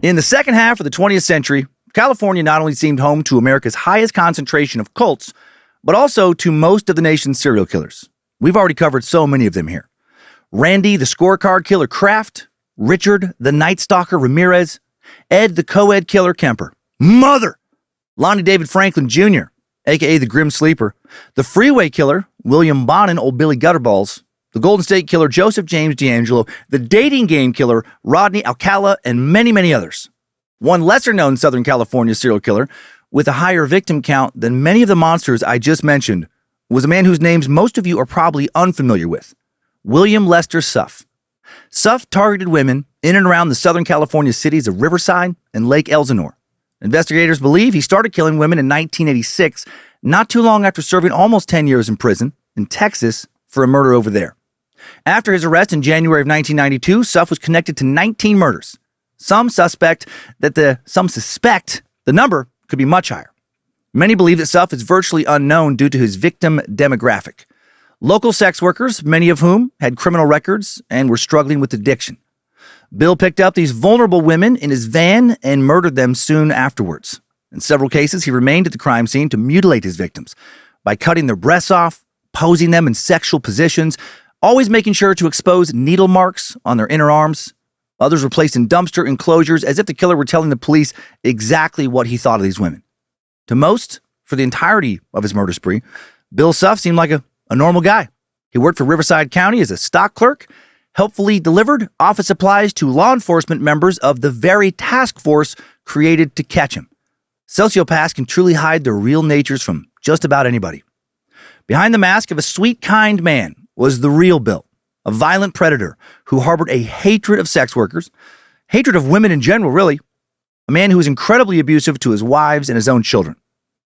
In the second half of the 20th century, California not only seemed home to America's highest concentration of cults, but also to most of the nation's serial killers. We've already covered so many of them here. Randy, the scorecard killer Kraft, Richard, the Night Stalker Ramirez, Ed, the co-ed killer Kemper, Mother, Lonnie David Franklin Jr., a.k.a. the Grim Sleeper, the freeway killer William Bonin, Old Billy Gutterballs, the Golden State Killer Joseph James D'Angelo, the dating game killer Rodney Alcala, and many, many others. One lesser-known Southern California serial killer with a higher victim count than many of the monsters I just mentioned was a man whose names most of you are probably unfamiliar with, William Lester Suff. Suff targeted women in and around the Southern California cities of Riverside and Lake Elsinore. Investigators believe he started killing women in 1986, not too long after serving almost 10 years in prison in Texas for a murder over there. After his arrest in January of 1992, Suff was connected to 19 murders. Some suspect the number could be much higher. Many believe that Suff is virtually unknown due to his victim demographic. Local sex workers, many of whom had criminal records and were struggling with addiction. Bill picked up these vulnerable women in his van and murdered them soon afterwards. In several cases, he remained at the crime scene to mutilate his victims by cutting their breasts off, posing them in sexual positions, always making sure to expose needle marks on their inner arms. Others were placed in dumpster enclosures as if the killer were telling the police exactly what he thought of these women. To most, for the entirety of his murder spree, Bill Suff seemed like a normal guy. He worked for Riverside County as a stock clerk, helpfully delivered office supplies to law enforcement members of the very task force created to catch him. Sociopaths can truly hide their real natures from just about anybody. Behind the mask of a sweet, kind man was the real Bill, a violent predator who harbored a hatred of sex workers, hatred of women in general, really, a man who was incredibly abusive to his wives and his own children.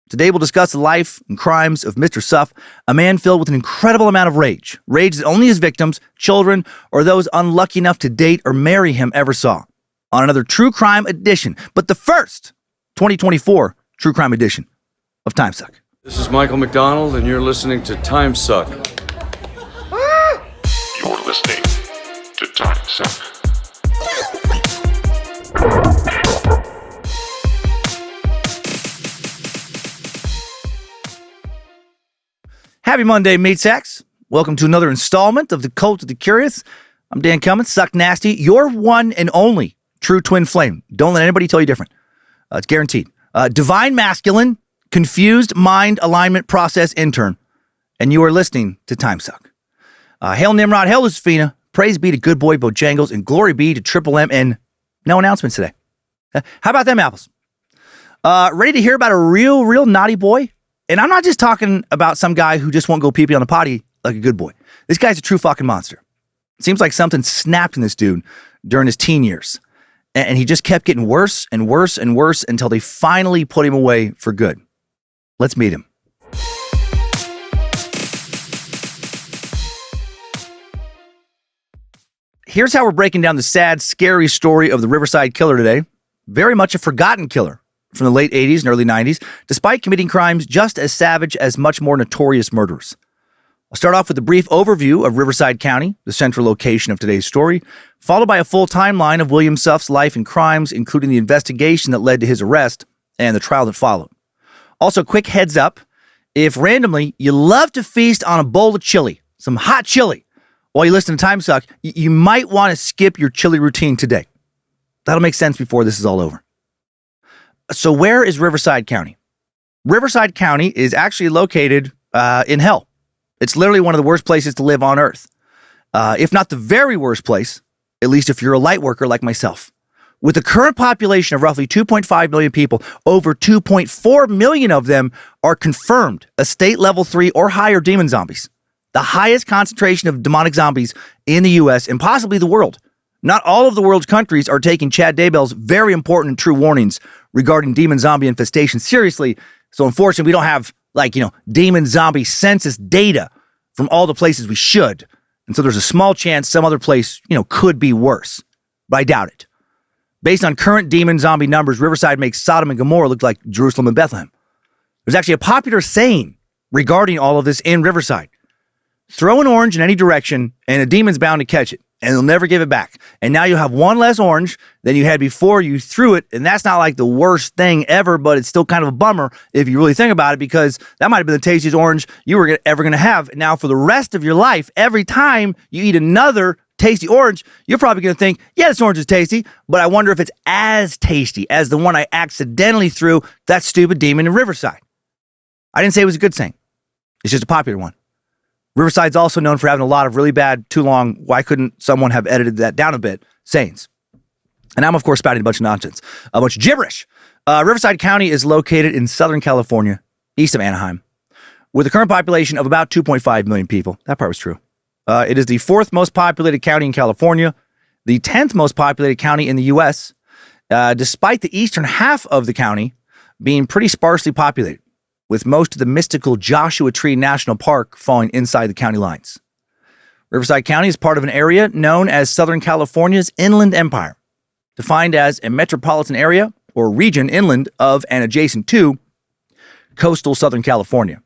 Today we'll discuss the life and crimes of Mr. Suff, a man filled with an incredible amount of rage that only his victims, children, or those unlucky enough to date or marry him ever saw, on another True Crime edition, but the first 2024 True Crime edition of Timesuck. This is Michael McDonald, and you're listening to Timesuck. You're listening to Timesuck. Happy Monday, meat sacks. Welcome to another installment of the Cult of the Curious. I'm Dan Cummins, Suck Nasty, your one and only true twin flame. Don't let anybody tell you different. It's guaranteed. Divine masculine, confused mind alignment process intern. And you are listening to Timesuck. Hail Nimrod, hail Lucifina, praise be to good boy Bojangles, and glory be to Triple M, and no announcements today. How about them apples? Ready to hear about a real naughty boy? And I'm not just talking about some guy who just won't go pee-pee on the potty like a good boy. This guy's a true fucking monster. It seems like something snapped in this dude during his teen years. And he just kept getting worse and worse and worse until they finally put him away for good. Let's meet him. Here's how we're breaking down the sad, scary story of the Riverside Killer today. Very much a forgotten killer from the late 80s and early 90s, despite committing crimes just as savage as much more notorious murderers. I'll start off with a brief overview of Riverside County, the central location of today's story, followed by a full timeline of William Suff's life and crimes, including the investigation that led to his arrest and the trial that followed. Also, quick heads up, if randomly you love to feast on a bowl of chili, some hot chili, while you listen to Timesuck, you might want to skip your chili routine today. That'll make sense before this is all over. So where is Riverside County? Riverside County is actually located in hell. It's literally one of the worst places to live on earth. If not the very worst place, at least if you're a light worker like myself. With a current population of roughly 2.5 million people, over 2.4 million of them are confirmed as state level 3 or higher demon zombies. The highest concentration of demonic zombies in the U.S. and possibly the world. Not all of the world's countries are taking Chad Daybell's very important and true warnings regarding demon zombie infestation seriously. So unfortunately, we don't have demon zombie census data from all the places we should. And so there's a small chance some other place, could be worse. But I doubt it. Based on current demon zombie numbers, Riverside makes Sodom and Gomorrah look like Jerusalem and Bethlehem. There's actually a popular saying regarding all of this in Riverside. Throw an orange in any direction and a demon's bound to catch it. and they'll never give it back. And now you'll have one less orange than you had before you threw it. And that's not like the worst thing ever, but it's still kind of a bummer if you really think about it, because that might have been the tastiest orange you were ever going to have. Now, for the rest of your life, every time you eat another tasty orange, you're probably going to think, yeah, this orange is tasty, but I wonder if it's as tasty as the one I accidentally threw that stupid demon in Riverside. I didn't say it was a good saying. It's just a popular one. Riverside's also known for having a lot of really bad, too long, why couldn't someone have edited that down a bit, sayings. And I'm, of course, spouting a bunch of nonsense, a bunch of gibberish. Riverside County is located in Southern California, east of Anaheim, with a current population of about 2.5 million people. That part was true. It is the 4th most populated county in California, the 10th most populated county in the U.S., despite the eastern half of the county being pretty sparsely populated, with most of the mystical Joshua Tree National Park falling inside the county lines. Riverside County is part of an area known as Southern California's Inland Empire, defined as a metropolitan area or region inland of and adjacent to coastal Southern California.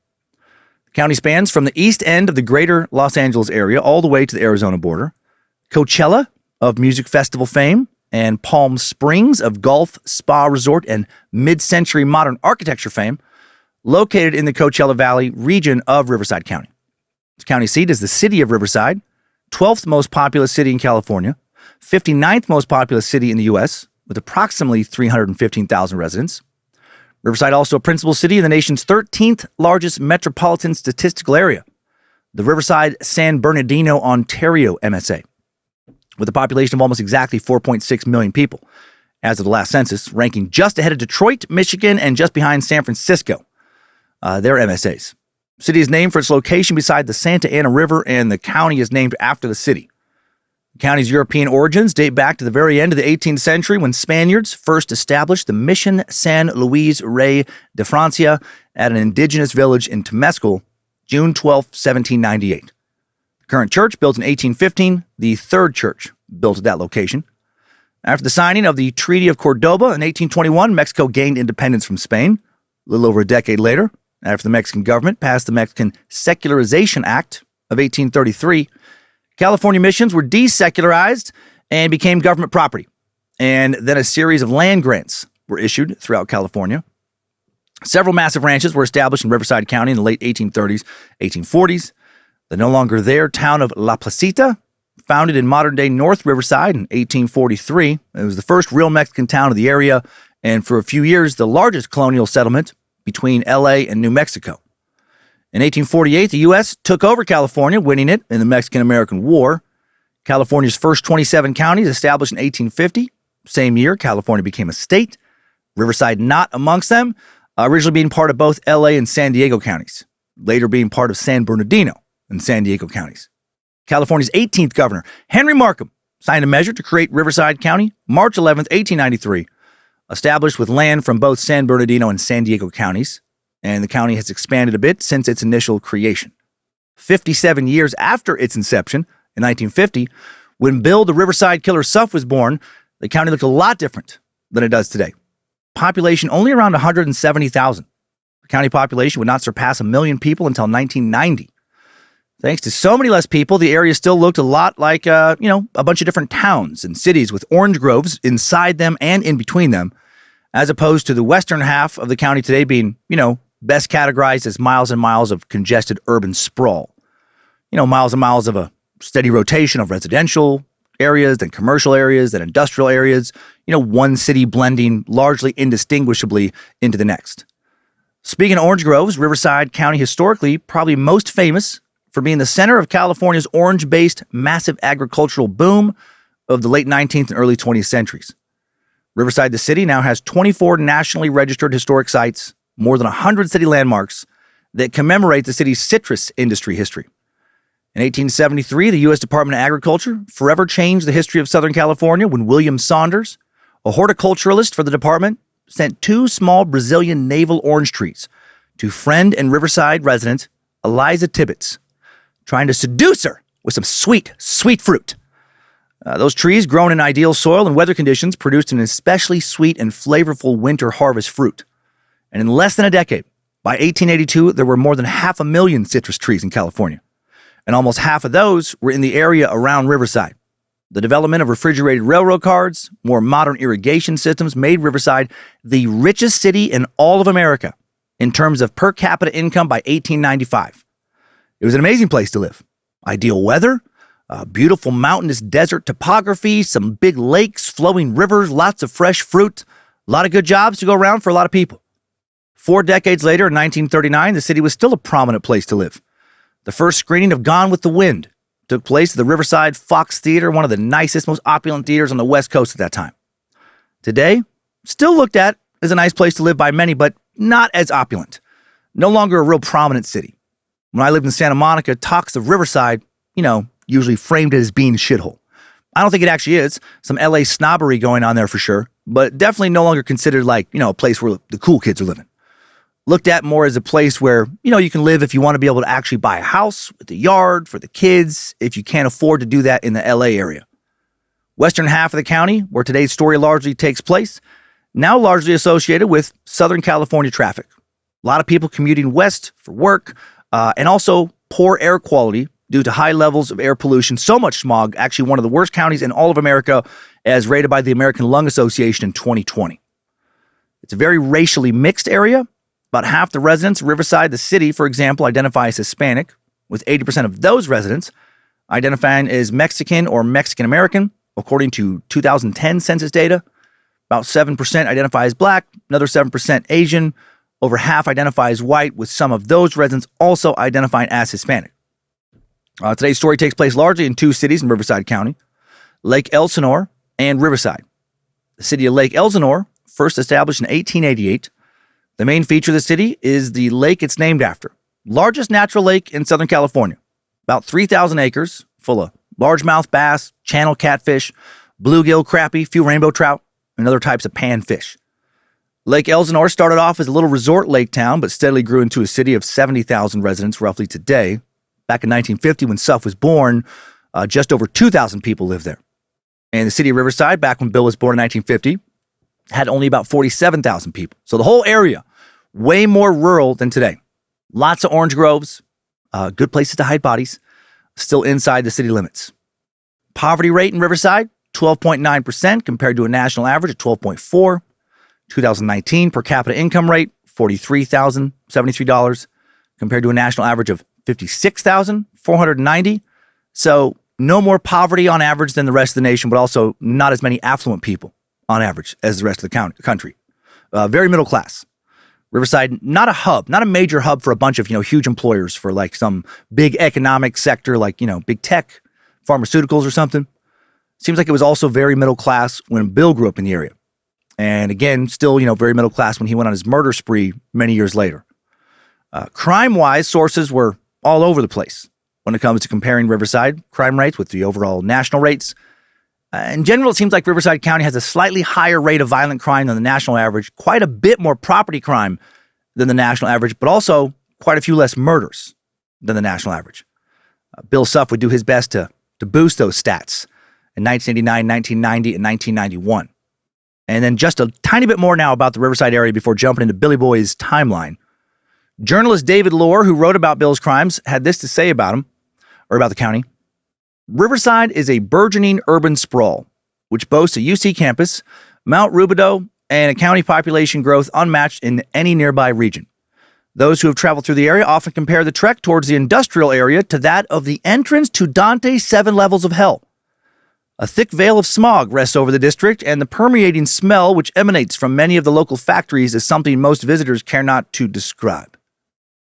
The county spans from the east end of the greater Los Angeles area all the way to the Arizona border, Coachella of music festival fame, and Palm Springs of golf, spa resort, and mid-century modern architecture fame, located in the Coachella Valley region of Riverside County. Its county seat is the city of Riverside, 12th most populous city in California, 59th most populous city in the U.S., with approximately 315,000 residents. Riverside also a principal city in the nation's 13th largest metropolitan statistical area, the Riverside San Bernardino, Ontario MSA, with a population of almost exactly 4.6 million people, as of the last census, ranking just ahead of Detroit, Michigan, and just behind San Francisco. Their MSAs. The city is named for its location beside the Santa Ana River, and the county is named after the city. The county's European origins date back to the very end of the 18th century when Spaniards first established the Mission San Luis Rey de Francia at an indigenous village in Temescal, June 12, 1798. The current church, built in 1815, the third church built at that location. After the signing of the Treaty of Cordoba in 1821, Mexico gained independence from Spain. A little over a decade later, after the Mexican government passed the Mexican Secularization Act of 1833, California missions were desecularized and became government property. And then a series of land grants were issued throughout California. Several massive ranches were established in Riverside County in the late 1830s, 1840s. The no longer there town of La Placita, founded in modern-day North Riverside in 1843. It was the first real Mexican town of the area, and for a few years, the largest colonial settlement between L.A. and New Mexico. In 1848, the U.S. took over California, winning it in the Mexican-American War. California's first 27 counties established in 1850. Same year, California became a state, Riverside not amongst them, originally being part of both L.A. and San Diego counties, later being part of San Bernardino and San Diego counties. California's 18th governor, Henry Markham, signed a measure to create Riverside County, March 11, 1893, established with land from both San Bernardino and San Diego counties, and the county has expanded a bit since its initial creation. 57 years after its inception, in 1950, when Bill the Riverside Killer Suff was born, the county looked a lot different than it does today. Population only around 170,000. The county population would not surpass 1 million people until 1990. Thanks to so many less people, the area still looked a lot like, a bunch of different towns and cities with orange groves inside them and in between them, as opposed to the western half of the county today being, best categorized as miles and miles of congested urban sprawl. Miles and miles of a steady rotation of residential areas, then commercial areas, then industrial areas, one city blending largely indistinguishably into the next. Speaking of orange groves, Riverside County historically probably most famous for being the center of California's orange-based massive agricultural boom of the late 19th and early 20th centuries. Riverside, the city, now has 24 nationally registered historic sites, more than 100 city landmarks that commemorate the city's citrus industry history. In 1873, the U.S. Department of Agriculture forever changed the history of Southern California when William Saunders, a horticulturalist for the department, sent 2 small Brazilian navel orange trees to friend and Riverside resident Eliza Tibbetts, trying to seduce her with some sweet, sweet fruit. Those trees, grown in ideal soil and weather conditions, produced an especially sweet and flavorful winter harvest fruit. And in less than a decade, by 1882, there were more than 500,000 citrus trees in California. And almost half of those were in the area around Riverside. The development of refrigerated railroad cars, more modern irrigation systems made Riverside the richest city in all of America in terms of per capita income by 1895. It was an amazing place to live. Ideal weather, beautiful mountainous desert topography, some big lakes, flowing rivers, lots of fresh fruit, a lot of good jobs to go around for a lot of people. 4 decades later, in 1939, the city was still a prominent place to live. The first screening of Gone with the Wind took place at the Riverside Fox Theater, one of the nicest, most opulent theaters on the West Coast at that time. Today, still looked at as a nice place to live by many, but not as opulent. No longer a real prominent city. When I lived in Santa Monica, talks of Riverside, usually framed it as being a shithole. I don't think it actually is. Some LA snobbery going on there for sure, but definitely no longer considered like, a place where the cool kids are living. Looked at more as a place where, you can live if you want to be able to actually buy a house with a yard for the kids, if you can't afford to do that in the LA area. Western half of the county, where today's story largely takes place, now largely associated with Southern California traffic. A lot of people commuting west for work, and also poor air quality due to high levels of air pollution. So much smog, actually one of the worst counties in all of America, as rated by the American Lung Association in 2020. It's a very racially mixed area. About half the residents of Riverside, the city, for example, identify as Hispanic, with 80% of those residents identifying as Mexican or Mexican American, according to 2010 census data. About 7% identify as Black, another 7% Asian, over half identify as white, with some of those residents also identifying as Hispanic. Today's story takes place largely in 2 cities in Riverside County, Lake Elsinore and Riverside. The city of Lake Elsinore, first established in 1888, the main feature of the city is the lake it's named after. Largest natural lake in Southern California. About 3,000 acres, full of largemouth bass, channel catfish, bluegill, crappie, few rainbow trout, and other types of panfish. Lake Elsinore started off as a little resort lake town, but steadily grew into a city of 70,000 residents roughly today. Back in 1950, when Suff was born, just over 2,000 people lived there. And the city of Riverside, back when Bill was born in 1950, had only about 47,000 people. So the whole area, way more rural than today. Lots of orange groves, good places to hide bodies, still inside the city limits. Poverty rate in Riverside, 12.9% compared to a national average of 12.4. 2019 per capita income rate, $43,073 compared to a national average of $56,490. So no more poverty on average than the rest of the nation, but also not as many affluent people on average as the rest of the country. Very middle class. Riverside, not a hub, not a major hub for a bunch of, huge employers for like some big economic sector, like, big tech, pharmaceuticals or something. Seems like it was also very middle class when Bill grew up in the area. And again, still, very middle class when he went on his murder spree many years later. Crime-wise, sources were all over the place when it comes to comparing Riverside crime rates with the overall national rates. In general, it seems like Riverside County has a slightly higher rate of violent crime than the national average, quite a bit more property crime than the national average, but also quite a few less murders than the national average. Bill Suff would do his best to boost those stats in 1989, 1990, and 1991. And then just a tiny bit more now about the Riverside area before jumping into Billy Boy's timeline. Journalist David Lohr, who wrote about Bill's crimes, had this to say about him, or about the county. Riverside is a burgeoning urban sprawl, which boasts a UC campus, Mount Rubidoux, and a county population growth unmatched in any nearby region. Those who have traveled through the area often compare the trek towards the industrial area to that of the entrance to Dante's 7 Levels of Hell. A thick veil of smog rests over the district, and the permeating smell which emanates from many of the local factories is something most visitors care not to describe.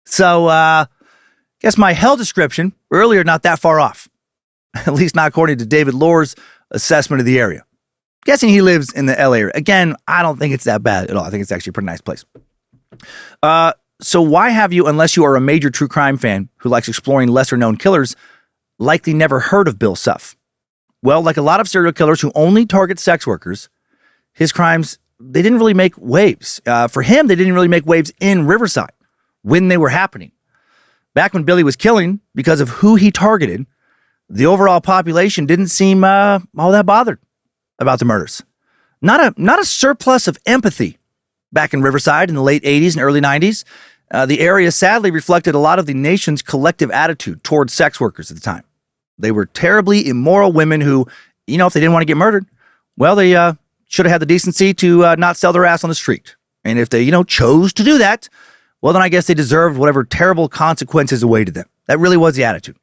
So, guess my hell description earlier not that far off. At least not according to David Lohr's assessment of the area. Guessing he lives in the LA area. Again, I don't think it's that bad at all. I think it's actually a pretty nice place. So why have you, unless you are a major true crime fan who likes exploring lesser-known killers, likely never heard of Bill Suff? Well, like a lot of serial killers who only target sex workers, his crimes, they didn't really make waves. For him, they didn't really make waves in Riverside when they were happening. Back when Billy was killing, because of who he targeted, the overall population didn't seem all that bothered about the murders. Not a surplus of empathy back in Riverside in the late 80s and early 90s. The area sadly reflected a lot of the nation's collective attitude towards sex workers at the time. They were terribly immoral women who, if they didn't want to get murdered, well, they should have had the decency to not sell their ass on the street. And if they, chose to do that, well, then I guess they deserved whatever terrible consequences awaited them. That really was the attitude.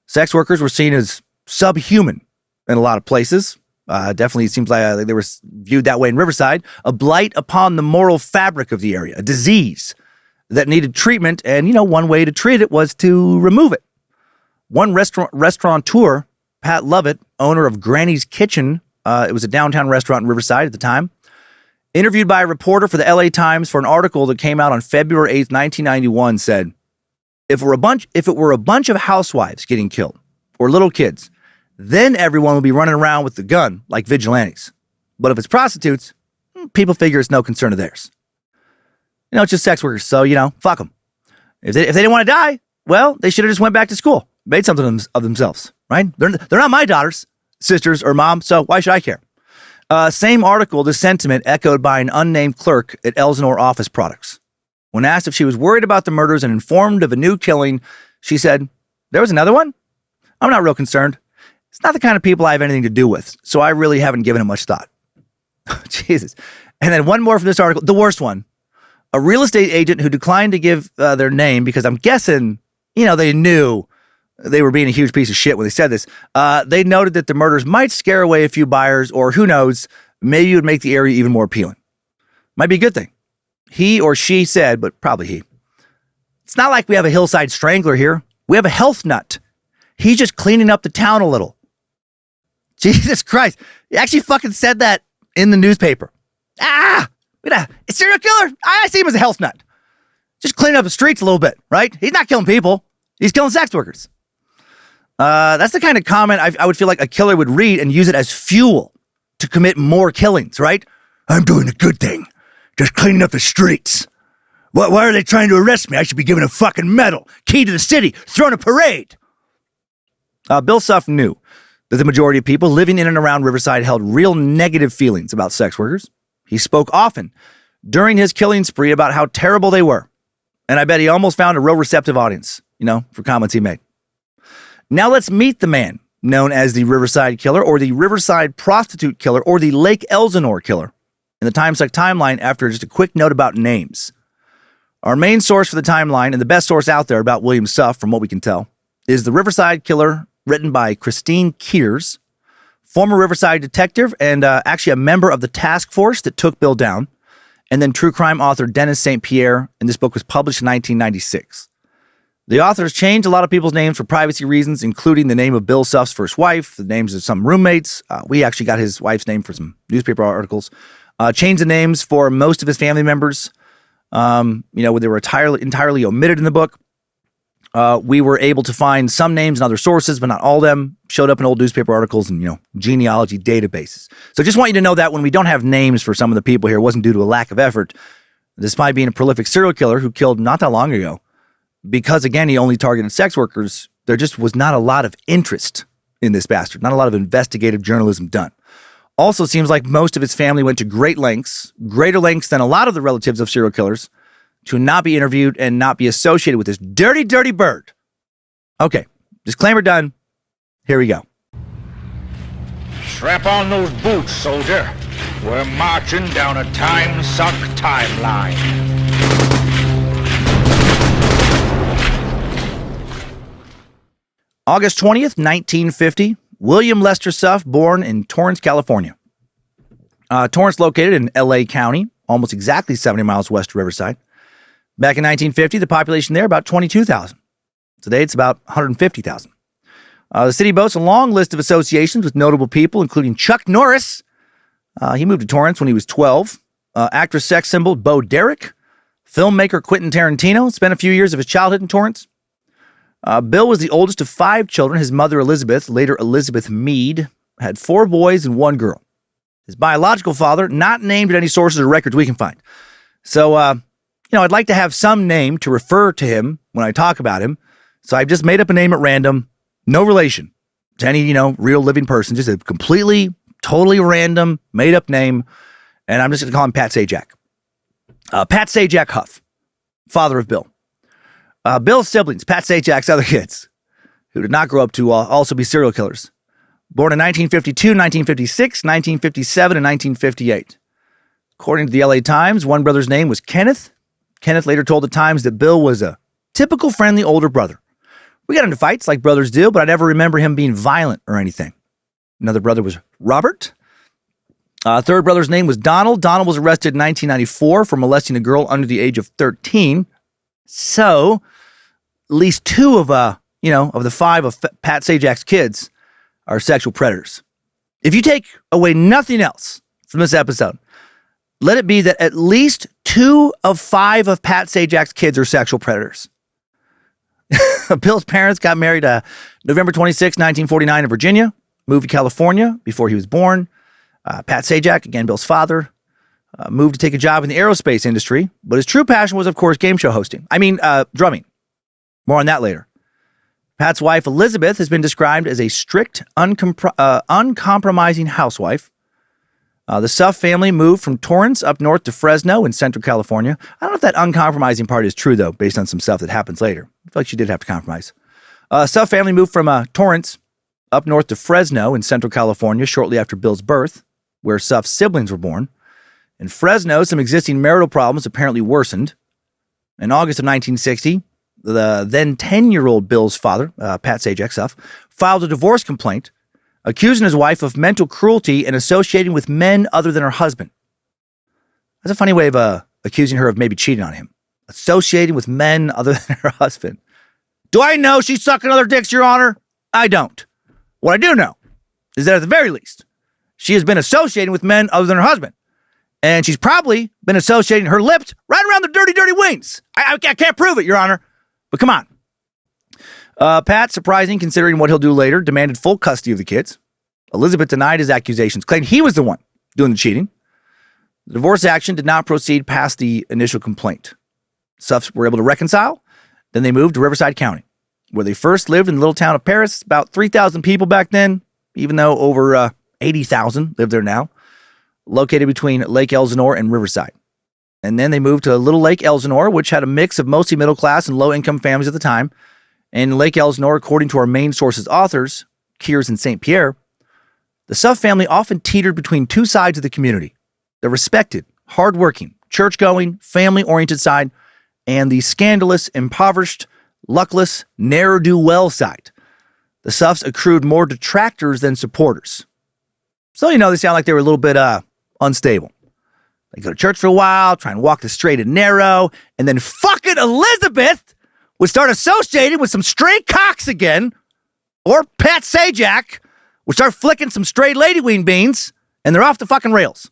Sex workers were seen as subhuman in a lot of places. Definitely seems like they were viewed that way in Riverside. A blight upon the moral fabric of the area, a disease that needed treatment. And, one way to treat it was to remove it. One restaurateur, Pat Lovett, owner of Granny's Kitchen, it was a downtown restaurant in Riverside at the time, interviewed by a reporter for the LA Times for an article that came out on February 8th, 1991, said, if it were a bunch of housewives getting killed or little kids, then everyone would be running around with the gun like vigilantes. But if it's prostitutes, people figure it's no concern of theirs. It's just sex workers, so, fuck them. If they didn't want to die, well, they should have just went back to school, made something of themselves, right? They're not my daughters, sisters, or mom, so why should I care? Same article, the sentiment echoed by an unnamed clerk at Elsinore Office Products. When asked if she was worried about the murders and informed of a new killing, she said, there was another one? I'm not real concerned. It's not the kind of people I have anything to do with, so I really haven't given it much thought. Jesus. And then one more from this article, the worst one. A real estate agent who declined to give their name because I'm guessing, they knew they were being a huge piece of shit when they said this. They noted that the murders might scare away a few buyers, or who knows, maybe it would make the area even more appealing. Might be a good thing. He or she said, but probably he. It's not like we have a hillside strangler here. We have a health nut. He's just cleaning up the town a little. Jesus Christ. He actually fucking said that in the newspaper. A serial killer? I see him as a health nut. Just cleaning up the streets a little bit, right? He's not killing people. He's killing sex workers. That's the kind of comment I would feel like a killer would read and use it as fuel to commit more killings, right? I'm doing a good thing. Just cleaning up the streets. Why are they trying to arrest me? I should be given a fucking medal, key to the city, throwing a parade. Bill Suff knew that the majority of people living in and around Riverside held real negative feelings about sex workers. He spoke often during his killing spree about how terrible they were. And I bet he almost found a real receptive audience, for comments he made. Now let's meet the man known as the Riverside Killer, or the Riverside Prostitute Killer, or the Lake Elsinore Killer in the Timesuck timeline after just a quick note about names. Our main source for the timeline, and the best source out there about William Suff, from what we can tell, is The Riverside Killer, written by Christine Kears, former Riverside detective and actually a member of the task force that took Bill down, and then true crime author Dennis St. Pierre, and this book was published in 1996. The authors changed a lot of people's names for privacy reasons, including the name of Bill Suff's first wife, the names of some roommates. We actually got his wife's name for some newspaper articles. Changed the names for most of his family members. They were entirely omitted in the book. We were able to find some names in other sources, but not all of them. Showed up in old newspaper articles and, genealogy databases. So just want you to know that when we don't have names for some of the people here, it wasn't due to a lack of effort. Despite being a prolific serial killer who killed not that long ago, because, again, he only targeted sex workers, there just was not a lot of interest in this bastard, not a lot of investigative journalism done. Also seems like most of his family went to greater lengths than a lot of the relatives of serial killers, to not be interviewed and not be associated with this dirty, dirty bird. Okay, disclaimer done. Here we go. Strap on those boots, soldier. We're marching down a Timesuck timeline. August 20th, 1950, William Lester Suff, born in Torrance, California. Torrance located in LA County, almost exactly 70 miles west of Riverside. Back in 1950, the population there about 22,000. Today, it's about 150,000. The city boasts a long list of associations with notable people, including Chuck Norris. He moved to Torrance when he was 12. Actress sex symbol Bo Derek. Filmmaker Quentin Tarantino spent a few years of his childhood in Torrance. Bill was the oldest of 5 children. His mother, Elizabeth, later Elizabeth Mead, had 4 boys and 1 girl. His biological father, not named in any sources or records we can find. So, I'd like to have some name to refer to him when I talk about him. So I've just made up a name at random. No relation to any, real living person. Just a completely, totally random, made up name. And I'm just going to call him Pat Sajak. Pat Sajak Huff, father of Bill. Bill's siblings, Pat Sajak's other kids, who did not grow up to also be serial killers, Born in 1952, 1956, 1957, and 1958. According to the LA Times, one brother's name was Kenneth. Kenneth later told the Times that Bill was a typical friendly older brother. We got into fights like brothers do, but I never remember him being violent or anything. Another brother was Robert. Third brother's name was Donald. Donald was arrested in 1994 for molesting a girl under the age of 13. So, at least two of the five of Pat Sajak's kids are sexual predators. If you take away nothing else from this episode, let it be that at least 2 of 5 of Pat Sajak's kids are sexual predators. Bill's parents got married November 26, 1949 in Virginia, moved to California before he was born. Pat Sajak, again, Bill's father, moved to take a job in the aerospace industry, but his true passion was, of course, game show hosting. Drumming. More on that later. Pat's wife, Elizabeth, has been described as a strict, uncompromising housewife. The Suff family moved from Torrance up north to Fresno in Central California. I don't know if that uncompromising part is true, though, based on some stuff that happens later. I feel like she did have to compromise. Suff family moved from Torrance up north to Fresno in Central California shortly after Bill's birth, where Suff's siblings were born. In Fresno, some existing marital problems apparently worsened. In August of 1960, the then 10-year-old Bill's father, Pat Sajak Suff, filed a divorce complaint accusing his wife of mental cruelty and associating with men other than her husband. That's a funny way of accusing her of maybe cheating on him. Associating with men other than her husband. Do I know she's sucking other dicks, Your Honor? I don't. What I do know is that at the very least, she has been associating with men other than her husband. And she's probably been associating her lips right around the dirty, dirty wings. I can't prove it, Your Honor. But come on. Pat, surprising considering what he'll do later, demanded full custody of the kids. Elizabeth denied his accusations, claimed he was the one doing the cheating. The divorce action did not proceed past the initial complaint. Suffs were able to reconcile. Then they moved to Riverside County, where they first lived in the little town of Paris. About 3,000 people back then, even though over 80,000 live there now, located between Lake Elsinore and Riverside. And then they moved to Little Lake Elsinore, which had a mix of mostly middle-class and low-income families at the time. And Lake Elsinore, according to our main sources' authors, Kears and St. Pierre, the Suff family often teetered between two sides of the community: the respected, hardworking, church-going, family-oriented side, and the scandalous, impoverished, luckless, ne'er-do-well side. The Suffs accrued more detractors than supporters. So, they sound like they were a little bit unstable. They go to church for a while, try and walk the straight and narrow, and then fucking Elizabeth would start associating with some stray cocks again, or Pat Sajak would start flicking some stray lady ween beans, and they're off the fucking rails.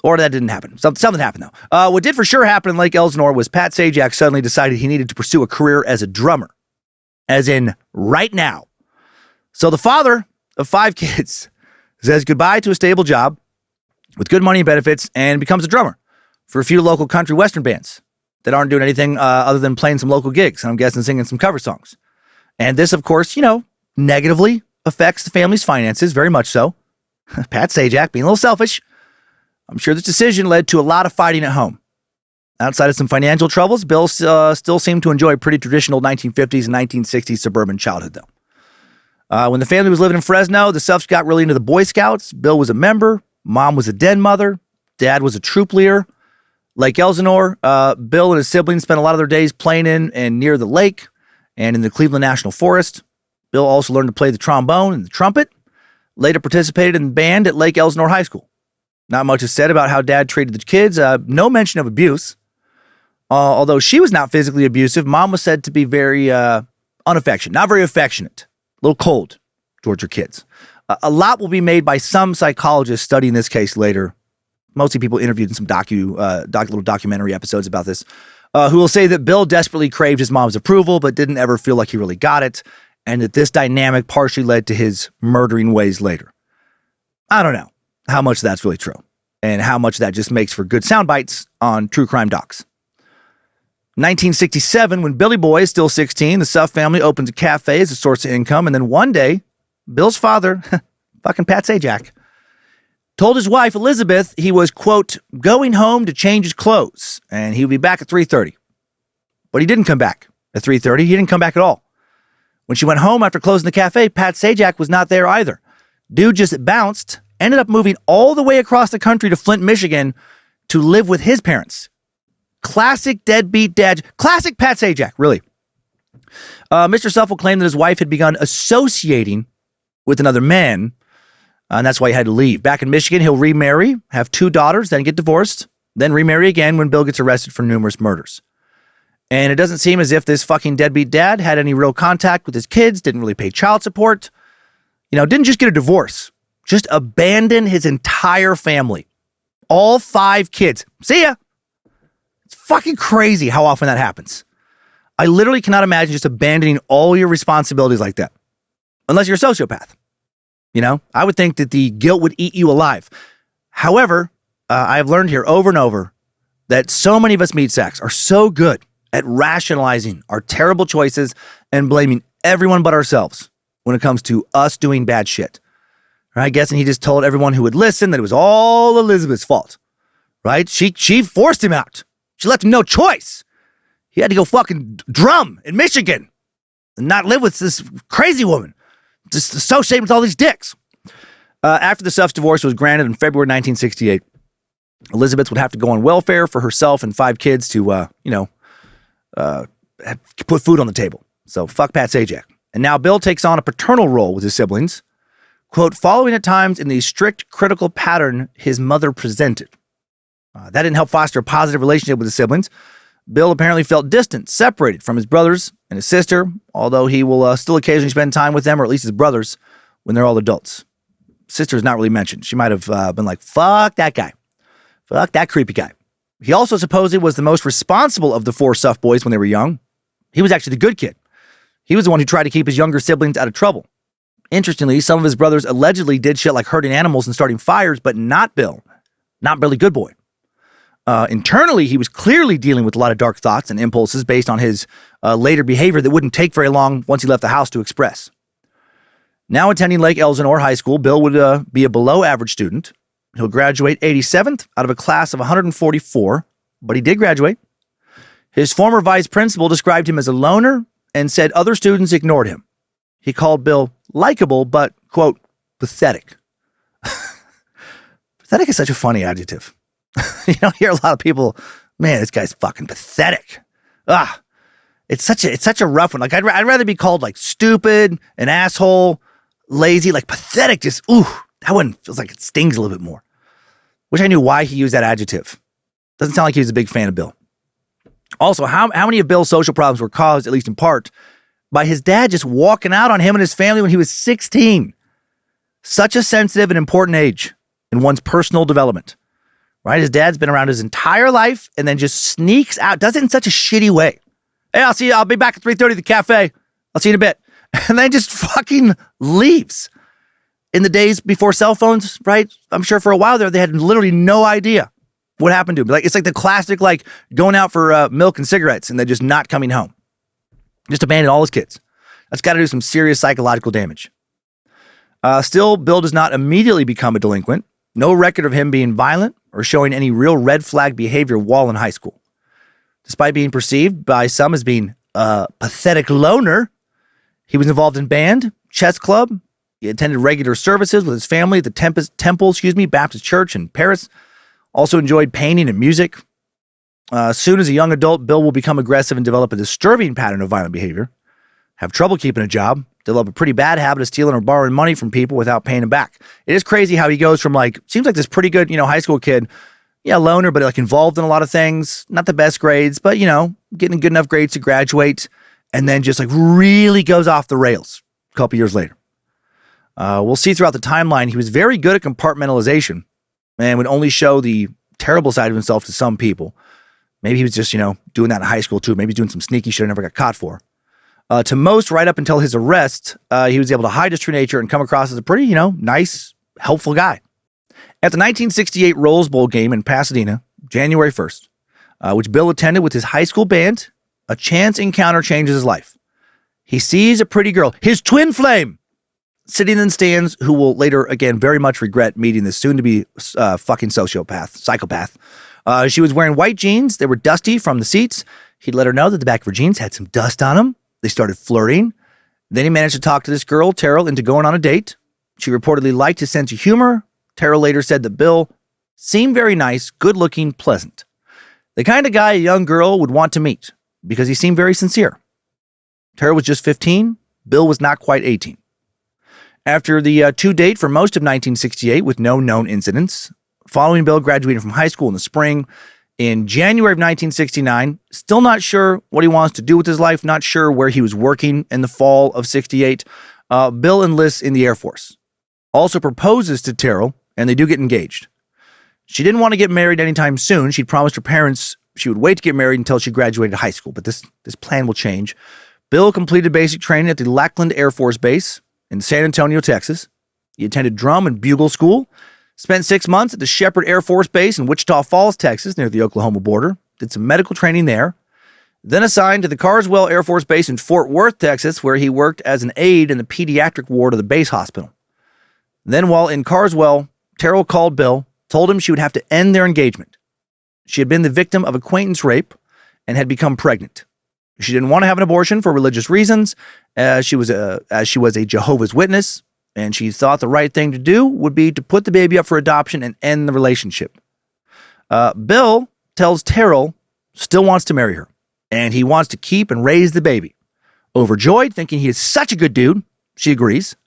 Or that didn't happen. Something happened, though. What did for sure happen in Lake Elsinore was Pat Sajak suddenly decided he needed to pursue a career as a drummer. As in, right now. So the father of 5 kids says goodbye to a stable job with good money and benefits and becomes a drummer for a few local country western bands that aren't doing anything other than playing some local gigs, and I'm guessing singing some cover songs. And this, of course, negatively affects the family's finances, very much so. Pat Sajak being a little selfish. I'm sure this decision led to a lot of fighting at home. Outside of some financial troubles, Bill still seemed to enjoy a pretty traditional 1950s and 1960s suburban childhood, though. When the family was living in Fresno, the Suffs got really into the Boy Scouts. Bill was a member. Mom was a den mother. Dad was a troop leader. Lake Elsinore, Bill and his siblings spent a lot of their days playing in and near the lake and in the Cleveland National Forest. Bill also learned to play the trombone and the trumpet. Later participated in the band at Lake Elsinore High School. Not much is said about how Dad treated the kids. No mention of abuse. Although she was not physically abusive, Mom was said to be very unaffectionate, not very affectionate, a little cold towards her kids. A lot will be made by some psychologists studying this case later. Mostly people interviewed in some little documentary episodes about this, who will say that Bill desperately craved his mom's approval, but didn't ever feel like he really got it, and that this dynamic partially led to his murdering ways later. I don't know how much that's really true, and how much that just makes for good sound bites on true crime docs. 1967, when Billy Boy is still 16, the Suff family opens a cafe as a source of income, and then one day, Bill's father, fucking Pat Sajak, told his wife, Elizabeth, he was, quote, going home to change his clothes, and he would be back at 3:30. But he didn't come back at 3:30. He didn't come back at all. When she went home after closing the cafe, Pat Sajak was not there either. Dude just bounced, ended up moving all the way across the country to Flint, Michigan to live with his parents. Classic deadbeat dad. Classic Pat Sajak, really. Mr. Suff will claim that his wife had begun associating with another man, and that's why he had to leave. Back in Michigan, he'll remarry, have 2 daughters, then get divorced, then remarry again when Bill gets arrested for numerous murders. And it doesn't seem as if this fucking deadbeat dad had any real contact with his kids, didn't really pay child support, didn't just get a divorce, just abandon his entire family. All 5 kids. See ya. It's fucking crazy how often that happens. I literally cannot imagine just abandoning all your responsibilities like that. Unless you're a sociopath. I would think that the guilt would eat you alive. However, I have learned here over and over that so many of us meat sacks are so good at rationalizing our terrible choices and blaming everyone but ourselves when it comes to us doing bad shit. Right? Guessing he just told everyone who would listen that it was all Elizabeth's fault. Right? She forced him out. She left him no choice. He had to go fucking drum in Michigan and not live with this crazy woman. Just associate with all these dicks. After the Suff's divorce was granted in February 1968, Elizabeth would have to go on welfare for herself and 5 kids to, put food on the table. So fuck Pat Sajak. And now Bill takes on a paternal role with his siblings, quote, following at times in the strict critical pattern his mother presented. That didn't help foster a positive relationship with his siblings. Bill apparently felt distant, separated from his brothers and his sister, although he will still occasionally spend time with them, or at least his brothers, when they're all adults. Sister is not really mentioned. She might have been like, fuck that guy. Fuck that creepy guy. He also supposedly was the most responsible of the 4 Suff boys when they were young. He was actually the good kid. He was the one who tried to keep his younger siblings out of trouble. Interestingly, some of his brothers allegedly did shit like hurting animals and starting fires, but not Bill. Not Billy Goodboy. Internally, he was clearly dealing with a lot of dark thoughts and impulses based on his later behavior that wouldn't take very long once he left the house to express. Now attending Lake Elsinore High School, Bill would be a below-average student. He'll graduate 87th out of a class of 144, but he did graduate. His former vice principal described him as a loner and said other students ignored him. He called Bill likable, but, quote, pathetic. Pathetic is such a funny adjective. You don't hear a lot of people, man, this guy's fucking pathetic. It's such a rough one. Like, I'd rather be called like stupid, an asshole, lazy, like pathetic. Just, that one feels like it stings a little bit more. Wish I knew why he used that adjective. Doesn't sound like he was a big fan of Bill. Also, how many of Bill's social problems were caused, at least in part, by his dad just walking out on him and his family when he was 16? Such a sensitive and important age in one's personal development. Right? His dad's been around his entire life and then just sneaks out, does it in such a shitty way. Hey, I'll see you. I'll be back at 3:30 at the cafe. I'll see you in a bit. And then just fucking leaves. In the days before cell phones, right? I'm sure for a while there, they had literally no idea what happened to him. Like, it's like the classic, like going out for milk and cigarettes and then just not coming home. Just abandon all his kids. That's got to do some serious psychological damage. Still, Bill does not immediately become a delinquent. No record of him being violent or showing any real red flag behavior while in high school. Despite being perceived by some as being a pathetic loner, he was involved in band, chess club. He attended regular services with his family at the Temple Baptist Church in Paris. Also enjoyed painting and music. Soon as a young adult, Bill will become aggressive and develop a disturbing pattern of violent behavior. Have trouble keeping a job. Develop a pretty bad habit of stealing or borrowing money from people without paying them back. It is crazy how he goes from seems like this pretty good, high school kid. Yeah, loner, but like involved in a lot of things. Not the best grades, but getting good enough grades to graduate. And then just like really goes off the rails a couple years later. We'll see throughout the timeline, he was very good at compartmentalization and would only show the terrible side of himself to some people. Maybe he was just, doing that in high school too. Maybe he's doing some sneaky shit I never got caught for. To most, right up until his arrest, he was able to hide his true nature and come across as a pretty, nice, helpful guy. At the 1968 Rose Bowl game in Pasadena, January 1st, which Bill attended with his high school band, a chance encounter changes his life. He sees a pretty girl, his twin flame, sitting in the stands, who will later, again, very much regret meeting this soon-to-be fucking psychopath. She was wearing white jeans. They were dusty from the seats. He'd let her know that the back of her jeans had some dust on them. They started flirting. Then he managed to talk to this girl, Terrell, into going on a date. She reportedly liked his sense of humor. Terrell later said that Bill seemed very nice, good-looking, pleasant. The kind of guy a young girl would want to meet because he seemed very sincere. Terrell was just 15. Bill was not quite 18. After the two date for most of 1968 with no known incidents, following Bill graduating from high school in the spring, in January of 1969, still not sure what he wants to do with his life, not sure where he was working in the fall of 68, Bill enlists in the Air Force. Also proposes to Terrell, and they do get engaged. She didn't want to get married anytime soon. She'd promised her parents she would wait to get married until she graduated high school, but this plan will change. Bill completed basic training at the Lackland Air Force Base in San Antonio, Texas. He attended drum and bugle school, spent 6 months at the Shepherd Air Force Base in Wichita Falls, Texas, near the Oklahoma border, did some medical training there, then assigned to the Carswell Air Force Base in Fort Worth, Texas, where he worked as an aide in the pediatric ward of the base hospital. Then while in Carswell, Terrell called Bill, told him she would have to end their engagement. She had been the victim of acquaintance rape and had become pregnant. She didn't want to have an abortion for religious reasons, as she was a Jehovah's Witness, and she thought the right thing to do would be to put the baby up for adoption and end the relationship. Bill tells Terrell still wants to marry her, and he wants to keep and raise the baby. Overjoyed, thinking he is such a good dude, she agrees.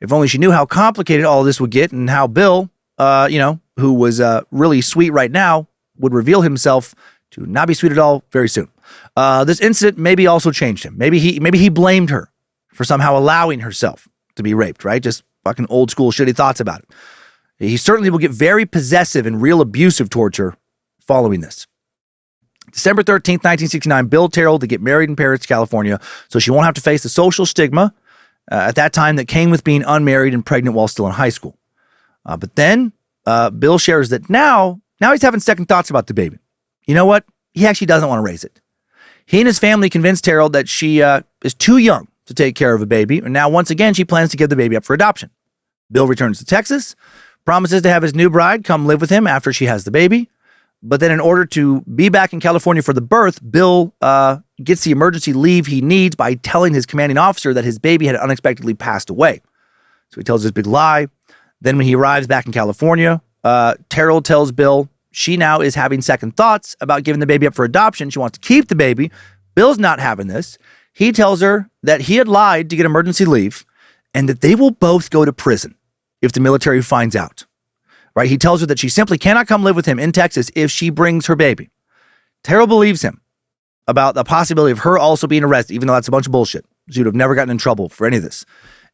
If only she knew how complicated all of this would get and how Bill, who was really sweet right now, would reveal himself to not be sweet at all very soon. This incident maybe also changed him. Maybe he blamed her for somehow allowing herself to be raped, right? Just fucking old school shitty thoughts about it. He certainly will get very possessive and real abusive towards her following this. December 13th, 1969, Bill Terrell to get married in Paris, California, so she won't have to face the social stigma at that time that came with being unmarried and pregnant while still in high school. But then Bill shares that now he's having second thoughts about the baby. You know what? He actually doesn't want to raise it. He and his family convinced Terrell that she is too young to take care of a baby, and now once again she plans to give the baby up for adoption. Bill returns to Texas, promises to have his new bride come live with him after she has the baby, but then in order to be back in California for the birth, Bill gets the emergency leave he needs by telling his commanding officer that his baby had unexpectedly passed away. So he tells this big lie. Then when he arrives back in California, Terrell tells Bill she now is having second thoughts about giving the baby up for adoption. She wants to keep the baby. Bill's not having this. He tells her that he had lied to get emergency leave and that they will both go to prison if the military finds out. Right? He tells her that she simply cannot come live with him in Texas if she brings her baby. Terrell believes him about the possibility of her also being arrested, even though that's a bunch of bullshit. She would have never gotten in trouble for any of this.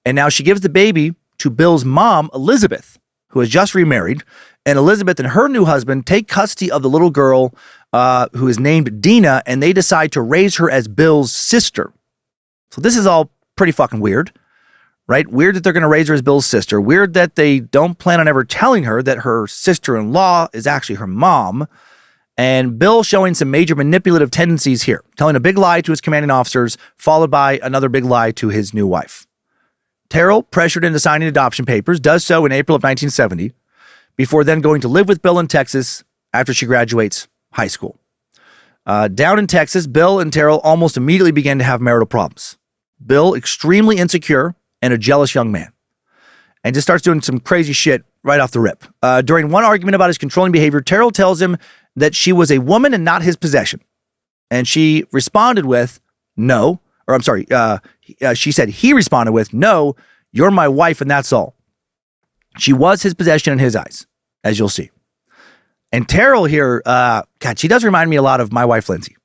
And now she gives the baby to Bill's mom, Elizabeth, who has just remarried. And Elizabeth and her new husband take custody of the little girl who is named Dina, and they decide to raise her as Bill's sister. So this is all pretty fucking weird, right? Weird that they're going to raise her as Bill's sister. Weird that they don't plan on ever telling her that her sister-in-law is actually her mom. And Bill showing some major manipulative tendencies here, telling a big lie to his commanding officers, followed by another big lie to his new wife. Terrell, pressured into signing adoption papers, does so in April of 1970, before then going to live with Bill in Texas after she graduates high school. Down in Texas, Bill and Terrell almost immediately began to have marital problems. Bill, extremely insecure and a jealous young man, and just starts doing some crazy shit right off the rip. During one argument about his controlling behavior, Terrell tells him that she was a woman and not his possession. And she responded with, no, or I'm sorry, she said he responded with, no, you're my wife and that's all. She was his possession in his eyes, as you'll see. And Terrell here, God, she does remind me a lot of my wife, Lindsay.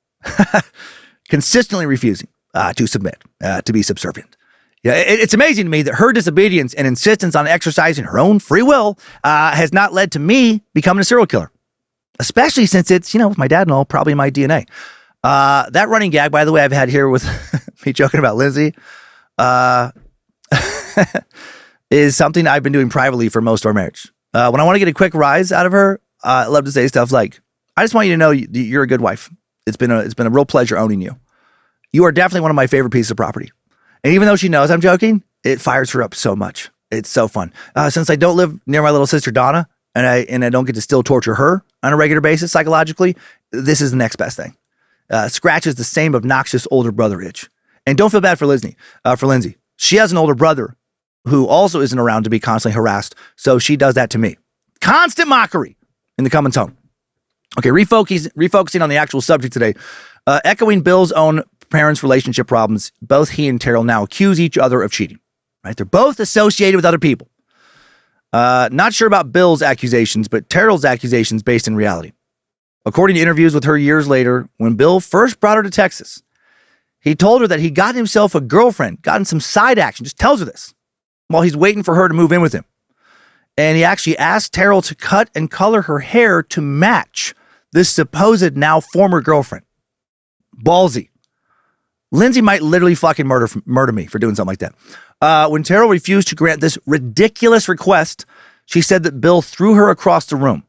Consistently refusing to submit, to be subservient. Yeah, it's amazing to me that her disobedience and insistence on exercising her own free will has not led to me becoming a serial killer. Especially since it's, with my dad and all, probably my DNA. That running gag, by the way, I've had here with me joking about Lindsay, is something I've been doing privately for most of our marriage. When I want to get a quick rise out of her, I love to say stuff like, I just want you to know you're a good wife. It's been a real pleasure owning you. You are definitely one of my favorite pieces of property. And even though she knows I'm joking, it fires her up so much. It's so fun. Since I don't live near my little sister Donna, and I don't get to still torture her on a regular basis psychologically, this is the next best thing. Scratch is the same obnoxious older brother itch. And don't feel bad for Lindsay. She has an older brother who also isn't around to be constantly harassed, so she does that to me. Constant mockery in the Cummins home. Okay, refocusing on the actual subject today. Echoing Bill's own parents' relationship problems, both he and Terrell now accuse each other of cheating. Right? They're both associated with other people. Not sure about Bill's accusations, but Terrell's accusations based in reality. According to interviews with her years later, when Bill first brought her to Texas, he told her that he got himself a girlfriend, gotten some side action, just tells her this, while he's waiting for her to move in with him. And he actually asked Terrell to cut and color her hair to match this supposed now former girlfriend. Ballsy. Lindsay might literally fucking murder me for doing something like that. When Terrell refused to grant this ridiculous request, she said that Bill threw her across the room.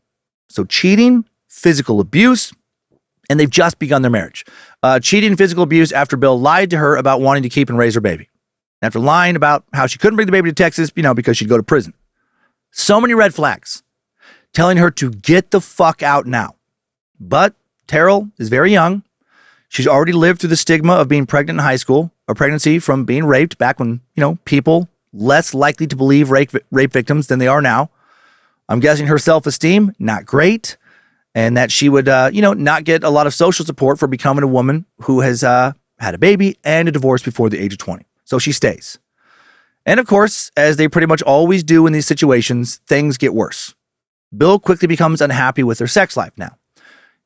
So cheating, physical abuse, and they've just begun their marriage. Cheating and physical abuse after Bill lied to her about wanting to keep and raise her baby. After lying about how she couldn't bring the baby to Texas, because she'd go to prison. So many red flags, telling her to get the fuck out now. But Terrell is very young. She's already lived through the stigma of being pregnant in high school, a pregnancy from being raped back when, people less likely to believe rape victims than they are now. I'm guessing her self-esteem, not great. And that she would, not get a lot of social support for becoming a woman who has had a baby and a divorce before the age of 20. So she stays. And of course, as they pretty much always do in these situations, things get worse. Bill quickly becomes unhappy with their sex life now.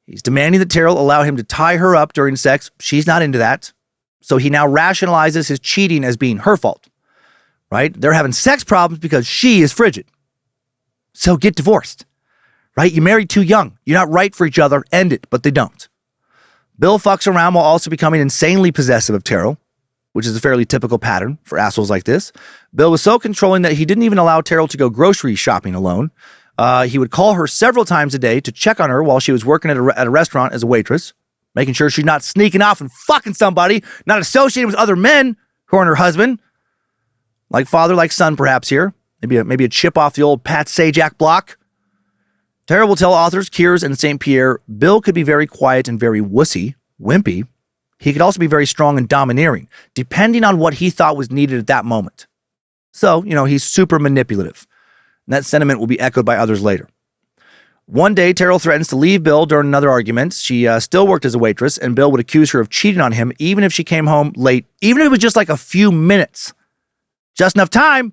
He's demanding that Terrell allow him to tie her up during sex. She's not into that. So he now rationalizes his cheating as being her fault. Right? They're having sex problems because she is frigid. So get divorced. Right? You married too young. You're not right for each other. End it. But they don't. Bill fucks around while also becoming insanely possessive of Terrell, which is a fairly typical pattern for assholes like this. Bill was so controlling that he didn't even allow Terrell to go grocery shopping alone. He would call her several times a day to check on her while she was working at a restaurant as a waitress, making sure she's not sneaking off and fucking somebody, not associating with other men who aren't her husband. Like father, like son, perhaps here. Maybe a chip off the old Pat Sajak block. Terrell will tell authors Kears and St. Pierre, Bill could be very quiet and very wimpy. He could also be very strong and domineering, depending on what he thought was needed at that moment. So, he's super manipulative. And that sentiment will be echoed by others later. One day, Terrell threatens to leave Bill during another argument. She still worked as a waitress, and Bill would accuse her of cheating on him, even if she came home late, even if it was just like a few minutes. Just enough time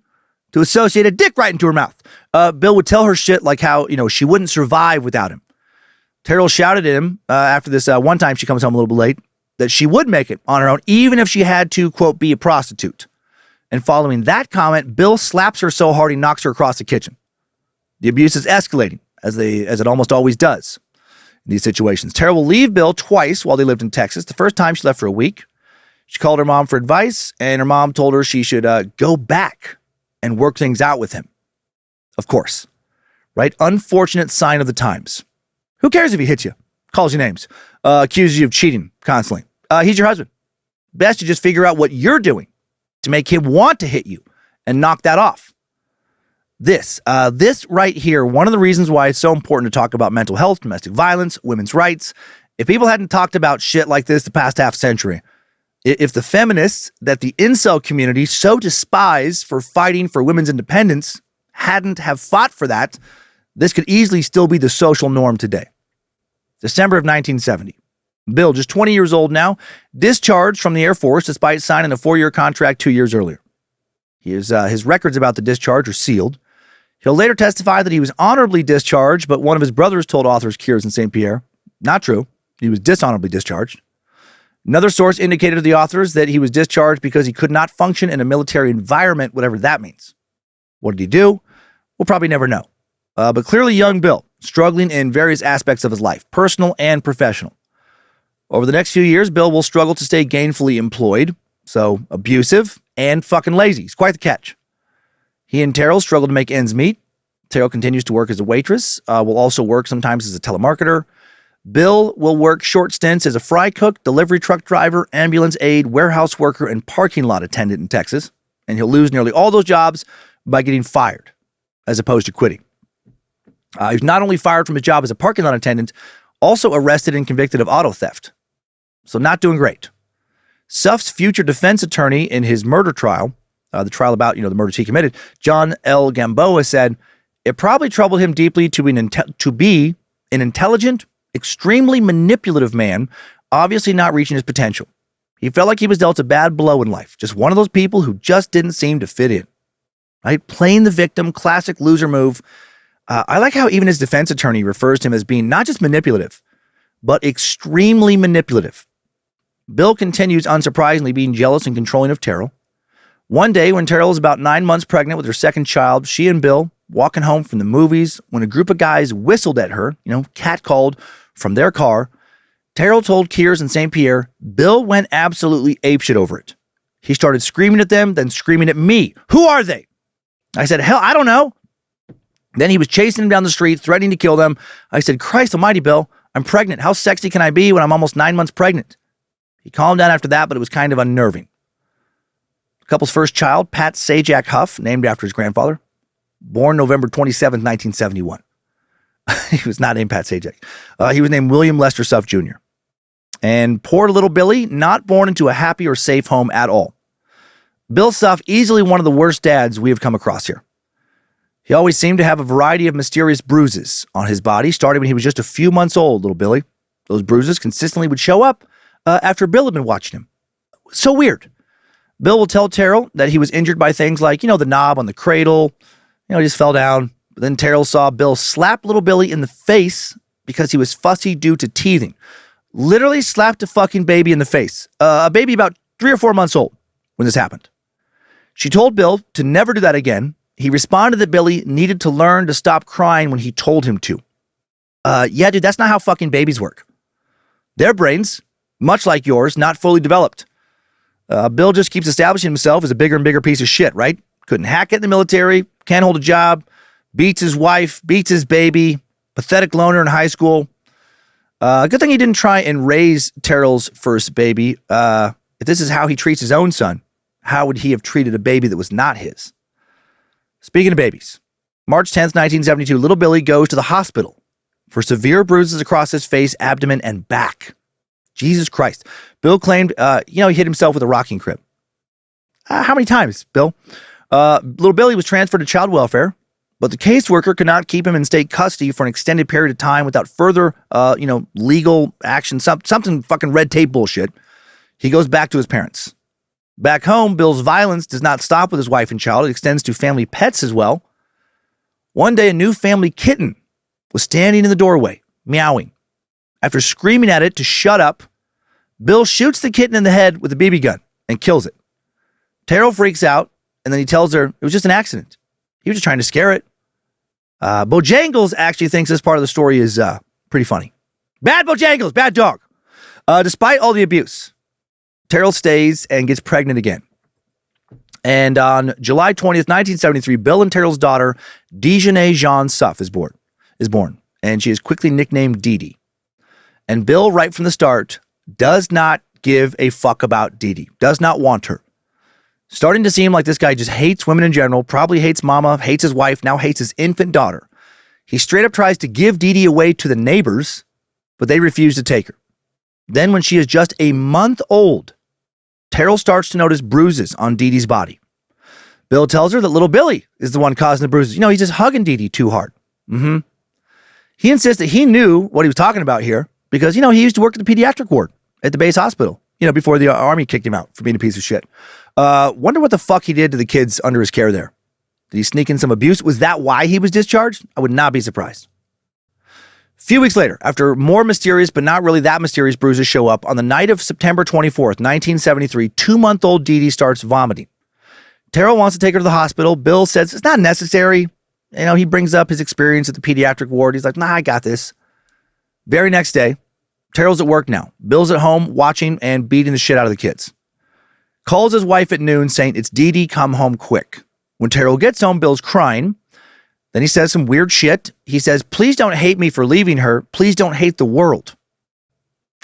to associate a dick right into her mouth. Bill would tell her shit like how, she wouldn't survive without him. Terrell shouted at him after this one time she comes home a little bit late, that she would make it on her own, even if she had to, quote, be a prostitute. And following that comment, Bill slaps her so hard he knocks her across the kitchen. The abuse is escalating, as it almost always does in these situations. Terrell will leave Bill twice while they lived in Texas. The first time she left for a week. She called her mom for advice, and her mom told her she should go back and work things out with him. Of course, right? Unfortunate sign of the times. Who cares if he hits you, calls you names, accuses you of cheating constantly? He's your husband. Best to just figure out what you're doing to make him want to hit you and knock that off. This right here, one of the reasons why it's so important to talk about mental health, domestic violence, women's rights. If people hadn't talked about shit like this the past half century, if the feminists that the incel community so despise for fighting for women's independence hadn't have fought for that, this could easily still be the social norm today. December of 1970. Bill, just 20 years old now, discharged from the Air Force despite signing a 4-year contract 2 years earlier. His records about the discharge are sealed. He'll later testify that he was honorably discharged, but one of his brothers told authors Kears and St. Pierre, not true, he was dishonorably discharged. Another source indicated to the authors that he was discharged because he could not function in a military environment, whatever that means. What did he do? We'll probably never know. But clearly young Bill, struggling in various aspects of his life, personal and professional. Over the next few years, Bill will struggle to stay gainfully employed, so abusive and fucking lazy. He's quite the catch. He and Terrell struggle to make ends meet. Terrell continues to work as a waitress, will also work sometimes as a telemarketer. Bill will work short stints as a fry cook, delivery truck driver, ambulance aide, warehouse worker, and parking lot attendant in Texas. And he'll lose nearly all those jobs by getting fired, as opposed to quitting. He's not only fired from his job as a parking lot attendant, also arrested and convicted of auto theft. So not doing great. Suff's future defense attorney in his murder trial, the trial about, the murders he committed, John L. Gamboa, said it probably troubled him deeply to be an intelligent, extremely manipulative man, obviously not reaching his potential. He felt like he was dealt a bad blow in life, just one of those people who just didn't seem to fit in. Right? Playing the victim, classic loser move. I like how even his defense attorney refers to him as being not just manipulative, but extremely manipulative. Bill continues, unsurprisingly, being jealous and controlling of Terrell. One day, when Terrell is about 9 months pregnant with her second child, she and Bill walking home from the movies when a group of guys whistled at her, catcalled from their car. Terrell told Kears and St. Pierre, Bill went absolutely apeshit over it. He started screaming at them, then screaming at me. Who are they? I said, hell, I don't know. Then he was chasing them down the street, threatening to kill them. I said, Christ almighty, Bill, I'm pregnant. How sexy can I be when I'm almost 9 months pregnant? He calmed down after that, but it was kind of unnerving. The couple's first child, Pat Sajak Huff, named after his grandfather, born November 27, 1971. He was not named Pat Sajak. He was named William Lester Suff, Jr. And poor little Billy, not born into a happy or safe home at all. Bill Suff, easily one of the worst dads we have come across here. He always seemed to have a variety of mysterious bruises on his body, starting when he was just a few months old, little Billy. Those bruises consistently would show up after Bill had been watching him. So weird. Bill will tell Terrell that he was injured by things like, the knob on the cradle. He just fell down. But then Terrell saw Bill slap little Billy in the face because he was fussy due to teething. Literally slapped a fucking baby in the face. A baby about 3 or 4 months old when this happened. She told Bill to never do that again. He responded that Billy needed to learn to stop crying when he told him to. Yeah, dude, that's not how fucking babies work. Their brains, much like yours, not fully developed. Bill just keeps establishing himself as a bigger and bigger piece of shit, right? Couldn't hack it in the military, can't hold a job, beats his wife, beats his baby, pathetic loner in high school. Good thing he didn't try and raise Terrell's first baby. If this is how he treats his own son, how would he have treated a baby that was not his? Speaking of babies, March 10th, 1972, little Billy goes to the hospital for severe bruises across his face, abdomen, and back. Jesus Christ. Bill claimed, he hit himself with a rocking crib. How many times, Bill? Little Billy was transferred to child welfare, but the caseworker could not keep him in state custody for an extended period of time without further, legal action, something fucking red tape bullshit. He goes back to his parents. Back home, Bill's violence does not stop with his wife and child. It extends to family pets as well. One day, a new family kitten was standing in the doorway, meowing. After screaming at it to shut up, Bill shoots the kitten in the head with a BB gun and kills it. Terrell freaks out, and then he tells her it was just an accident. He was just trying to scare it. Bojangles actually thinks this part of the story is pretty funny. Bad Bojangles, bad dog. Despite all the abuse, Terrell stays and gets pregnant again. And on July 20th, 1973, Bill and Terrell's daughter, Dejanay Jean Suff, is born. And she is quickly nicknamed Dee Dee. And Bill, right from the start, does not give a fuck about Dee Dee. Does not want her. Starting to seem like this guy just hates women in general, probably hates mama, hates his wife, now hates his infant daughter. He straight up tries to give Dee Dee away to the neighbors, but they refuse to take her. Then when she is just a month old, Terrell starts to notice bruises on Dee Dee's body. Bill tells her that little Billy is the one causing the bruises. He's just hugging Dee Dee too hard. He insists that he knew what he was talking about here because, he used to work at the pediatric ward at the base hospital, before the army kicked him out for being a piece of shit. Wonder what the fuck he did to the kids under his care there. Did he sneak in some abuse? Was that why he was discharged? I would not be surprised. A few weeks later, after more mysterious but not really that mysterious bruises show up, on the night of September 24th, 1973, 2-month-old Dee Dee starts vomiting. Terrell wants to take her to the hospital. Bill says it's not necessary. He brings up his experience at the pediatric ward. He's like, nah, I got this. Very next day, Terrell's at work now. Bill's at home watching and beating the shit out of the kids. Calls his wife at noon saying, it's Dee Dee, come home quick. When Terrell gets home, Bill's crying. Then he says some weird shit. He says, please don't hate me for leaving her. Please don't hate the world.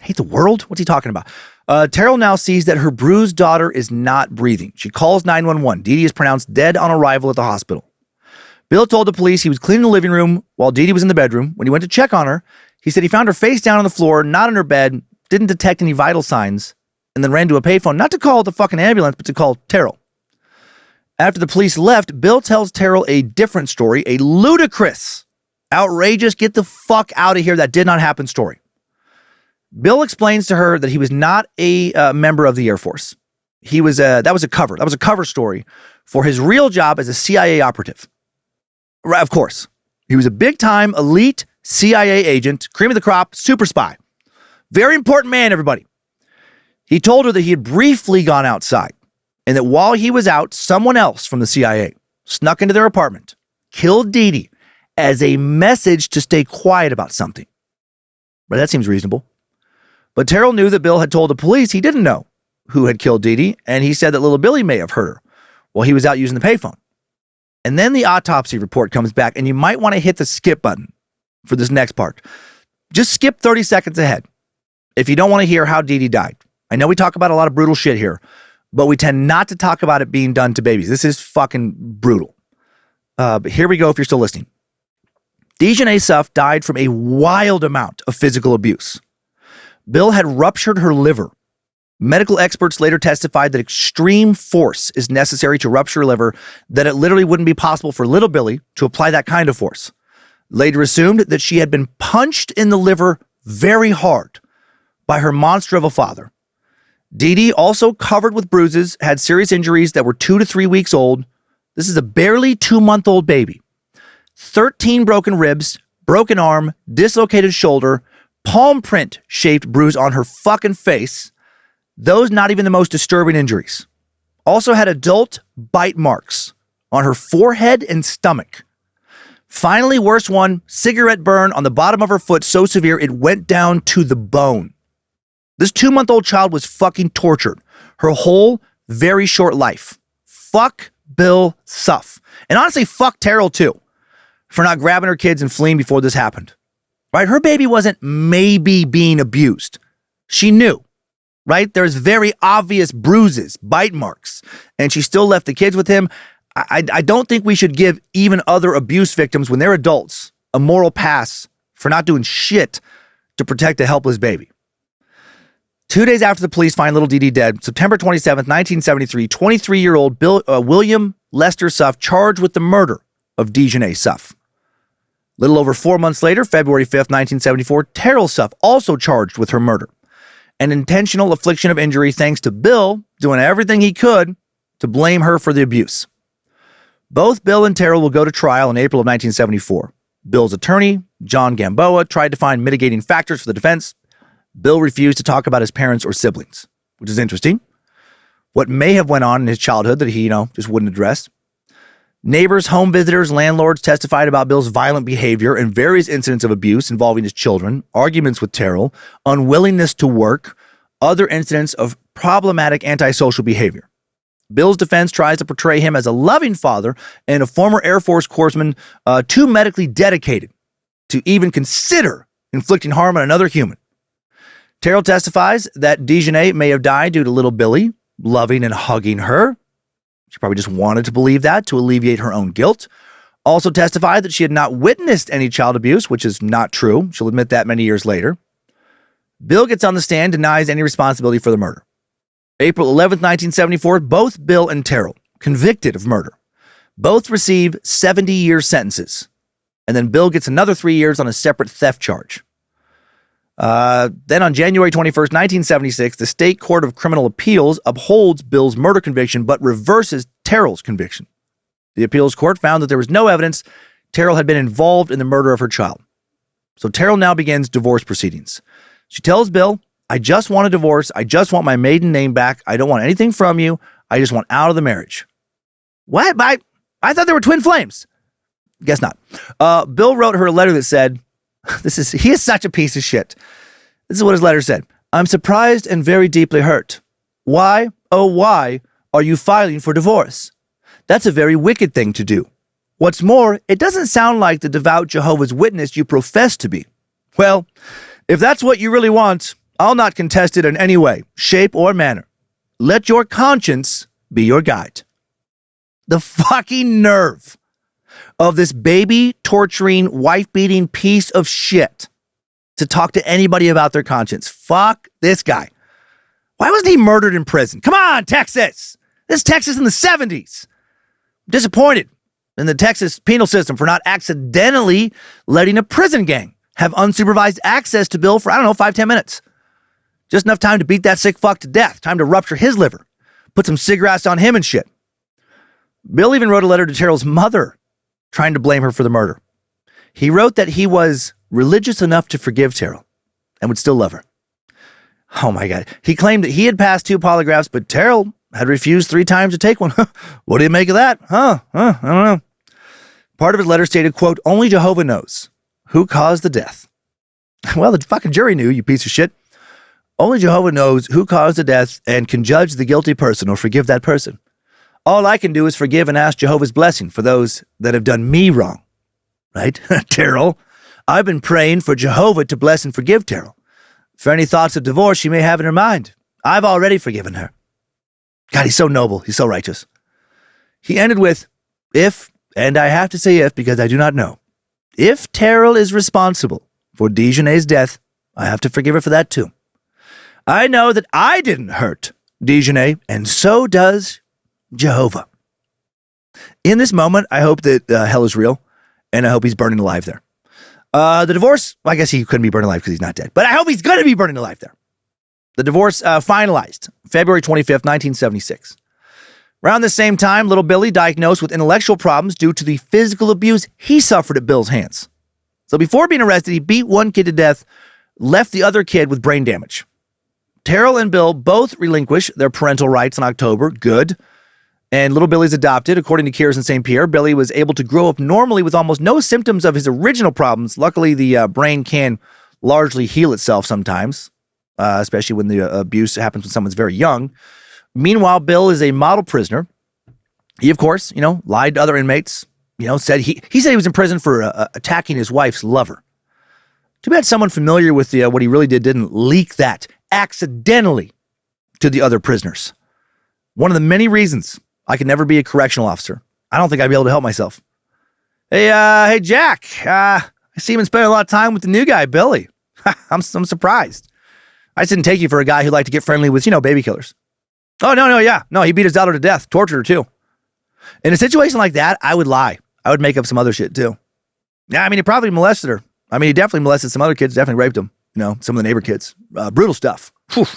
Hate the world? What's he talking about? Terrell now sees that her bruised daughter is not breathing. She calls 911. Dee Dee is pronounced dead on arrival at the hospital. Bill told the police he was cleaning the living room while Dee Dee was in the bedroom. When he went to check on her, he said he found her face down on the floor, not in her bed, didn't detect any vital signs, and then ran to a payphone, not to call the fucking ambulance, but to call Terrell. After the police left, Bill tells Terrell a different story, a ludicrous, outrageous, get the fuck out of here, that did not happen story. Bill explains to her that he was not a member of the Air Force. That was a cover story for his real job as a CIA operative. Right, of course. He was a big-time, elite CIA agent, cream of the crop, super spy. Very important man, everybody. He told her that he had briefly gone outside, and that while he was out, someone else from the CIA snuck into their apartment, killed Dee Dee as a message to stay quiet about something. But that seems reasonable. But Terrell knew that Bill had told the police he didn't know who had killed Dee Dee, and he said that little Billy may have hurt her while he was out using the payphone. And then the autopsy report comes back, and you might want to hit the skip button for this next part. Just skip 30 seconds ahead if you don't want to hear how Dee Dee died. I know we talk about a lot of brutal shit here, but we tend not to talk about it being done to babies. This is fucking brutal. But here we go if you're still listening. Dejanay Suff died from a wild amount of physical abuse. Bill had ruptured her liver. Medical experts later testified that extreme force is necessary to rupture a liver, that it literally wouldn't be possible for little Billy to apply that kind of force. Later assumed that she had been punched in the liver very hard by her monster of a father. Dee Dee, also covered with bruises, had serious injuries that were 2 to 3 weeks old. This is a barely 2-month-old baby. 13 broken ribs, broken arm, dislocated shoulder, palm print shaped bruise on her fucking face. Those not even the most disturbing injuries. Also had adult bite marks on her forehead and stomach. Finally, worst one, cigarette burn on the bottom of her foot so severe it went down to the bone. This 2-month-old child was fucking tortured her whole very short life. Fuck Bill Suff. And honestly, fuck Terrell too, for not grabbing her kids and fleeing before this happened. Right? Her baby wasn't maybe being abused. She knew. Right? There's very obvious bruises, bite marks, and she still left the kids with him. I don't think we should give even other abuse victims, when they're adults, a moral pass for not doing shit to protect a helpless baby. 2 days after the police find little Dee Dee dead, September 27th, 1973, 23-year-old William Lester Suff charged with the murder of Dejanay Suff. Little over 4 months later, February 5th, 1974, Terrell Suff also charged with her murder. An intentional infliction of injury thanks to Bill doing everything he could to blame her for the abuse. Both Bill and Terrell will go to trial in April of 1974. Bill's attorney, John Gamboa, tried to find mitigating factors for the defense. Bill refused to talk about his parents or siblings, which is interesting. What may have went on in his childhood that he, just wouldn't address. Neighbors, home visitors, landlords testified about Bill's violent behavior and various incidents of abuse involving his children, arguments with Terrell, unwillingness to work, other incidents of problematic antisocial behavior. Bill's defense tries to portray him as a loving father and a former Air Force corpsman, too medically dedicated to even consider inflicting harm on another human. Terrell testifies that Dejanay may have died due to little Billy loving and hugging her. She probably just wanted to believe that to alleviate her own guilt. Also testified that she had not witnessed any child abuse, which is not true. She'll admit that many years later. Bill gets on the stand, denies any responsibility for the murder. April 11th, 1974, both Bill and Terrell, convicted of murder, both receive 70-year sentences. And then Bill gets another 3 years on a separate theft charge. Then on January 21st, 1976, the State Court of Criminal Appeals upholds Bill's murder conviction but reverses Terrell's conviction. The appeals court found that there was no evidence Terrell had been involved in the murder of her child. So Terrell now begins divorce proceedings. She tells Bill, "I just want a divorce. I just want my maiden name back. I don't want anything from you. I just want out of the marriage." What? I thought they were twin flames. Guess not. Bill wrote her a letter that said, he is such a piece of shit. This is what his letter said. "I'm surprised and very deeply hurt. Why, oh why, are you filing for divorce? That's a very wicked thing to do. What's more, it doesn't sound like the devout Jehovah's Witness you profess to be. Well, if that's what you really want, I'll not contest it in any way, shape, or manner. Let your conscience be your guide." The fucking nerve of this baby torturing, wife beating piece of shit to talk to anybody about their conscience. Fuck this guy. Why wasn't he murdered in prison? Come on, Texas. This is Texas in the 70s. Disappointed in the Texas penal system for not accidentally letting a prison gang have unsupervised access to Bill for, 5-10 minutes. Just enough time to beat that sick fuck to death. Time to rupture his liver. Put some cigarettes on him and shit. Bill even wrote a letter to Terrell's mother trying to blame her for the murder. He wrote that he was religious enough to forgive Terrell and would still love her. Oh my God. He claimed that he had passed 2 polygraphs, but Terrell had refused 3 times to take one. What do you make of that? I don't know. Part of his letter stated, quote, only Jehovah knows who caused the death. Well, the fucking jury knew, you piece of shit. Only Jehovah knows who caused the death and can judge the guilty person or forgive that person. All I can do is forgive and ask Jehovah's blessing for those that have done me wrong. Right? Terrell, I've been praying for Jehovah to bless and forgive Terrell. For any thoughts of divorce she may have in her mind, I've already forgiven her. God, he's so noble. He's so righteous. He ended with, if, and I have to say if because I do not know, if Terrell is responsible for Dejanay's death, I have to forgive her for that too. I know that I didn't hurt Dejanay, and so does Jehovah. In this moment, I hope that hell is real, and I hope he's burning alive there. The divorce, well, I guess he couldn't be burned alive because he's not dead, but I hope he's going to be burning alive there. The divorce finalized February 25th, 1976. Around the same time, little Billy diagnosed with intellectual problems due to the physical abuse he suffered at Bill's hands. So before being arrested, he beat one kid to death, left the other kid with brain damage. Terrell and Bill both relinquished their parental rights in October. Good. And little Billy's adopted. According to Kears in St. Pierre, Billy was able to grow up normally with almost no symptoms of his original problems. Luckily, the brain can largely heal itself sometimes, especially when the abuse happens when someone's very young. Meanwhile, Bill is a model prisoner. He, of course, lied to other inmates. Said he said he was in prison for attacking his wife's lover. Too bad someone familiar with what he really didn't leak that accidentally to the other prisoners. One of the many reasons I could never be a correctional officer. I don't think I'd be able to help myself. Hey, Jack. I see you've been spending a lot of time with the new guy, Billy. I'm surprised. I just didn't take you for a guy who liked to get friendly with, baby killers. Oh, no, he beat his daughter to death, tortured her too. In a situation like that, I would lie. I would make up some other shit too. Yeah, he probably molested her. He definitely molested some other kids, definitely raped them. Some of the neighbor kids. Brutal stuff. Whew.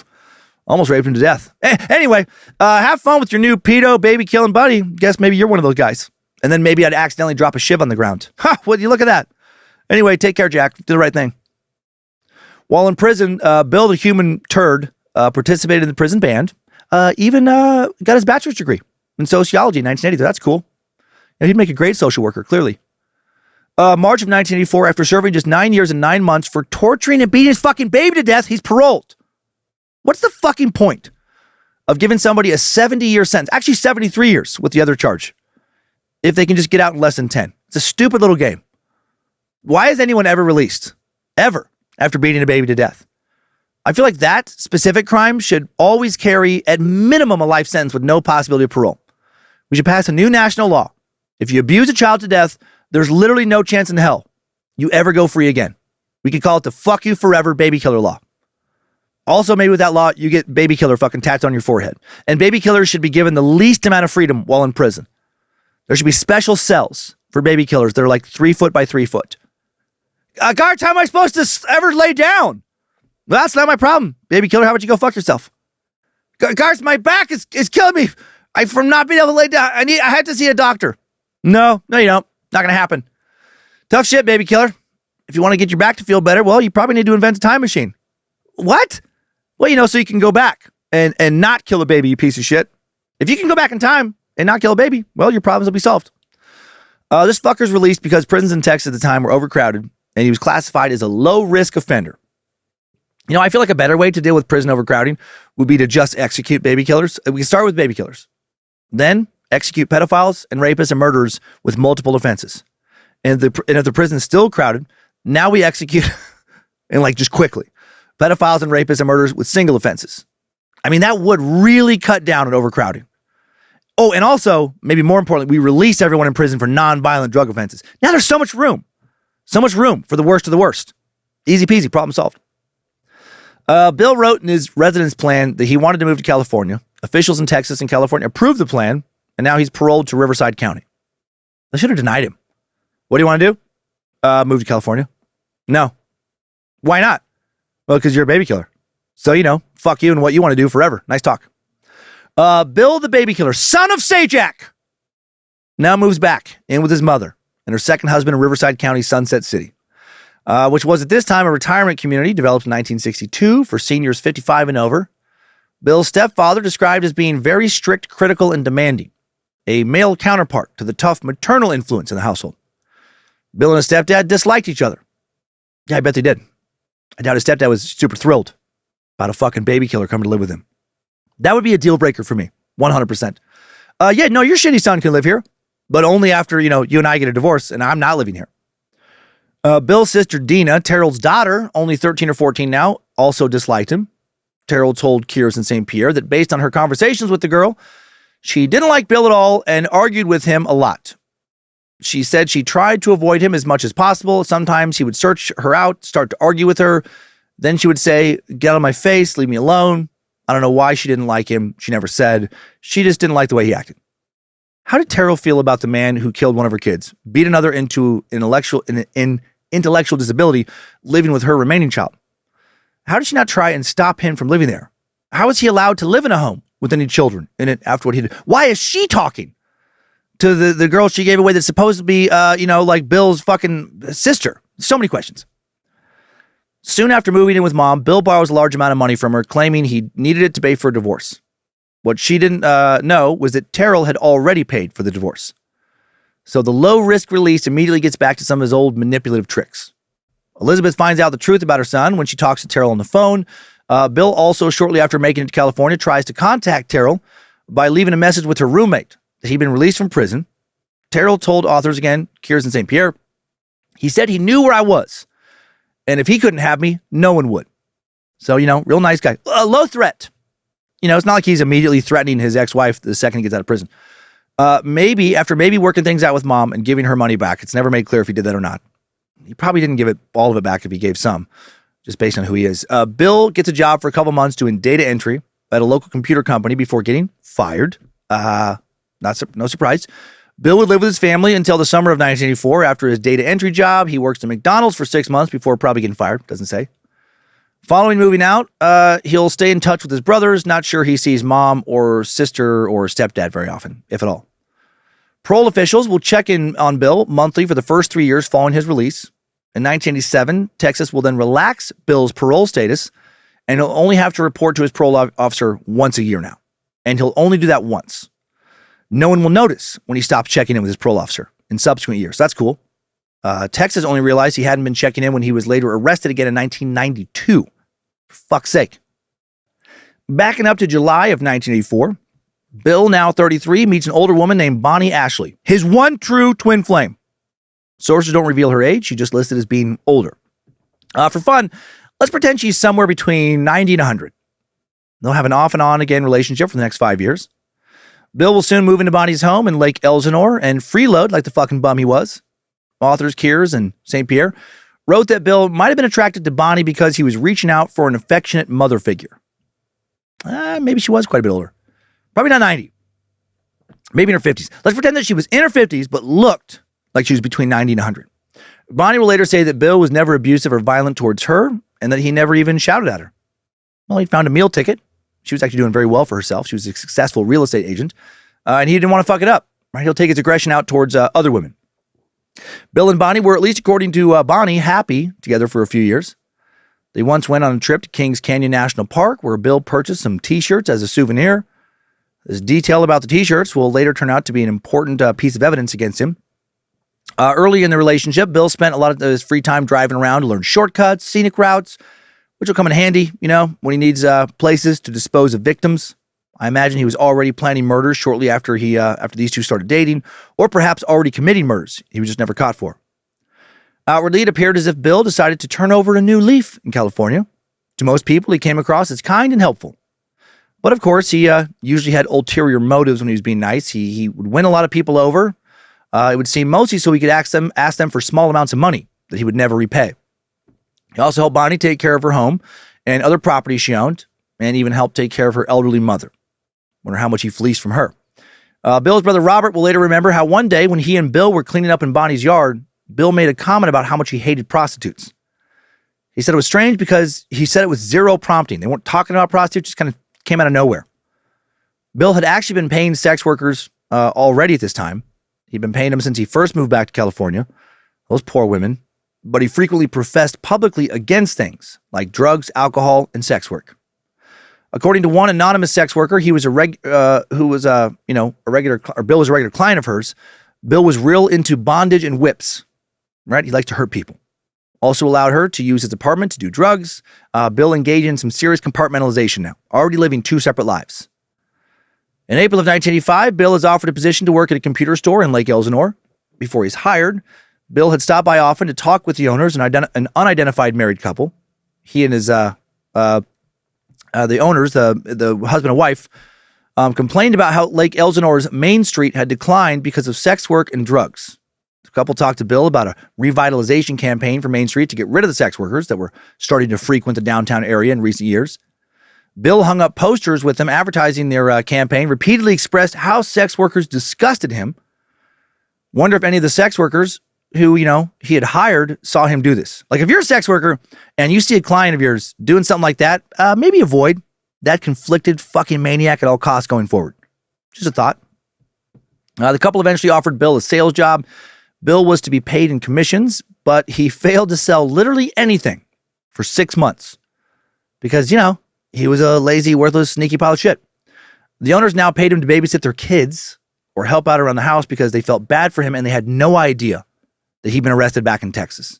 Almost raped him to death. Anyway, have fun with your new pedo baby killing buddy. Guess maybe you're one of those guys. And then maybe I'd accidentally drop a shiv on the ground. Ha! Would you look at that? Anyway, take care, Jack. Do the right thing. While in prison, Bill the human turd participated in the prison band. Even got his bachelor's degree in sociology in 1980. That's cool. He'd make a great social worker, clearly. March of 1984, after serving just 9 years and 9 months for torturing and beating his fucking baby to death, he's paroled. What's the fucking point of giving somebody a 70-year sentence, actually 73 years with the other charge, if they can just get out in less than 10? It's a stupid little game. Why is anyone ever released? Ever. After beating a baby to death? I feel like that specific crime should always carry, at minimum, a life sentence with no possibility of parole. We should pass a new national law. If you abuse a child to death, there's literally no chance in hell you ever go free again. We could call it the fuck you forever baby killer law. Also, maybe with that law, you get baby killer fucking tattooed on your forehead. And baby killers should be given the least amount of freedom while in prison. There should be special cells for baby killers that are like 3 foot by 3 foot. Guards, how am I supposed to ever lay down? Well, that's not my problem. Baby killer, how about you go fuck yourself? Guards, my back is killing me. From not being able to lay down. I had to see a doctor. No, you don't. Not going to happen. Tough shit, baby killer. If you want to get your back to feel better, well, you probably need to invent a time machine. What? Well, so you can go back and not kill a baby, you piece of shit. If you can go back in time and not kill a baby, well, your problems will be solved. This fucker's released because prisons in Texas at the time were overcrowded, and he was classified as a low-risk offender. I feel like a better way to deal with prison overcrowding would be to just execute baby killers. We can start with baby killers. Then execute pedophiles and rapists and murderers with multiple offenses. And if the prison is still crowded, now we execute, and just quickly, pedophiles and rapists and murderers with single offenses. That would really cut down on overcrowding. Oh, and also, maybe more importantly, we release everyone in prison for non-violent drug offenses. Now there's so much room for the worst of the worst. Easy peasy, problem solved. Bill wrote in his residence plan that he wanted to move to California. Officials in Texas and California approved the plan, and now he's paroled to Riverside County. They should have denied him. What do you want to do? Move to California? No. Why not? Well, because you're a baby killer. So, fuck you and what you want to do forever. Nice talk. Bill the baby killer, son of Sajak, now moves back in with his mother and her second husband in Riverside County, Sunset City, which was at this time a retirement community developed in 1962 for seniors 55 and over. Bill's stepfather described as being very strict, critical, and demanding, a male counterpart to the tough maternal influence in the household. Bill and his stepdad disliked each other. Yeah, I bet they did. I doubt his stepdad was super thrilled about a fucking baby killer coming to live with him. That would be a deal breaker for me, 100%. Yeah, no, your shitty son can live here, but only after, you and I get a divorce, and I'm not living here. Bill's sister, Dina, Terrell's daughter, only 13 or 14 now, also disliked him. Terrell told Kears and St. Pierre that based on her conversations with the girl, she didn't like Bill at all and argued with him a lot. She said she tried to avoid him as much as possible. Sometimes he would search her out, start to argue with her. Then she would say, "Get out of my face, leave me alone." I don't know why she didn't like him. She never said. She just didn't like the way he acted. How did Terrell feel about the man who killed one of her kids, beat another into intellectual disability, living with her remaining child? How did she not try and stop him from living there? How is he allowed to live in a home with any children in it after what he did? Why is she talking to the girl she gave away that's supposed to be, like Bill's fucking sister? So many questions. Soon after moving in with mom, Bill borrows a large amount of money from her, claiming he needed it to pay for a divorce. What she didn't know was that Terrell had already paid for the divorce. So the low-risk release immediately gets back to some of his old manipulative tricks. Elizabeth finds out the truth about her son when she talks to Terrell on the phone. Bill also, shortly after making it to California, tries to contact Terrell by leaving a message with her roommate that he'd been released from prison. Terrell told authors again, Kears and St. Pierre, he said he knew where I was, and if he couldn't have me, no one would. So, real nice guy. Low threat. It's not like he's immediately threatening his ex-wife the second he gets out of prison. After working things out with mom and giving her money back, it's never made clear if he did that or not. He probably didn't give all of it back if he gave some, just based on who he is. Bill gets a job for a couple months doing data entry at a local computer company before getting fired. No surprise. Bill would live with his family until the summer of 1984. After his data entry job, he works at McDonald's for 6 months before probably getting fired. Doesn't say. Following moving out, he'll stay in touch with his brothers. Not sure he sees mom or sister or stepdad very often, if at all. Parole officials will check in on Bill monthly for the first 3 years following his release. In 1987, Texas will then relax Bill's parole status, and he'll only have to report to his parole officer once a year now. And he'll only do that once. No one will notice when he stops checking in with his parole officer in subsequent years. So that's cool. Texas only realized he hadn't been checking in when he was later arrested again in 1992. For fuck's sake. Backing up to July of 1984, Bill, now 33, meets an older woman named Bonnie Ashley, his one true twin flame. Sources don't reveal her age. She just listed as being older. For fun, let's pretend she's somewhere between 90 and 100. They'll have an off and on again relationship for the next 5 years. Bill will soon move into Bonnie's home in Lake Elsinore and freeload like the fucking bum he was. Authors Kears and St. Pierre wrote that Bill might have been attracted to Bonnie because he was reaching out for an affectionate mother figure. Maybe she was quite a bit older. Probably not 90. Maybe in her 50s. Let's pretend that she was in her 50s, but looked like she was between 90 and 100. Bonnie will later say that Bill was never abusive or violent towards her, and that he never even shouted at her. Well, he found a meal ticket. She was actually doing very well for herself. She was a successful real estate agent, and he didn't want to fuck it up. Right? He'll take his aggression out towards other women. Bill and Bonnie were, at least according to Bonnie, happy together for a few years. They once went on a trip to Kings Canyon National Park, where Bill purchased some t-shirts as a souvenir. This detail about the t-shirts will later turn out to be an important piece of evidence against him. Early in the relationship, Bill spent a lot of his free time driving around to learn shortcuts, scenic routes, which will come in handy, when he needs places to dispose of victims. I imagine he was already planning murders shortly after these two started dating, or perhaps already committing murders he was just never caught for. Outwardly, it appeared as if Bill decided to turn over a new leaf in California. To most people, he came across as kind and helpful. But of course, he usually had ulterior motives when he was being nice. He would win a lot of people over. It would seem mostly so he could ask them for small amounts of money that he would never repay. He also helped Bonnie take care of her home and other property she owned, and even helped take care of her elderly mother. Wonder how much he fleeced from her. Bill's brother Robert will later remember how one day when he and Bill were cleaning up in Bonnie's yard, Bill made a comment about how much he hated prostitutes. He said it was strange because he said it was zero prompting. They weren't talking about prostitutes, just kind of came out of nowhere. Bill had actually been paying sex workers already at this time. He'd been paying them since he first moved back to California. Those poor women. But he frequently professed publicly against things like drugs, alcohol, and sex work. According to one anonymous sex worker, Bill was a regular client of hers. Bill was real into bondage and whips, right? He liked to hurt people. Also allowed her to use his apartment to do drugs. Bill engaged in some serious compartmentalization now, already living two separate lives. In April of 1985, Bill is offered a position to work at a computer store in Lake Elsinore. Before he's hired, Bill had stopped by often to talk with the owners, an unidentified married couple. He and his the owners, the husband and wife, complained about how Lake Elsinore's Main Street had declined because of sex work and drugs. The couple talked to Bill about a revitalization campaign for Main Street to get rid of the sex workers that were starting to frequent the downtown area in recent years. Bill hung up posters with them advertising their campaign, repeatedly expressed how sex workers disgusted him. Wonder if any of the sex workers who, he had hired saw him do this. Like, if you're a sex worker and you see a client of yours doing something like that, maybe avoid that conflicted fucking maniac at all costs going forward. Just a thought. The couple eventually offered Bill a sales job. Bill was to be paid in commissions, but he failed to sell literally anything for 6 months because, he was a lazy, worthless, sneaky pile of shit. The owners now paid him to babysit their kids or help out around the house because they felt bad for him and they had no idea that he'd been arrested back in Texas,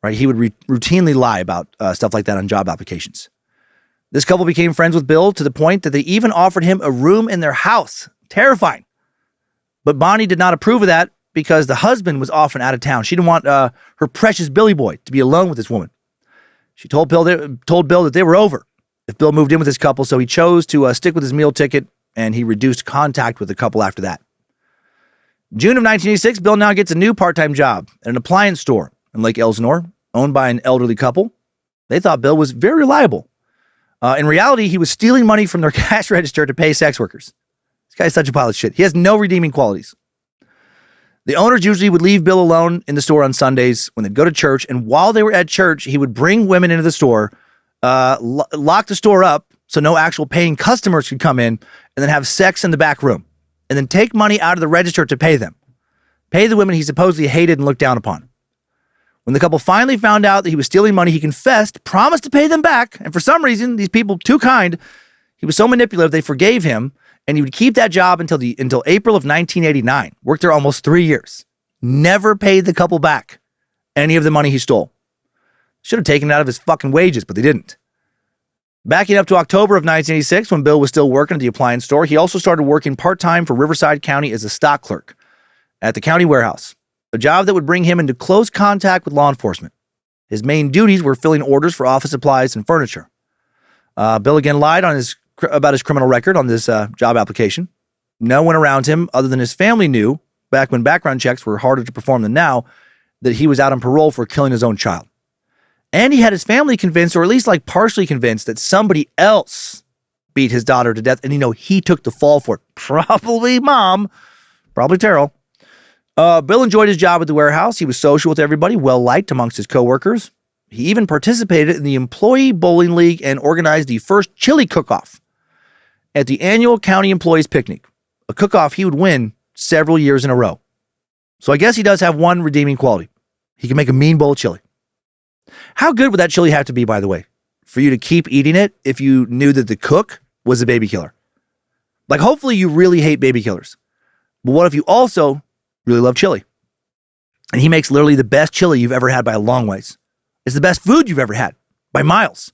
right? He would routinely lie about stuff like that on job applications. This couple became friends with Bill to the point that they even offered him a room in their house. Terrifying. But Bonnie did not approve of that because the husband was often out of town. She didn't want her precious Billy boy to be alone with this woman. She told Bill that they were over if Bill moved in with this couple, so he chose to stick with his meal ticket, and he reduced contact with the couple after that. June of 1986, Bill now gets a new part-time job at an appliance store in Lake Elsinore, owned by an elderly couple. They thought Bill was very reliable. In reality, he was stealing money from their cash register to pay sex workers. This guy's such a pile of shit. He has no redeeming qualities. The owners usually would leave Bill alone in the store on Sundays when they'd go to church, and while they were at church, he would bring women into the store, lock the store up so no actual paying customers could come in, and then have sex in the back room, and then take money out of the register to pay them. Pay the women he supposedly hated and looked down upon. When the couple finally found out that he was stealing money, he confessed, promised to pay them back, and for some reason, these people, too kind, he was so manipulative, they forgave him, and he would keep that job until April of 1989. Worked there almost 3 years. Never paid the couple back any of the money he stole. Should have taken it out of his fucking wages, but they didn't. Backing up to October of 1986, when Bill was still working at the appliance store, he also started working part-time for Riverside County as a stock clerk at the county warehouse, a job that would bring him into close contact with law enforcement. His main duties were filling orders for office supplies and furniture. Bill again lied about his criminal record on this job application. No one around him, other than his family, knew, back when background checks were harder to perform than now, that he was out on parole for killing his own child. And he had his family convinced, or at least partially convinced, that somebody else beat his daughter to death. And he took the fall for it. Probably mom. Probably Terrell. Bill enjoyed his job at the warehouse. He was social with everybody, well-liked amongst his coworkers. He even participated in the Employee Bowling League and organized the first chili cook-off at the annual county employees picnic, a cook-off he would win several years in a row. So I guess he does have one redeeming quality. He can make a mean bowl of chili. How good would that chili have to be, by the way, for you to keep eating it if you knew that the cook was a baby killer? Hopefully you really hate baby killers. But what if you also really love chili? And he makes literally the best chili you've ever had by a long ways. It's the best food you've ever had by miles.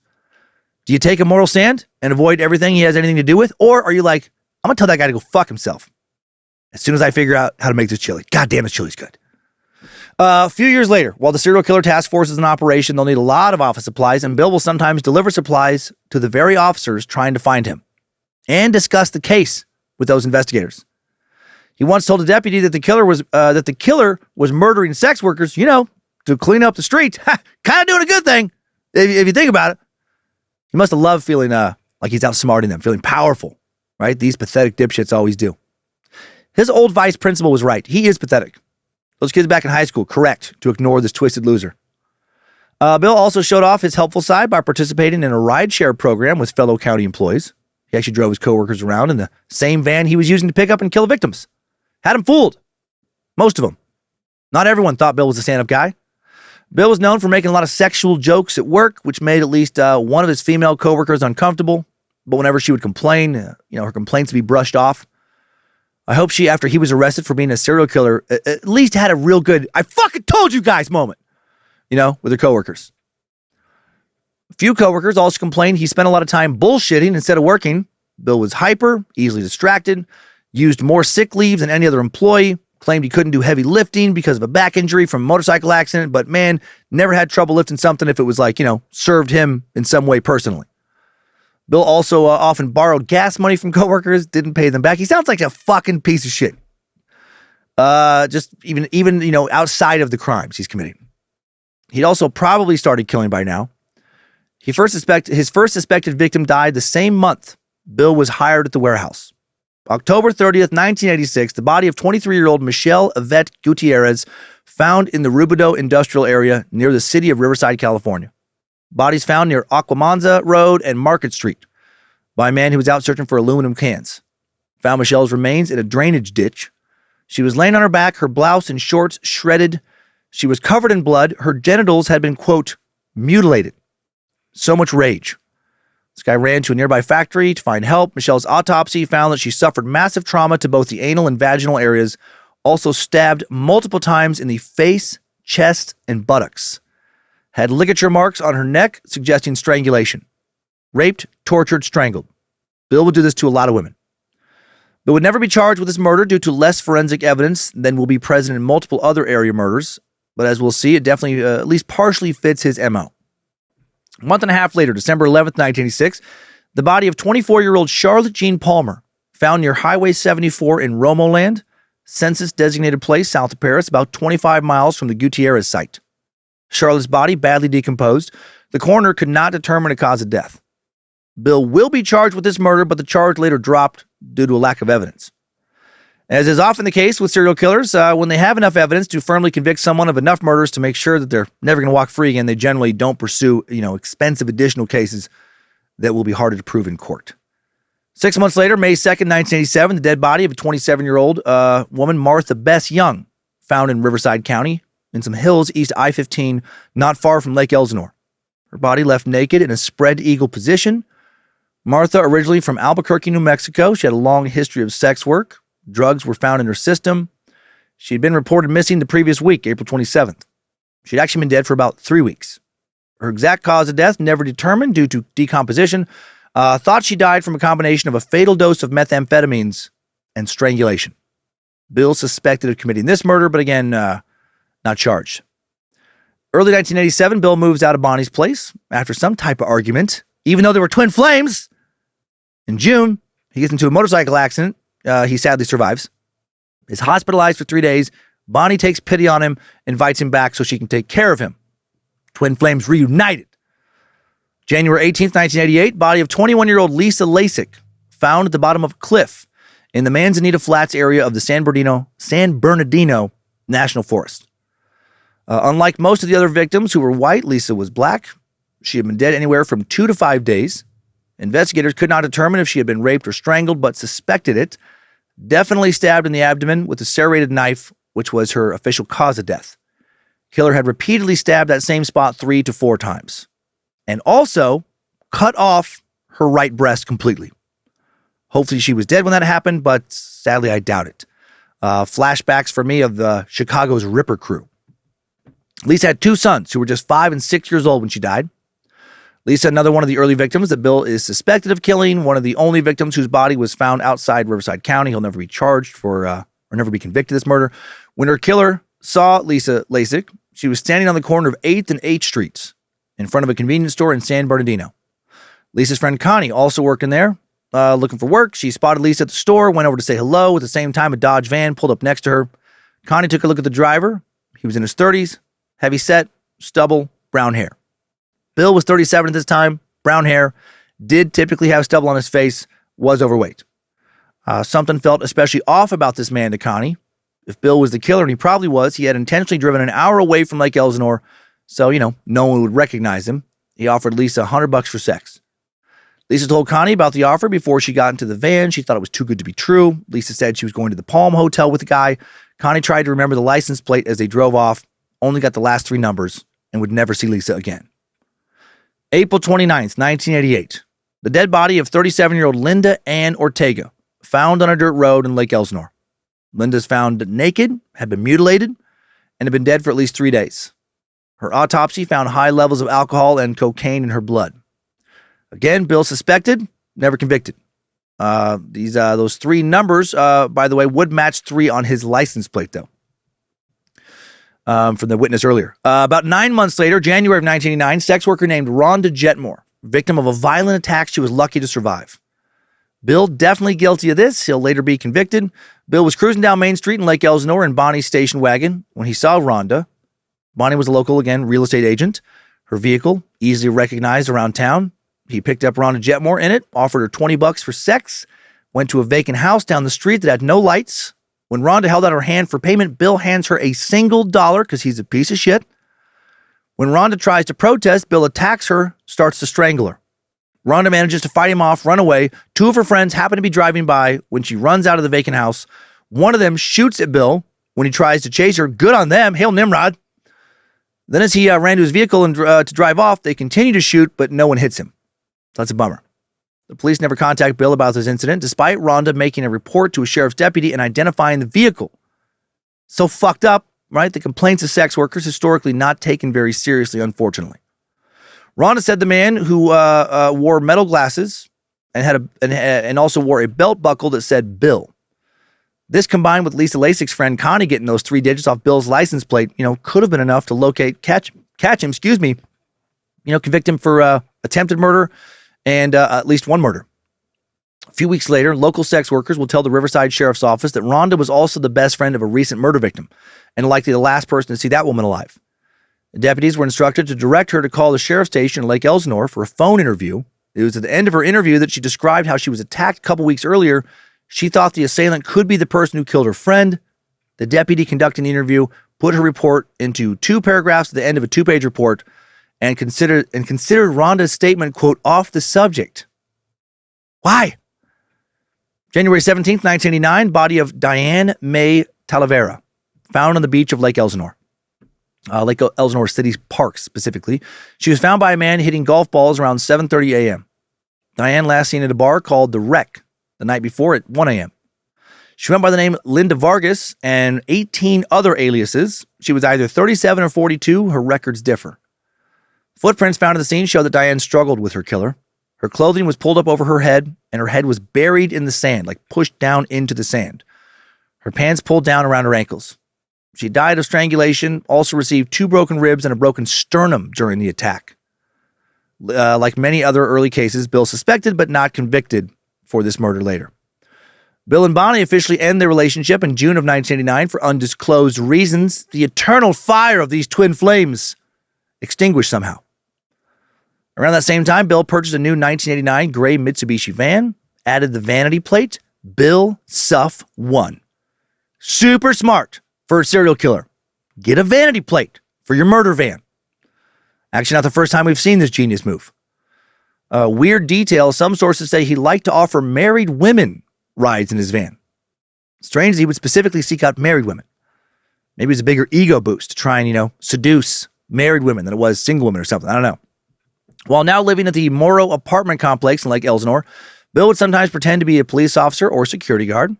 Do you take a moral stand and avoid everything he has anything to do with? Or are you like, I'm going to tell that guy to go fuck himself as soon as I figure out how to make this chili? God damn, this chili's good. A few years later, while the serial killer task force is in operation, they'll need a lot of office supplies, and Bill will sometimes deliver supplies to the very officers trying to find him and discuss the case with those investigators. He once told a deputy that the killer was murdering sex workers, to clean up the street. Kind of doing a good thing, if you think about it. He must have loved feeling like he's outsmarting them, feeling powerful, right? These pathetic dipshits always do. His old vice principal was right. He is pathetic. Those kids back in high school, correct to ignore this twisted loser. Bill also showed off his helpful side by participating in a rideshare program with fellow county employees. He actually drove his coworkers around in the same van he was using to pick up and kill victims. Had them fooled. Most of them. Not everyone thought Bill was a stand-up guy. Bill was known for making a lot of sexual jokes at work, which made at least one of his female coworkers uncomfortable. But whenever she would complain, her complaints would be brushed off. I hope she, after he was arrested for being a serial killer, at least had a real good, I fucking told you guys moment, with her coworkers. A few coworkers also complained he spent a lot of time bullshitting instead of working. Bill was hyper, easily distracted, used more sick leaves than any other employee, claimed he couldn't do heavy lifting because of a back injury from a motorcycle accident, but man, never had trouble lifting something if it was served him in some way personally. Bill also often borrowed gas money from coworkers, didn't pay them back. He sounds like a fucking piece of shit. Just even outside of the crimes he's committing. He'd also probably started killing by now. His first suspected victim died the same month Bill was hired at the warehouse. October 30th, 1986, the body of 23-year-old Michelle Yvette Gutierrez found in the Rubidoux industrial area near the city of Riverside, California. Bodies found near Aquamanza Road and Market Street by a man who was out searching for aluminum cans. Found Michelle's remains in a drainage ditch. She was laying on her back, her blouse and shorts shredded. She was covered in blood. Her genitals had been, quote, mutilated. So much rage. This guy ran to a nearby factory to find help. Michelle's autopsy found that she suffered massive trauma to both the anal and vaginal areas, also stabbed multiple times in the face, chest, and buttocks. Had ligature marks on her neck, suggesting strangulation. Raped, tortured, strangled. Bill would do this to a lot of women. Bill would never be charged with this murder due to less forensic evidence than will be present in multiple other area murders, but as we'll see, it definitely at least partially fits his MO. A month and a half later, December 11th, 1986, the body of 24-year-old Charlotte Jean Palmer, found near Highway 74 in Romoland, census-designated place south of Paris, about 25 miles from the Gutierrez site. Charlotte's body badly decomposed. The coroner could not determine a cause of death. Bill will be charged with this murder, but the charge later dropped due to a lack of evidence. As is often the case with serial killers, when they have enough evidence to firmly convict someone of enough murders to make sure that they're never going to walk free again, they generally don't pursue, expensive additional cases that will be harder to prove in court. 6 months later, May 2nd, 1987, the dead body of a 27-year-old woman, Martha Bess Young, found in Riverside County in some hills east I-15, not far from Lake Elsinore. Her body left naked in a spread eagle position. Martha, originally from Albuquerque, New Mexico, she had a long history of sex work. Drugs were found in her system. She'd been reported missing the previous week, April 27th. She'd actually been dead for about 3 weeks. Her exact cause of death never determined due to decomposition. Thought she died from a combination of a fatal dose of methamphetamines and strangulation. Bill suspected of committing this murder, but again, not charged. Early 1987, Bill moves out of Bonnie's place after some type of argument, even though there were twin flames. In June, he gets into a motorcycle accident. He sadly survives. Is hospitalized for 3 days. Bonnie takes pity on him, invites him back so she can take care of him. Twin flames reunited. January 18th, 1988, body of 21-year-old Lisa Lasik found at the bottom of a cliff in the Manzanita Flats area of the San Bernardino National Forest. Unlike most of the other victims who were white, Lisa was black. She had been dead anywhere from 2 to 5 days. Investigators could not determine if she had been raped or strangled, but suspected it. Definitely stabbed in the abdomen with a serrated knife, which was her official cause of death. Killer had repeatedly stabbed that same spot 3 to 4 times. And also cut off her right breast completely. Hopefully she was dead when that happened, but sadly I doubt it. Flashbacks for me of the Chicago's Ripper crew. Lisa had 2 sons who were just 5 and 6 years old when she died. Lisa, another one of the early victims that Bill is suspected of killing, one of the only victims whose body was found outside Riverside County. He'll never be charged for, or never be convicted of this murder. When her killer saw Lisa Lasik, she was standing on the corner of 8th and 8th Streets in front of a convenience store in San Bernardino. Lisa's friend Connie also working there, looking for work. She spotted Lisa at the store, went over to say hello. At the same time, a Dodge van pulled up next to her. Connie took a look at the driver. He was in his 30s, heavy set, stubble, brown hair. Bill was 37 at this time. brown hair, did typically have stubble on his face, was overweight. Something felt especially off about this man to Connie. If Bill was the killer, and he probably was, he had intentionally driven an hour away from Lake Elsinore, so, no one would recognize him. He offered Lisa $100 for sex. Lisa told Connie about the offer before she got into the van. She thought it was too good to be true. Lisa said she was going to the Palm Hotel with the guy. Connie tried to remember the license plate as they drove off, only got the last 3 numbers, and would never see Lisa again. April 29th, 1988. The dead body of 37-year-old Linda Ann Ortega, found on a dirt road in Lake Elsinore. Linda's found naked, had been mutilated, and had been dead for at least 3 days. Her autopsy found high levels of alcohol and cocaine in her blood. Again, Bill suspected, never convicted. Those 3 numbers, by the way, would match 3 on his license plate, though. From the witness earlier. About 9 months later, January of 1989, sex worker named Rhonda Jetmore, victim of a violent attack she was lucky to survive. Bill definitely guilty of this. He'll later be convicted. Bill was cruising down Main Street in Lake Elsinore in Bonnie's station wagon when he saw Rhonda. Bonnie was a local, real estate agent. Her vehicle, easily recognized around town. He picked up Rhonda Jetmore in it, offered her $20 for sex, went to a vacant house down the street that had no lights. When Rhonda held out her hand for payment, Bill hands her a single dollar because he's a piece of shit. When Rhonda tries to protest, Bill attacks her, starts to strangle her. Rhonda manages to fight him off, run away. 2 of her friends happen to be driving by when she runs out of the vacant house. One of them shoots at Bill when he tries to chase her. Good on them. Hail Nimrod. Then as he ran to his vehicle and to drive off, they continue to shoot, but no one hits him. So that's a bummer. The police never contact Bill about this incident, despite Rhonda making a report to a sheriff's deputy and identifying the vehicle. So fucked up, right? The complaints of sex workers historically not taken very seriously, unfortunately. Rhonda said the man who wore metal glasses and also wore a belt buckle that said Bill. This combined with Lisa Lasic's friend Connie getting those 3 digits off Bill's license plate, could have been enough to catch him, convict him for attempted murder and at least 1 murder. A few weeks later, local sex workers will tell the Riverside Sheriff's Office that Rhonda was also the best friend of a recent murder victim and likely the last person to see that woman alive. The deputies were instructed to direct her to call the sheriff's station in Lake Elsinore for a phone interview. It was at the end of her interview that she described how she was attacked a couple weeks earlier. She thought the assailant could be the person who killed her friend. The deputy conducting the interview put her report into 2 paragraphs at the end of a 2-page report and considered Rhonda's statement, quote, off the subject. Why? January 17th, 1989, body of Diane May Talavera, found on the beach of Lake Elsinore. Lake Elsinore City's park, specifically. She was found by a man hitting golf balls around 7:30 a.m. Diane last seen at a bar called The Wreck the night before at 1 a.m. She went by the name Linda Vargas and 18 other aliases. She was either 37 or 42. Her records differ. Footprints found at the scene show that Diane struggled with her killer. Her clothing was pulled up over her head, and her head was buried in the sand, like pushed down into the sand. Her pants pulled down around her ankles. She died of strangulation, also received 2 broken ribs and a broken sternum during the attack. Like many other early cases, Bill suspected but not convicted for this murder later. Bill and Bonnie officially end their relationship in June of 1989 for undisclosed reasons. The eternal fire of these twin flames extinguished somehow. Around that same time, Bill purchased a new 1989 gray Mitsubishi van, added the vanity plate, Bill Suff 1. Super smart for a serial killer. Get a vanity plate for your murder van. Actually, not the first time we've seen this genius move. Weird detail, some sources say he liked to offer married women rides in his van. Strange that he would specifically seek out married women. Maybe it was a bigger ego boost to try and, seduce married women than it was single women or something. I don't know. While now living at the Morrow apartment complex in Lake Elsinore, Bill would sometimes pretend to be a police officer or security guard,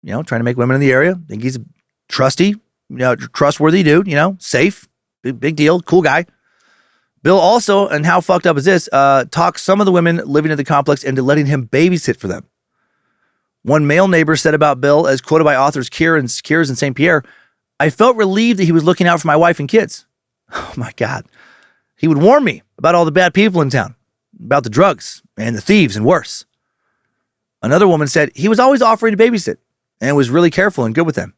trying to make women in the area think he's a trustworthy dude, safe, big deal, cool guy. Bill also, and how fucked up is this, talked some of the women living at the complex into letting him babysit for them. One male neighbor said about Bill, as quoted by authors Kiers and St. Pierre, "I felt relieved that he was looking out for my wife and kids." Oh my God. He would warn me about all the bad people in town, about the drugs and the thieves and worse. Another woman said he was always offering to babysit and was really careful and good with them.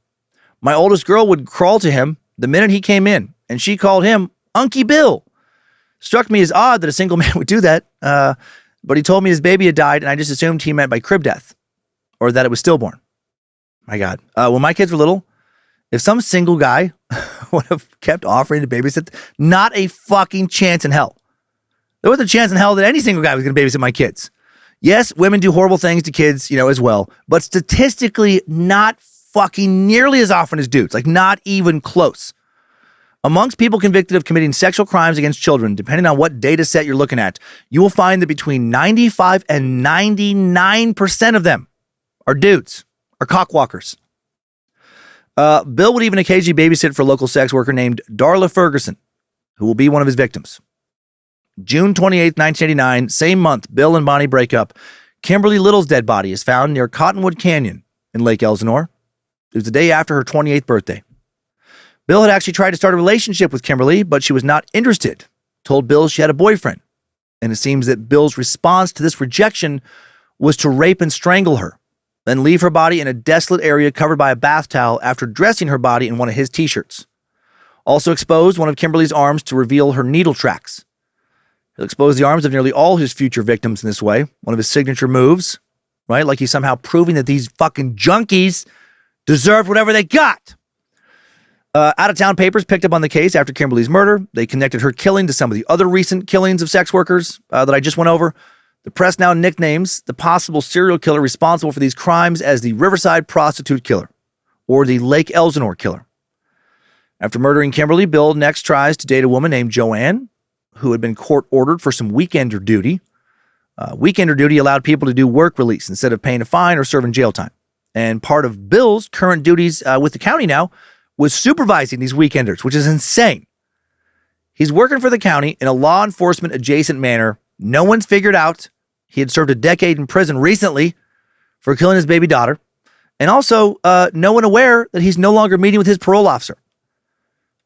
My oldest girl would crawl to him the minute he came in, and she called him Unky Bill. Struck me as odd that a single man would do that, but he told me his baby had died, and I just assumed he meant by crib death, or that it was stillborn. My God. When my kids were little, if some single guy would have kept offering to babysit, not a fucking chance in hell. There wasn't a chance in hell that any single guy was going to babysit my kids. Yes, women do horrible things to kids, as well, but statistically not fucking nearly as often as dudes, like not even close. Amongst people convicted of committing sexual crimes against children, depending on what data set you're looking at, you will find that between 95 and 99% of them are dudes, are cockwalkers. Bill would even occasionally babysit for a local sex worker named Darla Ferguson, who will be one of his victims. June 28th, 1989, same month, Bill and Bonnie break up. Kimberly Little's dead body is found near Cottonwood Canyon in Lake Elsinore. It was the day after her 28th birthday. Bill had actually tried to start a relationship with Kimberly, but she was not interested. Told Bill she had a boyfriend. And it seems that Bill's response to this rejection was to rape and strangle her, then leave her body in a desolate area covered by a bath towel after dressing her body in one of his t-shirts. Also exposed one of Kimberly's arms to reveal her needle tracks. He'll expose the arms of nearly all his future victims in this way, one of his signature moves, right? Like he's somehow proving that these fucking junkies deserved whatever they got. Out-of-town papers picked up on the case after Kimberly's murder. They connected her killing to some of the other recent killings of sex workers that I just went over. The press now nicknames the possible serial killer responsible for these crimes as the Riverside Prostitute Killer or the Lake Elsinore Killer. After murdering Kimberly, Bill next tries to date a woman named Joanne, who had been court-ordered for some weekender duty. Weekender duty allowed people to do work release instead of paying a fine or serving jail time. And part of Bill's current duties with the county now was supervising these weekenders, which is insane. He's working for the county in a law enforcement adjacent manner. No one's figured out he had served a decade in prison recently for killing his baby daughter. And also, no one aware that he's no longer meeting with his parole officer.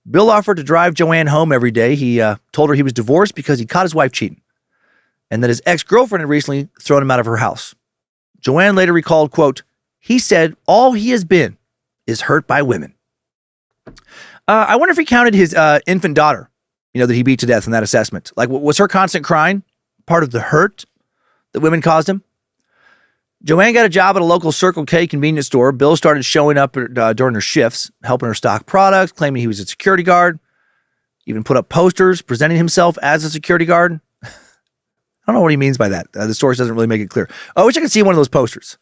Bill offered to drive Joanne home every day. He told her he was divorced because he caught his wife cheating and that his ex-girlfriend had recently thrown him out of her house. Joanne later recalled, quote, "He said all he has been is hurt by women." I wonder if he counted his infant daughter, that he beat to death in that assessment. Like, was her constant crying part of the hurt that women caused him? Joanne got a job at a local Circle K convenience store. Bill started showing up during her shifts, helping her stock products, claiming he was a security guard. Even put up posters presenting himself as a security guard. I don't know what he means by that. The source doesn't really make it clear. I wish I could see one of those posters.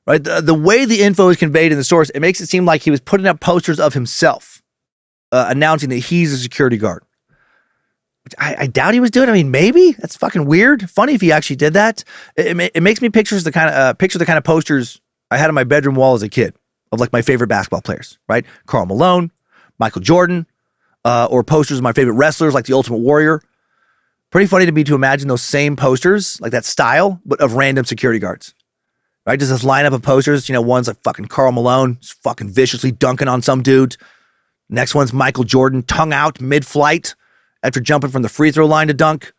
Right? The way the info is conveyed in the source, it makes it seem like he was putting up posters of himself, announcing that he's a security guard. Which I doubt he was doing. I mean, maybe. That's fucking weird. Funny if he actually did that. It makes me picture the kind of posters I had on my bedroom wall as a kid of like my favorite basketball players, right? Karl Malone, Michael Jordan, or posters of my favorite wrestlers like the Ultimate Warrior. Pretty funny to me to imagine those same posters, like that style, but of random security guards. Right? Just this lineup of posters, one's like fucking Karl Malone, just fucking viciously dunking on some dude. Next one's Michael Jordan, tongue out mid-flight after jumping from the free throw line to dunk.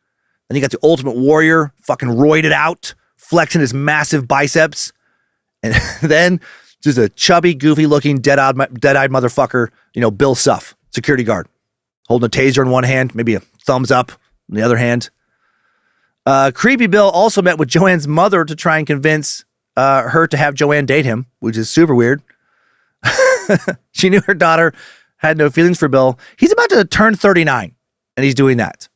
Then you got the Ultimate Warrior, fucking roided out, flexing his massive biceps. And then just a chubby, goofy-looking, dead-eyed motherfucker, Bill Suff, security guard, holding a taser in one hand, maybe a thumbs up in the other hand. Creepy Bill also met with Joanne's mother to try and convince her to have Joanne date him, which is super weird. She knew her daughter had no feelings for Bill. He's about to turn 39, and he's doing that.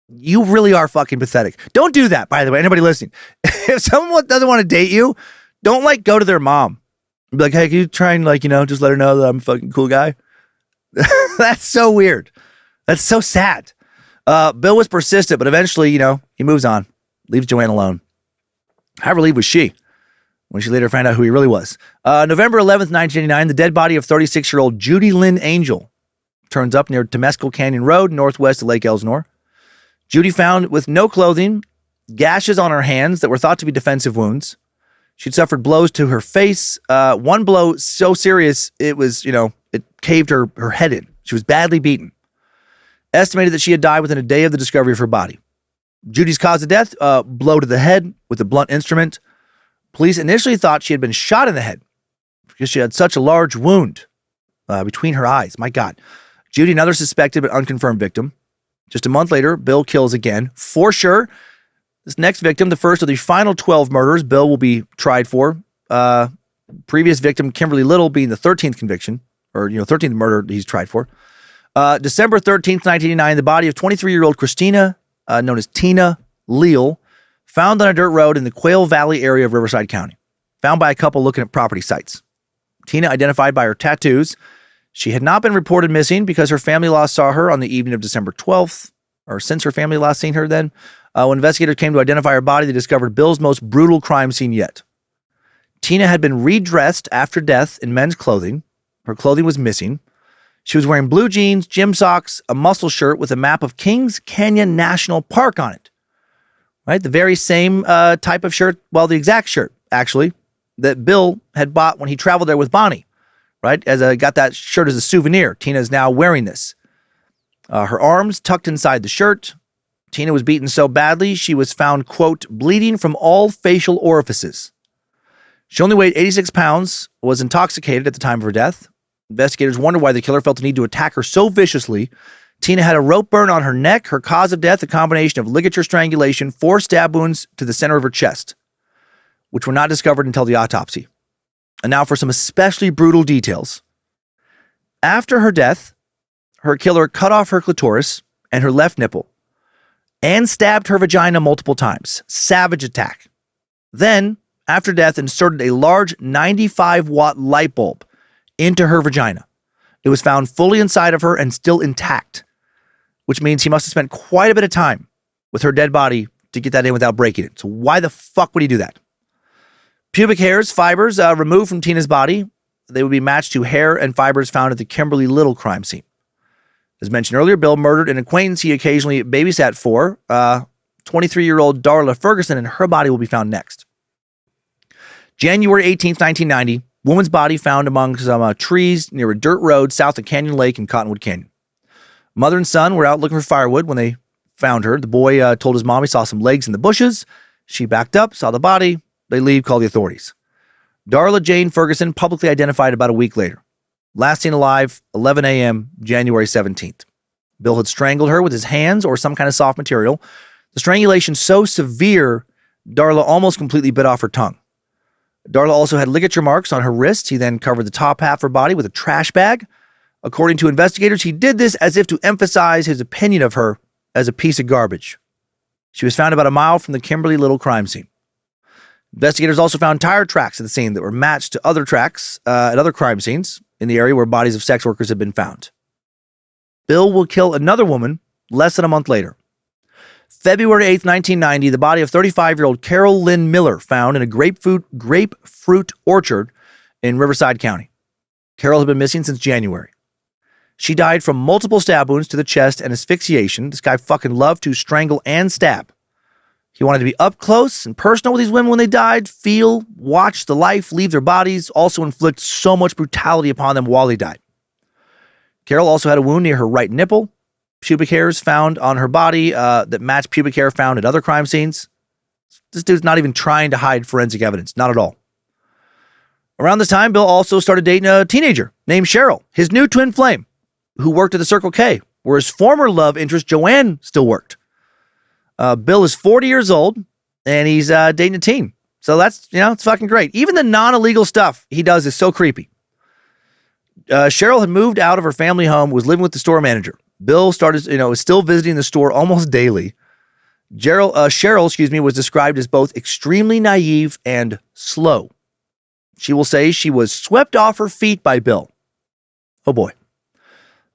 You really are fucking pathetic. Don't do that, by the way, anybody listening. If someone doesn't want to date you, don't, go to their mom. Be like, hey, can you try and, just let her know that I'm a fucking cool guy? That's so weird. That's so sad. Bill was persistent, but eventually, he moves on, leaves Joanne alone. How relieved was she when she later found out who he really was? November 11th, 1989, the dead body of 36-year-old Judy Lynn Angel turns up near Temescal Canyon Road, northwest of Lake Elsinore. Judy found with no clothing, gashes on her hands that were thought to be defensive wounds. She'd suffered blows to her face. One blow so serious, it was, it caved her head in. She was badly beaten. Estimated that she had died within a day of the discovery of her body. Judy's cause of death, blow to the head with a blunt instrument. Police initially thought she had been shot in the head because she had such a large wound between her eyes. My God. Judy, another suspected but unconfirmed victim. Just a month later, Bill kills again. For sure, this next victim, the first of the final 12 murders Bill will be tried for. Previous victim, Kimberly Little, being the 13th conviction, or 13th murder he's tried for. December 13th, 1989, the body of 23-year-old Christina, known as Tina Leal, found on a dirt road in the Quail Valley area of Riverside County. Found by a couple looking at property sites. Tina, identified by her tattoos, she had not been reported missing because her family last saw her on the evening of December 12th, or since her family last seen her then. When investigators came to identify her body, they discovered Bill's most brutal crime scene yet. Tina had been redressed after death in men's clothing. Her clothing was missing. She was wearing blue jeans, gym socks, a muscle shirt with a map of Kings Canyon National Park on it. Right? The very same type of shirt, well, the exact shirt, actually, that Bill had bought when he traveled there with Bonnie. Right? Got that shirt as a souvenir. Tina is now wearing this. Her arms tucked inside the shirt. Tina was beaten so badly, she was found, quote, bleeding from all facial orifices. She only weighed 86 pounds, was intoxicated at the time of her death. Investigators wonder why the killer felt the need to attack her so viciously. Tina had a rope burn on her neck. Her cause of death, a combination of ligature strangulation, 4 stab wounds to the center of her chest, which were not discovered until the autopsy. And now for some especially brutal details. After her death, her killer cut off her clitoris and her left nipple and stabbed her vagina multiple times. Savage attack. Then, after death, inserted a large 95-watt light bulb into her vagina. It was found fully inside of her and still intact, which means he must have spent quite a bit of time with her dead body to get that in without breaking it. So why the fuck would he do that? Pubic hairs, fibers removed from Tina's body. They would be matched to hair and fibers found at the Kimberly Little crime scene. As mentioned earlier, Bill murdered an acquaintance he occasionally babysat for. 23-year-old Darla Ferguson, and her body will be found next. January 18th, 1990, woman's body found among some trees near a dirt road south of Canyon Lake in Cottonwood Canyon. Mother and son were out looking for firewood when they found her. The boy told his mom he saw some legs in the bushes. She backed up, saw the body. They leave, called the authorities. Darla Jane Ferguson publicly identified about a week later. Last seen alive, 11 a.m., January 17th. Bill had strangled her with his hands or some kind of soft material. The strangulation so severe, Darla almost completely bit off her tongue. Darla also had ligature marks on her wrists. He then covered the top half of her body with a trash bag. According to investigators, he did this as if to emphasize his opinion of her as a piece of garbage. She was found about a mile from the Kimberly Little crime scene. Investigators also found tire tracks at the scene that were matched to other tracks at other crime scenes in the area where bodies of sex workers had been found. Bill will kill another woman less than a month later. February 8th, 1990, the body of 35-year-old Carol Lynn Miller found in a grapefruit orchard in Riverside County. Carol had been missing since January. She died from multiple stab wounds to the chest and asphyxiation. This guy fucking loved to strangle and stab. He wanted to be up close and personal with these women when they died, feel, watch the life leave their bodies, also inflict so much brutality upon them while they died. Carol also had a wound near her right nipple. Pubic hairs found on her body that matched pubic hair found at other crime scenes. This dude's not even trying to hide forensic evidence. Not at all. Around this time, Bill also started dating a teenager named Cheryl, his new twin flame, who worked at the Circle K, where his former love interest, Joanne, still worked. Bill is 40 years old, and he's dating a teen. So that's, it's fucking great. Even the non-illegal stuff he does is so creepy. Cheryl had moved out of her family home, was living with the store manager. Bill was still visiting the store almost daily. Cheryl, was described as both extremely naive and slow. She will say she was swept off her feet by Bill. Oh boy.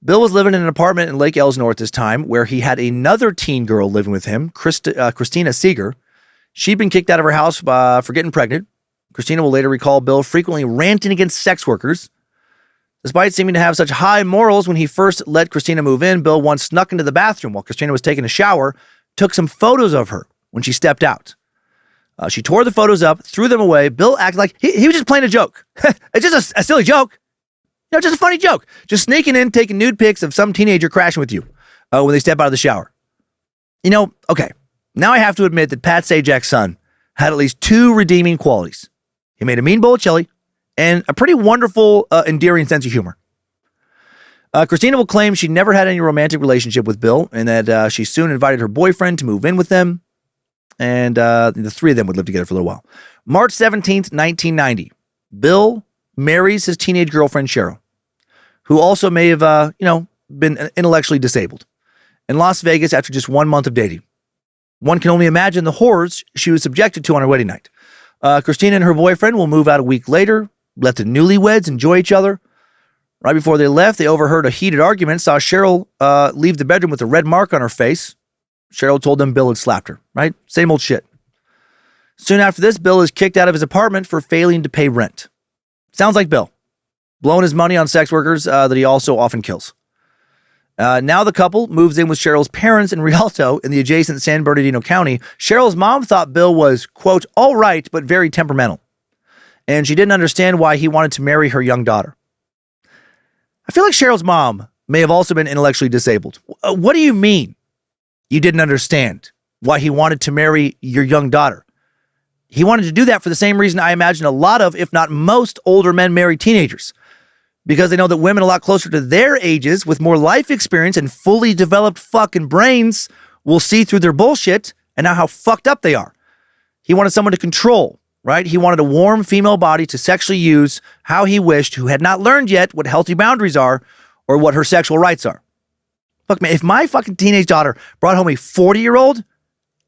Bill was living in an apartment in Lake Elsinore at this time where he had another teen girl living with him, Christina Seeger. She'd been kicked out of her house for getting pregnant. Christina will later recall Bill frequently ranting against sex workers. Despite seeming to have such high morals, when he first let Christina move in, Bill once snuck into the bathroom while Christina was taking a shower, took some photos of her when she stepped out. She tore the photos up, threw them away. Bill acted like he was just playing a joke. It's just a silly joke. Just a funny joke. Just sneaking in, taking nude pics of some teenager crashing with you when they step out of the shower. Okay. Now I have to admit that Pat Sajak's son had at least 2 redeeming qualities. He made a mean bowl of chili and a pretty wonderful, endearing sense of humor. Christina will claim she never had any romantic relationship with Bill and that she soon invited her boyfriend to move in with them. And the three of them would live together for a little while. March 17th, 1990. Bill marries his teenage girlfriend, Cheryl, who also may have, been intellectually disabled, in Las Vegas after just 1 month of dating. One can only imagine the horrors she was subjected to on her wedding night. Christina and her boyfriend will move out a week later, let the newlyweds enjoy each other. Right before they left, they overheard a heated argument, saw Cheryl leave the bedroom with a red mark on her face. Cheryl told them Bill had slapped her, right? Same old shit. Soon after this, Bill is kicked out of his apartment for failing to pay rent. Sounds like Bill, blowing his money on sex workers that he also often kills. Now the couple moves in with Cheryl's parents in Rialto in the adjacent San Bernardino County. Cheryl's mom thought Bill was, quote, all right, but very temperamental. And she didn't understand why he wanted to marry her young daughter. I feel like Cheryl's mom may have also been intellectually disabled. What do you mean you didn't understand why he wanted to marry your young daughter? He wanted to do that for the same reason I imagine a lot of, if not most, older men marry teenagers. Because they know that women a lot closer to their ages with more life experience and fully developed fucking brains will see through their bullshit and know how fucked up they are. He wanted someone to control, right? He wanted a warm female body to sexually use how he wished, who had not learned yet what healthy boundaries are or what her sexual rights are. Look, man, if my fucking teenage daughter brought home a 40-year-old,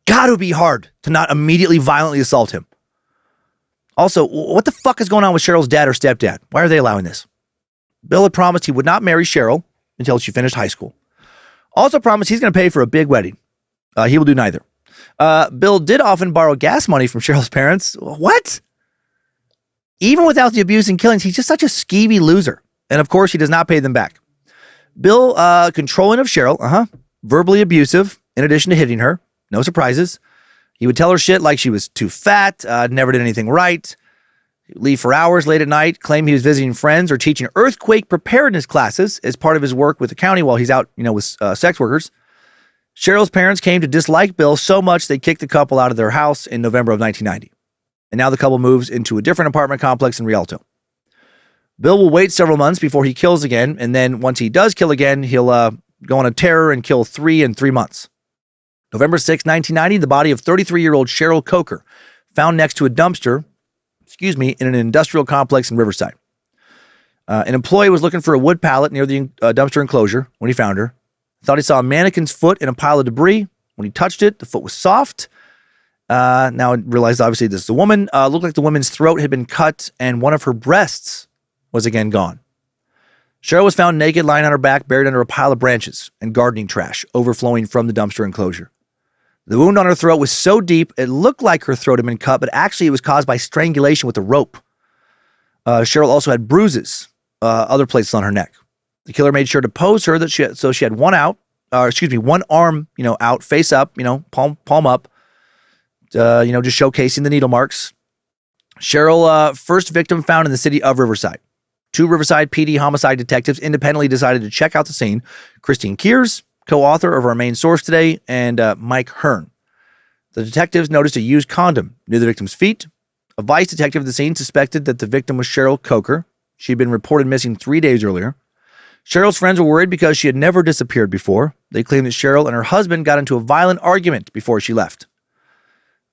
God, it would be hard to not immediately violently assault him. Also, what the fuck is going on with Cheryl's dad or stepdad? Why are they allowing this? Bill had promised he would not marry Cheryl until she finished high school. Also promised he's going to pay for a big wedding. He will do neither. Bill did often borrow gas money from Cheryl's parents. What? Even without the abuse and killings, he's just such a skeevy loser. And of course, he does not pay them back. Bill, controlling of Cheryl, verbally abusive, in addition to hitting her. No surprises. He would tell her shit like she was too fat, never did anything right. He would leave for hours late at night, claim he was visiting friends or teaching earthquake preparedness classes as part of his work with the county while he's out, with sex workers. Cheryl's parents came to dislike Bill so much they kicked the couple out of their house in November of 1990. And now the couple moves into a different apartment complex in Rialto. Bill will wait several months before he kills again, and then once he does kill again, he'll go on a terror and kill 3 in 3 months. November 6, 1990, the body of 33-year-old Cheryl Coker found next to a dumpster, in an industrial complex in Riverside. An employee was looking for a wood pallet near the dumpster enclosure when he found her. Thought he saw a mannequin's foot in a pile of debris. When he touched it, the foot was soft. Now I realized, obviously, this is a woman. Looked like the woman's throat had been cut and one of her breasts was again gone. Cheryl was found naked, lying on her back, buried under a pile of branches and gardening trash overflowing from the dumpster enclosure. The wound on her throat was so deep, it looked like her throat had been cut, but actually it was caused by strangulation with a rope. Cheryl also had bruises, other places on her neck. The killer made sure to pose her so she had one arm, out, face up, palm up, just showcasing the needle marks. Cheryl, first victim found in the city of Riverside. 2 Riverside PD homicide detectives independently decided to check out the scene. Christine Kears, co-author of our main source today, and Mike Hearn. The detectives noticed a used condom near the victim's feet. A vice detective at the scene suspected that the victim was Cheryl Coker. She had been reported missing 3 days earlier. Cheryl's friends were worried because she had never disappeared before. They claimed that Cheryl and her husband got into a violent argument before she left.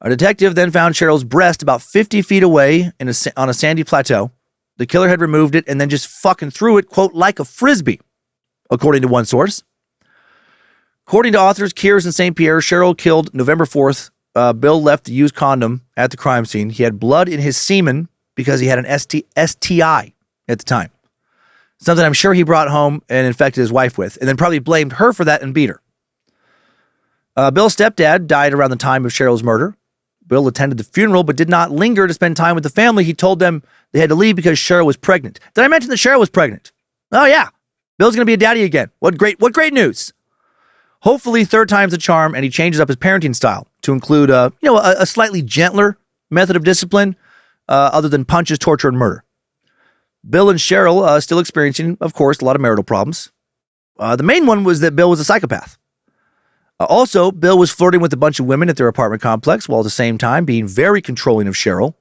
A detective then found Cheryl's breast about 50 feet away on a sandy plateau. The killer had removed it and then just fucking threw it, quote, like a frisbee, according to one source. According to authors Kears and St. Pierre, Cheryl killed November 4th. Bill left the used condom at the crime scene. He had blood in his semen because he had an STI at the time. Something I'm sure he brought home and infected his wife with, and then probably blamed her for that and beat her. Bill's stepdad died around the time of Cheryl's murder. Bill attended the funeral but did not linger to spend time with the family. He told them they had to leave because Cheryl was pregnant. Did I mention that Cheryl was pregnant? Oh yeah, Bill's going to be a daddy again. What great news. Hopefully third time's a charm, and he changes up his parenting style to include a slightly gentler method of discipline other than punches, torture, and murder. Bill and Cheryl still experiencing, of course, a lot of marital problems. The main one was that Bill was a psychopath. Also, Bill was flirting with a bunch of women at their apartment complex while at the same time being very controlling of Cheryl.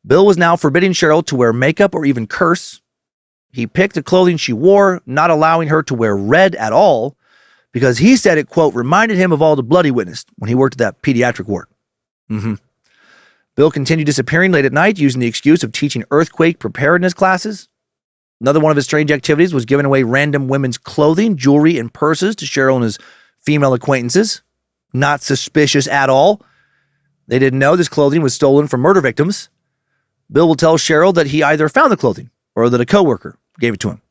Bill was now forbidding Cheryl to wear makeup or even curse. He picked the clothing she wore, not allowing her to wear red at all, because he said it, quote, reminded him of all the blood he witnessed when he worked at that pediatric ward. Bill continued disappearing late at night using the excuse of teaching earthquake preparedness classes. Another one of his strange activities was giving away random women's clothing, jewelry, and purses to Cheryl and his female acquaintances. Not suspicious at all. They didn't know this clothing was stolen from murder victims. Bill will tell Cheryl that he either found the clothing or that a coworker gave it to him.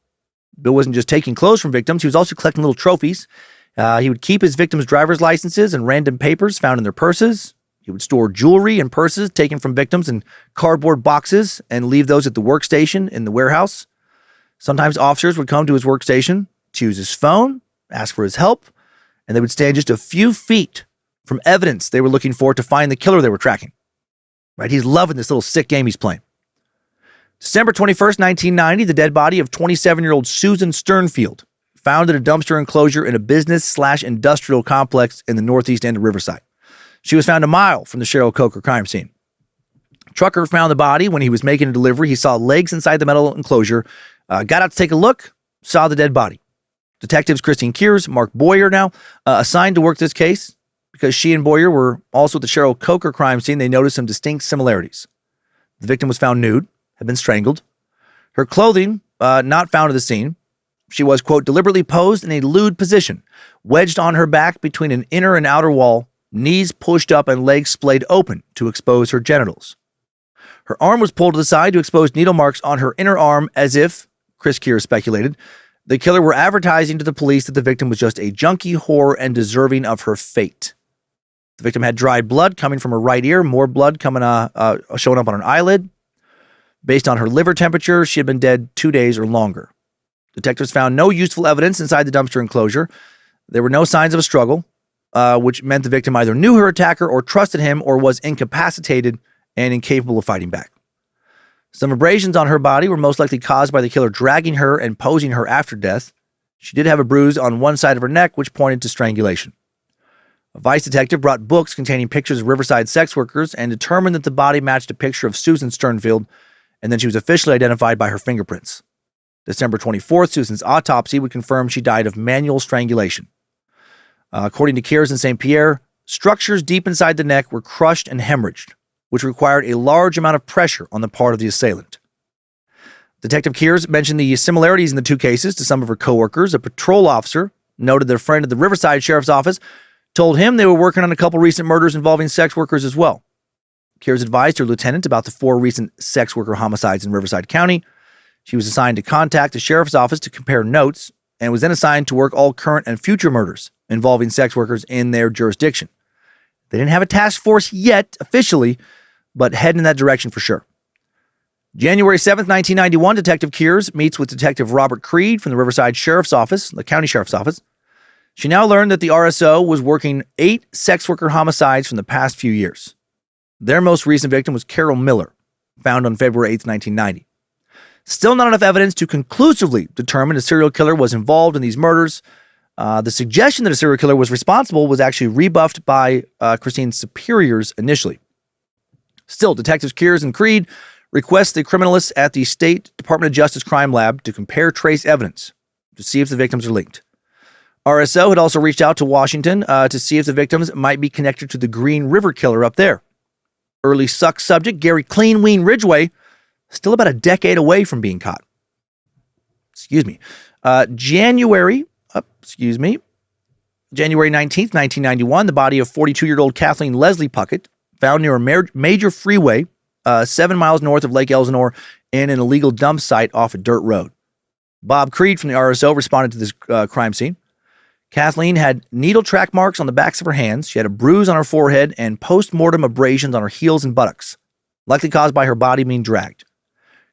Bill wasn't just taking clothes from victims, he was also collecting little trophies. He would keep his victims' driver's licenses and random papers found in their purses. He would store jewelry and purses taken from victims in cardboard boxes and leave those at the workstation in the warehouse. Sometimes officers would come to his workstation, choose his phone, ask for his help, and they would stand just a few feet from evidence they were looking for to find the killer they were tracking. Right? He's loving this little sick game he's playing. December 21st, 1990, the dead body of 27-year-old Susan Sternfield, found in a dumpster enclosure in a business/industrial complex in the northeast end of Riverside. She was found a mile from the Cheryl Coker crime scene. Trucker found the body when he was making a delivery. He saw legs inside the metal enclosure, got out to take a look, saw the dead body. Detectives Christine Kears, Mark Boyer now, assigned to work this case. Because she and Boyer were also at the Cheryl Coker crime scene, they noticed some distinct similarities. The victim was found nude, had been strangled. Her clothing, not found at the scene. She was, quote, deliberately posed in a lewd position, wedged on her back between an inner and outer wall, knees pushed up and legs splayed open to expose her genitals. Her arm was pulled to the side to expose needle marks on her inner arm as if, Chris Keir speculated, the killer were advertising to the police that the victim was just a junkie whore and deserving of her fate. The victim had dried blood coming from her right ear, more blood coming showing up on an eyelid. Based on her liver temperature, she had been dead 2 days or longer. Detectives found no useful evidence inside the dumpster enclosure. There were no signs of a struggle, which meant the victim either knew her attacker or trusted him or was incapacitated and incapable of fighting back. Some abrasions on her body were most likely caused by the killer dragging her and posing her after death. She did have a bruise on one side of her neck, which pointed to strangulation. A Vice detective brought books containing pictures of Riverside sex workers and determined that the body matched a picture of Susan Sternfield, and then she was officially identified by her fingerprints. December 24th, Susan's autopsy would confirm she died of manual strangulation. According to Kears and St. Pierre, structures deep inside the neck were crushed and hemorrhaged, which required a large amount of pressure on the part of the assailant. Detective Kears mentioned the similarities in the two cases to some of her coworkers. A patrol officer noted that a friend at the Riverside Sheriff's Office told him they were working on a couple recent murders involving sex workers as well. Kears advised her lieutenant about the 4 recent sex worker homicides in Riverside County. She was assigned to contact the sheriff's office to compare notes and was then assigned to work all current and future murders involving sex workers in their jurisdiction. They didn't have a task force yet officially, but heading in that direction for sure. January 7th, 1991, Detective Kears meets with Detective Robert Creed from the Riverside Sheriff's Office, the county sheriff's office. She now learned that the RSO was working 8 sex worker homicides from the past few years. Their most recent victim was Carol Miller, found on February 8th, 1990. Still not enough evidence to conclusively determine a serial killer was involved in these murders. The suggestion that a serial killer was responsible was actually rebuffed by Christine's superiors initially. Still, Detectives Kears and Creed request the criminalists at the State Department of Justice Crime Lab to compare trace evidence to see if the victims are linked. RSO had also reached out to Washington to see if the victims might be connected to the Green River Killer up there. Early Suck subject Gary Clean Ween Ridgway, still about a decade away from being caught. January 19th, 1991, the body of 42-year-old Kathleen Leslie Puckett, found near a major freeway 7 miles north of Lake Elsinore in an illegal dump site off a dirt road. Bob Creed from the RSO responded to this crime scene. Kathleen had needle track marks on the backs of her hands. She had a bruise on her forehead and post-mortem abrasions on her heels and buttocks, likely caused by her body being dragged.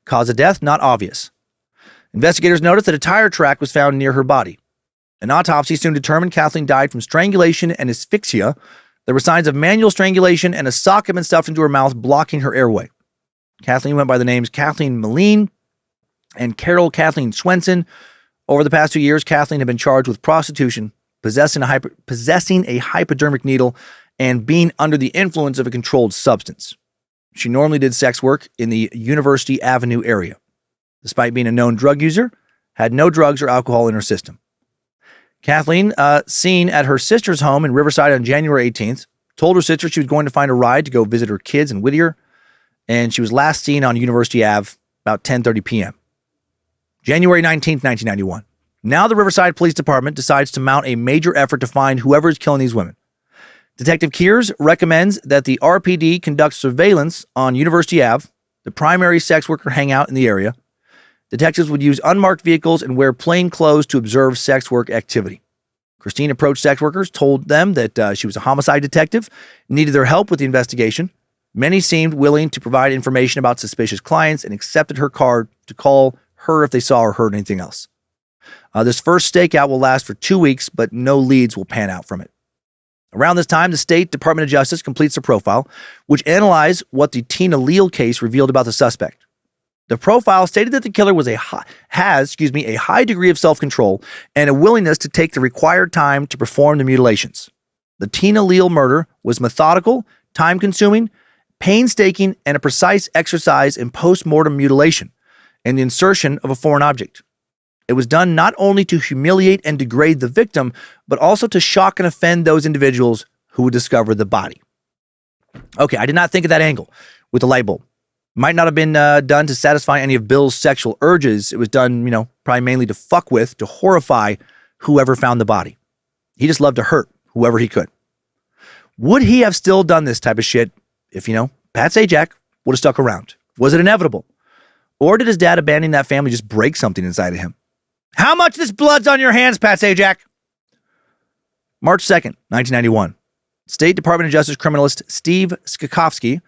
Cause of death, not obvious. Investigators noticed that a tire track was found near her body. An autopsy soon determined Kathleen died from strangulation and asphyxia. There were signs of manual strangulation, and a sock had been stuffed into her mouth, blocking her airway. Kathleen went by the names Kathleen Moline and Carol Kathleen Swenson. Over the past 2 years, Kathleen had been charged with prostitution, possessing a hypodermic needle, and being under the influence of a controlled substance. She normally did sex work in the University Avenue area. Despite being a known drug user, had no drugs or alcohol in her system. Kathleen, seen at her sister's home in Riverside on January 18th, told her sister she was going to find a ride to go visit her kids in Whittier, and she was last seen on University Ave about 10:30 p.m. January 19th, 1991. Now the Riverside Police Department decides to mount a major effort to find whoever is killing these women. Detective Kears recommends that the RPD conduct surveillance on University Ave, the primary sex worker hangout in the area. Detectives would use unmarked vehicles and wear plain clothes to observe sex work activity. Christine approached sex workers, told them that she was a homicide detective, needed their help with the investigation. Many seemed willing to provide information about suspicious clients and accepted her card to call her if they saw or heard anything else. This first stakeout will last for 2 weeks, but no leads will pan out from it. Around this time, the State Department of Justice completes a profile, which analyzed what the Tina Leal case revealed about the suspect. The profile stated that the killer has a high degree of self-control and a willingness to take the required time to perform the mutilations. The Tina Leal murder was methodical, time-consuming, painstaking, and a precise exercise in post-mortem mutilation and the insertion of a foreign object. It was done not only to humiliate and degrade the victim, but also to shock and offend those individuals who would discover the body. Okay, I did not think of that angle with the light bulb. Might not have been done to satisfy any of Bill's sexual urges. It was done, probably mainly to fuck with, to horrify whoever found the body. He just loved to hurt whoever he could. Would he have still done this type of shit if, Pat Sajak would have stuck around? Was it inevitable? Or did his dad abandoning that family just break something inside of him? How much of this blood's on your hands, Pat Sajak? March 2nd, 1991. State Department of Justice criminalist Steve Skakowski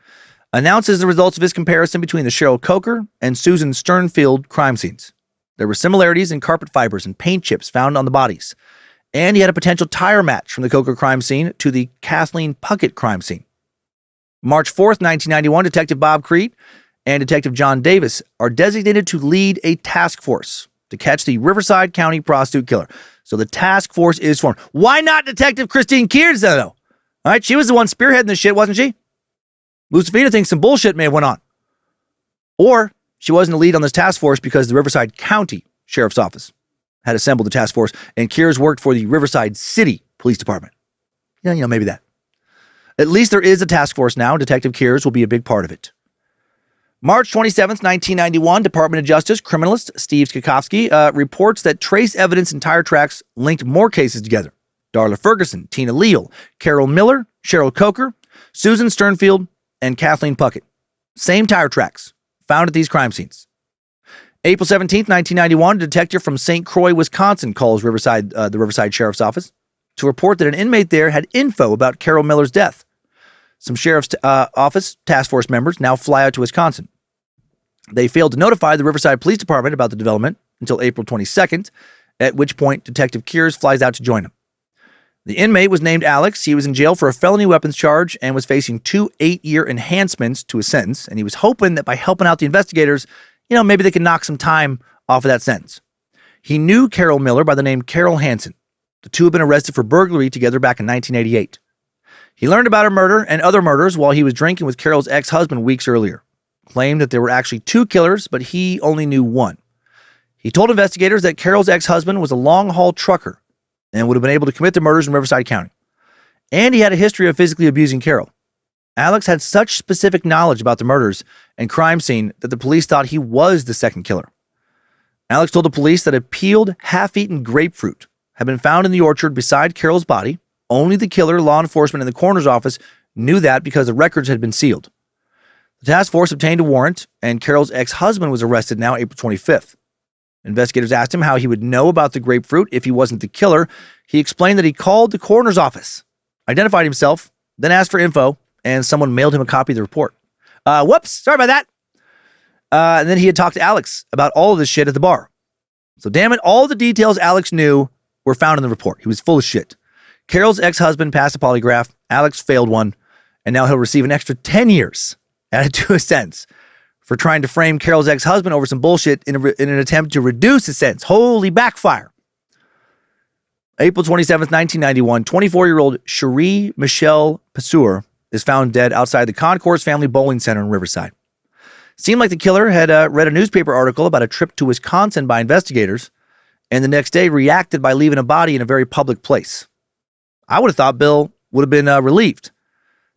announces the results of his comparison between the Cheryl Coker and Susan Sternfield crime scenes. There were similarities in carpet fibers and paint chips found on the bodies, and he had a potential tire match from the Coker crime scene to the Kathleen Puckett crime scene. March 4th, 1991, Detective Bob Crete and Detective John Davis are designated to lead a task force to catch the Riverside County prostitute killer. So the task force is formed. Why not Detective Christine Kears, though? All right, she was the one spearheading this shit, wasn't she? Lucifina thinks some bullshit may have went on. Or she wasn't the lead on this task force because the Riverside County Sheriff's Office had assembled the task force and Kears worked for the Riverside City Police Department. Yeah, maybe that. At least there is a task force now. Detective Kears will be a big part of it. March 27th, 1991, Department of Justice criminalist Steve Skakowski reports that trace evidence and tire tracks linked more cases together. Darla Ferguson, Tina Leal, Carol Miller, Cheryl Coker, Susan Sternfield, and Kathleen Puckett. Same tire tracks found at these crime scenes. April 17th, 1991, a detective from St. Croix, Wisconsin calls the Riverside Sheriff's Office to report that an inmate there had info about Carol Miller's death. Some Sheriff's Office task force members now fly out to Wisconsin. They failed to notify the Riverside Police Department about the development until April 22nd, at which point Detective Kears flies out to join them. The inmate was named Alex. He was in jail for a felony weapons charge and was facing 2 8-year enhancements to his sentence. And he was hoping that by helping out the investigators, maybe they could knock some time off of that sentence. He knew Carol Miller by the name Carol Hansen. The two had been arrested for burglary together back in 1988. He learned about her murder and other murders while he was drinking with Carol's ex-husband weeks earlier. Claimed that there were actually 2 killers, but he only knew one. He told investigators that Carol's ex-husband was a long-haul trucker and would have been able to commit the murders in Riverside County. And he had a history of physically abusing Carol. Alex had such specific knowledge about the murders and crime scene that the police thought he was the second killer. Alex told the police that a peeled, half-eaten grapefruit had been found in the orchard beside Carol's body. Only the killer, law enforcement, and the coroner's office knew that because the records had been sealed. The task force obtained a warrant, and Carol's ex-husband was arrested now April 25th. Investigators asked him how he would know about the grapefruit if he wasn't the killer. He explained that he called the coroner's office, identified himself, then asked for info, and someone mailed him a copy of the report. Whoops, sorry about that. And then he had talked to Alex about all of this shit at the bar. So damn it, all the details Alex knew were found in the report. He was full of shit. Carol's ex-husband passed a polygraph. Alex failed one, and now he'll receive an extra 10 years added to his sentence for trying to frame Carol's ex-husband over some bullshit in an attempt to reduce his sentence. Holy backfire. April 27th, 1991, 24-year-old Cherie Michelle Passeur is found dead outside the Concourse Family Bowling Center in Riverside. Seemed like the killer had read a newspaper article about a trip to Wisconsin by investigators, and the next day reacted by leaving a body in a very public place. I would have thought Bill would have been relieved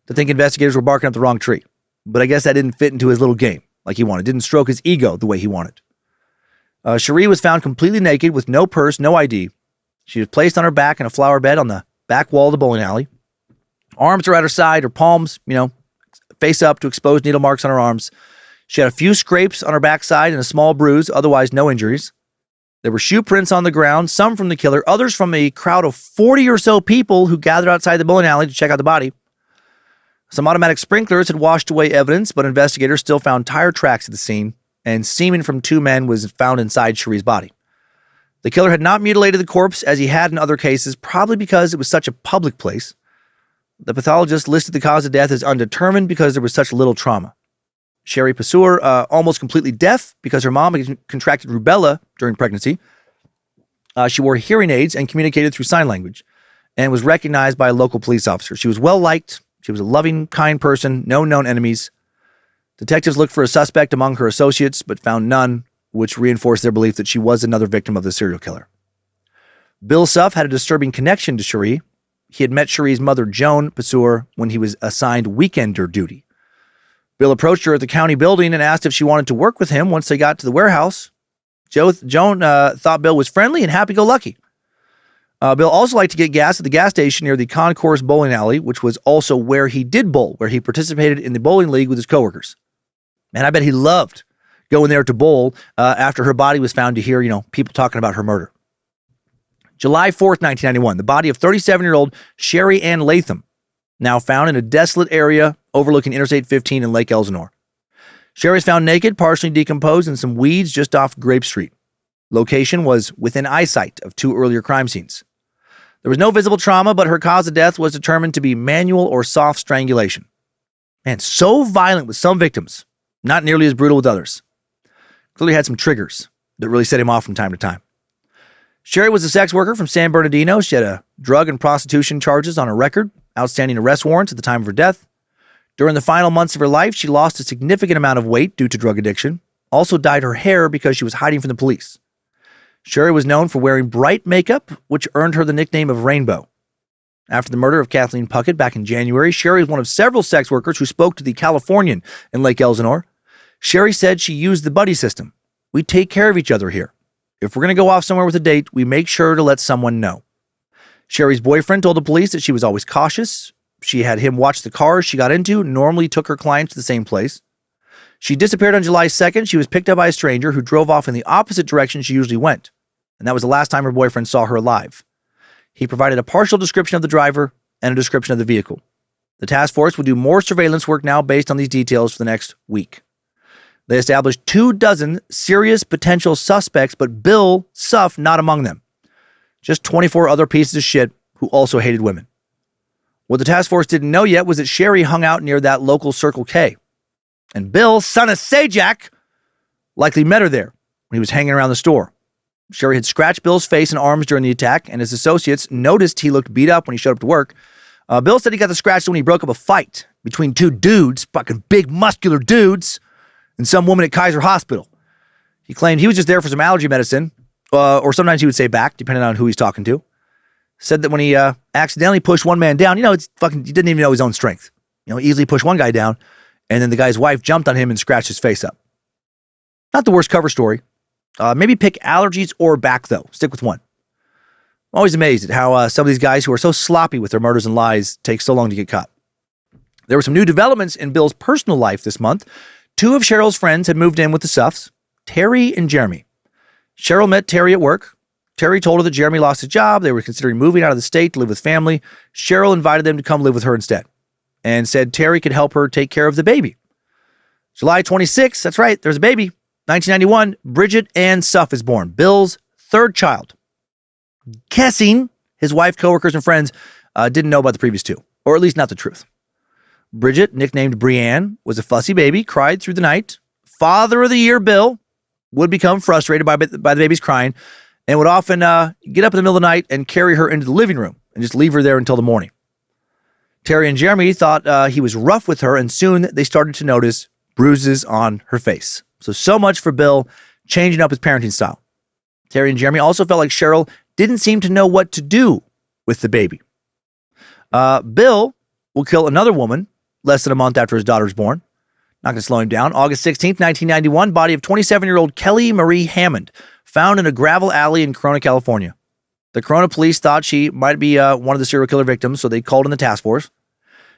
to think investigators were barking up the wrong tree, but I guess that didn't fit into his little game like he wanted. Didn't stroke his ego the way he wanted. Cherie was found completely naked with no purse, no ID. She was placed on her back in a flower bed on the back wall of the bowling alley. Arms are at her side, her palms, face up to expose needle marks on her arms. She had a few scrapes on her backside and a small bruise, otherwise no injuries. There were shoe prints on the ground, some from the killer, others from a crowd of 40 or so people who gathered outside the bowling alley to check out the body. Some automatic sprinklers had washed away evidence, but investigators still found tire tracks at the scene, and semen from 2 men was found inside Cherie's body. The killer had not mutilated the corpse as he had in other cases, probably because it was such a public place. The pathologist listed the cause of death as undetermined because there was such little trauma. Cherie Passeur, almost completely deaf because her mom had contracted rubella during pregnancy. She wore hearing aids and communicated through sign language and was recognized by a local police officer. She was well-liked. She was a loving, kind person, no known enemies. Detectives looked for a suspect among her associates, but found none, which reinforced their belief that she was another victim of the serial killer. Bill Suff had a disturbing connection to Cherie. He had met Cherie's mother, Joan Passeur, when he was assigned weekender duty. Bill approached her at the county building and asked if she wanted to work with him once they got to the warehouse. Joan thought Bill was friendly and happy-go-lucky. Bill also liked to get gas at the gas station near the Concourse Bowling Alley, which was also where he did bowl, where he participated in the bowling league with his coworkers. Man, I bet he loved going there to bowl after her body was found to hear, people talking about her murder. July 4th, 1991, the body of 37-year-old Sherry Ann Latham, now found in a desolate area overlooking Interstate 15 in Lake Elsinore. Sherry was found naked, partially decomposed in some weeds just off Grape Street. Location was within eyesight of 2 earlier crime scenes. There was no visible trauma, but her cause of death was determined to be manual or soft strangulation. Man, so violent with some victims, not nearly as brutal with others. Clearly had some triggers that really set him off from time to time. Sherry was a sex worker from San Bernardino. She had a drug and prostitution charges on her record, outstanding arrest warrants at the time of her death. During the final months of her life, she lost a significant amount of weight due to drug addiction, also dyed her hair because she was hiding from the police. Sherry was known for wearing bright makeup, which earned her the nickname of Rainbow. After the murder of Kathleen Puckett back in January, Sherry was one of several sex workers who spoke to the Californian in Lake Elsinore. Sherry said she used the buddy system. We take care of each other here. If we're going to go off somewhere with a date, we make sure to let someone know. Sherry's boyfriend told the police that she was always cautious. She had him watch the cars she got into, normally took her clients to the same place. She disappeared on July 2nd. She was picked up by a stranger who drove off in the opposite direction she usually went. And that was the last time her boyfriend saw her alive. He provided a partial description of the driver and a description of the vehicle. The task force will do more surveillance work now based on these details for the next week. They established 24 serious potential suspects, but Bill Suff not among them. Just 24 other pieces of shit who also hated women. What the task force didn't know yet was that Sherry hung out near that local Circle K. And Bill, son of Sajak, likely met her there when he was hanging around the store. Sherry had scratched Bill's face and arms during the attack, and his associates noticed he looked beat up when he showed up to work. Bill said he got the scratches when he broke up a fight between 2 dudes, fucking big muscular dudes, and some woman at Kaiser Hospital. He claimed he was just there for some allergy medicine, or sometimes he would say back, depending on who he's talking to. Said that when he accidentally pushed one man down, he didn't even know his own strength. Easily pushed one guy down, and then the guy's wife jumped on him and scratched his face up. Not the worst cover story. Maybe pick allergies or back, though. Stick with one. I'm always amazed at how some of these guys who are so sloppy with their murders and lies take so long to get caught. There were some new developments in Bill's personal life this month. 2 of Cheryl's friends had moved in with the Suffs, Terry and Jeremy. Cheryl met Terry at work. Terry told her that Jeremy lost his job. They were considering moving out of the state to live with family. Cheryl invited them to come live with her instead and said Terry could help her take care of the baby. July 26th, that's right, there's a baby. 1991, Bridget Ann Suff is born, Bill's 3rd child. Guessing his wife, coworkers, and friends didn't know about the previous 2, or at least not the truth. Bridget, nicknamed Brianne, was a fussy baby, cried through the night. Father of the Year, Bill, would become frustrated by the baby's crying and would often get up in the middle of the night and carry her into the living room and just leave her there until the morning. Terry and Jeremy thought he was rough with her, and soon they started to notice bruises on her face. So much for Bill changing up his parenting style. Terry and Jeremy also felt like Cheryl didn't seem to know what to do with the baby. Bill will kill another woman less than a month after his daughter was born. Not going to slow him down. August 16th, 1991, body of 27-year-old Kelly Marie Hammond found in a gravel alley in Corona, California. The Corona police thought she might be one of the serial killer victims, so they called in the task force.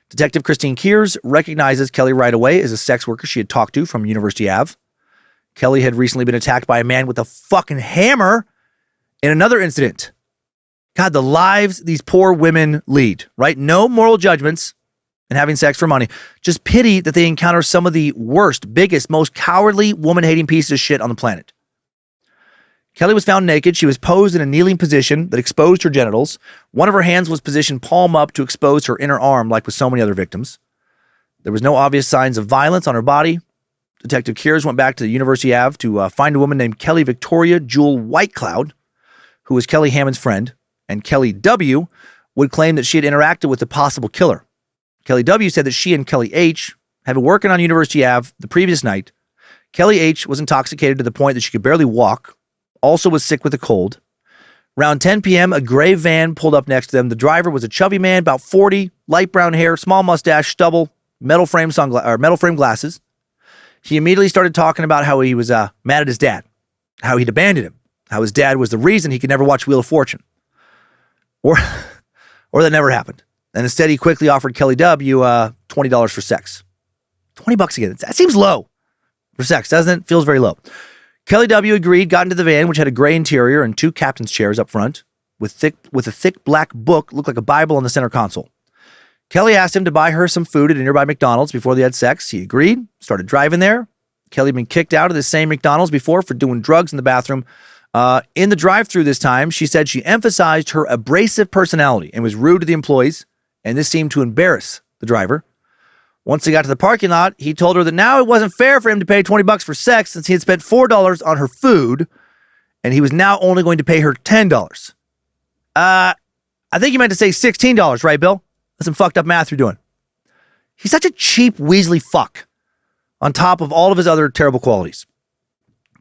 Detective Christine Kears recognizes Kelly right away as a sex worker she had talked to from University Ave. Kelly had recently been attacked by a man with a fucking hammer in another incident. God, the lives these poor women lead, right? No moral judgments and having sex for money. Just pity that they encounter some of the worst, biggest, most cowardly, woman-hating pieces of shit on the planet. Kelly was found naked. She was posed in a kneeling position that exposed her genitals. One of her hands was positioned palm up to expose her inner arm, like with so many other victims. There was no obvious signs of violence on her body. Detective Kears went back to the University Ave to find a woman named Kelly Victoria Jewel Whitecloud, who was Kelly Hammond's friend, and Kelly W. would claim that she had interacted with the possible killer. Kelly W. said that she and Kelly H. had been working on University Ave the previous night. Kelly H. was intoxicated to the point that she could barely walk, also was sick with a cold. Around 10 p.m., a gray van pulled up next to them. The driver was a chubby man, about 40, light brown hair, small mustache, stubble, metal frame glasses. He immediately started talking about how he was mad at his dad, how he'd abandoned him, how his dad was the reason he could never watch Wheel of Fortune. Or that never happened. And instead, he quickly offered Kelly W. $20 for sex. $20 again. That seems low for sex, doesn't it? Feels very low. Kelly W. agreed, got into the van, which had a gray interior and two captain's chairs up front with a thick black book, looked like a Bible on the center console. Kelly asked him to buy her some food at a nearby McDonald's before they had sex. He agreed, started driving there. Kelly had been kicked out of the same McDonald's before for doing drugs in the bathroom. In the drive-thru this time, she said she emphasized her abrasive personality and was rude to the employees, and this seemed to embarrass the driver. Once they got to the parking lot, he told her that now it wasn't fair for him to pay $20 for sex since he had spent $4 on her food, and he was now only going to pay her $10. I think you meant to say $16, right, Bill? That's some fucked up math you're doing. He's such a cheap Weasley fuck on top of all of his other terrible qualities.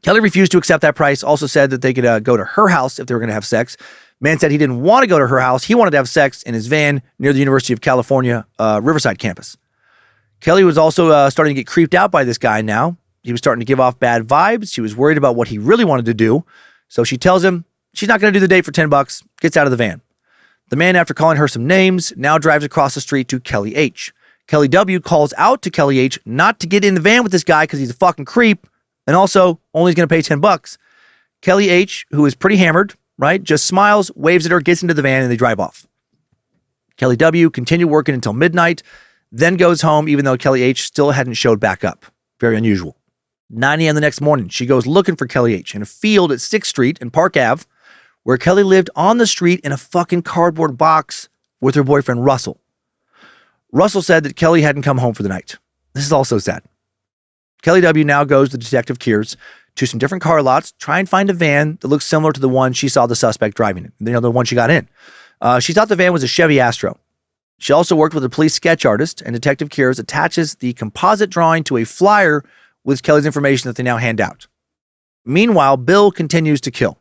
Kelly refused to accept that price, also said that they could go to her house if they were going to have sex. Man said he didn't want to go to her house. He wanted to have sex in his van near the University of California, Riverside campus. Kelly was also starting to get creeped out by this guy now. He was starting to give off bad vibes. She was worried about what he really wanted to do. So she tells him she's not going to do the date for $10, gets out of the van. The man, after calling her some names, now drives across the street to Kelly H. Kelly W. calls out to Kelly H. not to get in the van with this guy because he's a fucking creep, and also only he's going to pay $10. Kelly H., who is pretty hammered, right, just smiles, waves at her, gets into the van, and they drive off. Kelly W. continued working until midnight, then goes home even though Kelly H. still hadn't showed back up. Very unusual. 9 a.m. the next morning, she goes looking for Kelly H. in a field at 6th Street and Park Ave, where Kelly lived on the street in a fucking cardboard box with her boyfriend, Russell. Russell said that Kelly hadn't come home for the night. This is also sad. Kelly W. now goes to Detective Kears to some different car lots, try and find a van that looks similar to the one she saw the suspect driving in, the one she got in. She thought the van was a Chevy Astro. She also worked with a police sketch artist, and Detective Kears attaches the composite drawing to a flyer with Kelly's information that they now hand out. Meanwhile, Bill continues to kill.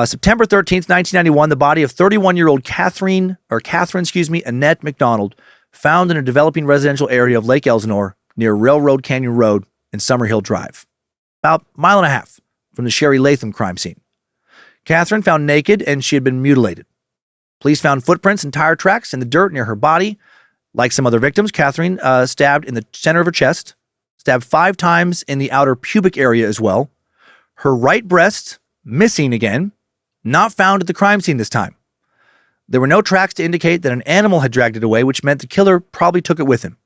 September 13th, 1991, the body of 31-year-old Catherine Annette McDonald, found in a developing residential area of Lake Elsinore near Railroad Canyon Road and Summerhill Drive, about a mile and a half from the Sherry Latham crime scene. Catherine found naked, and she had been mutilated. Police found footprints and tire tracks in the dirt near her body. Like some other victims, Catherine stabbed in the center of her chest, stabbed 5 times in the outer pubic area as well. Her right breast, missing again, not found at the crime scene this time. There were no tracks to indicate that an animal had dragged it away, which meant the killer probably took it with him.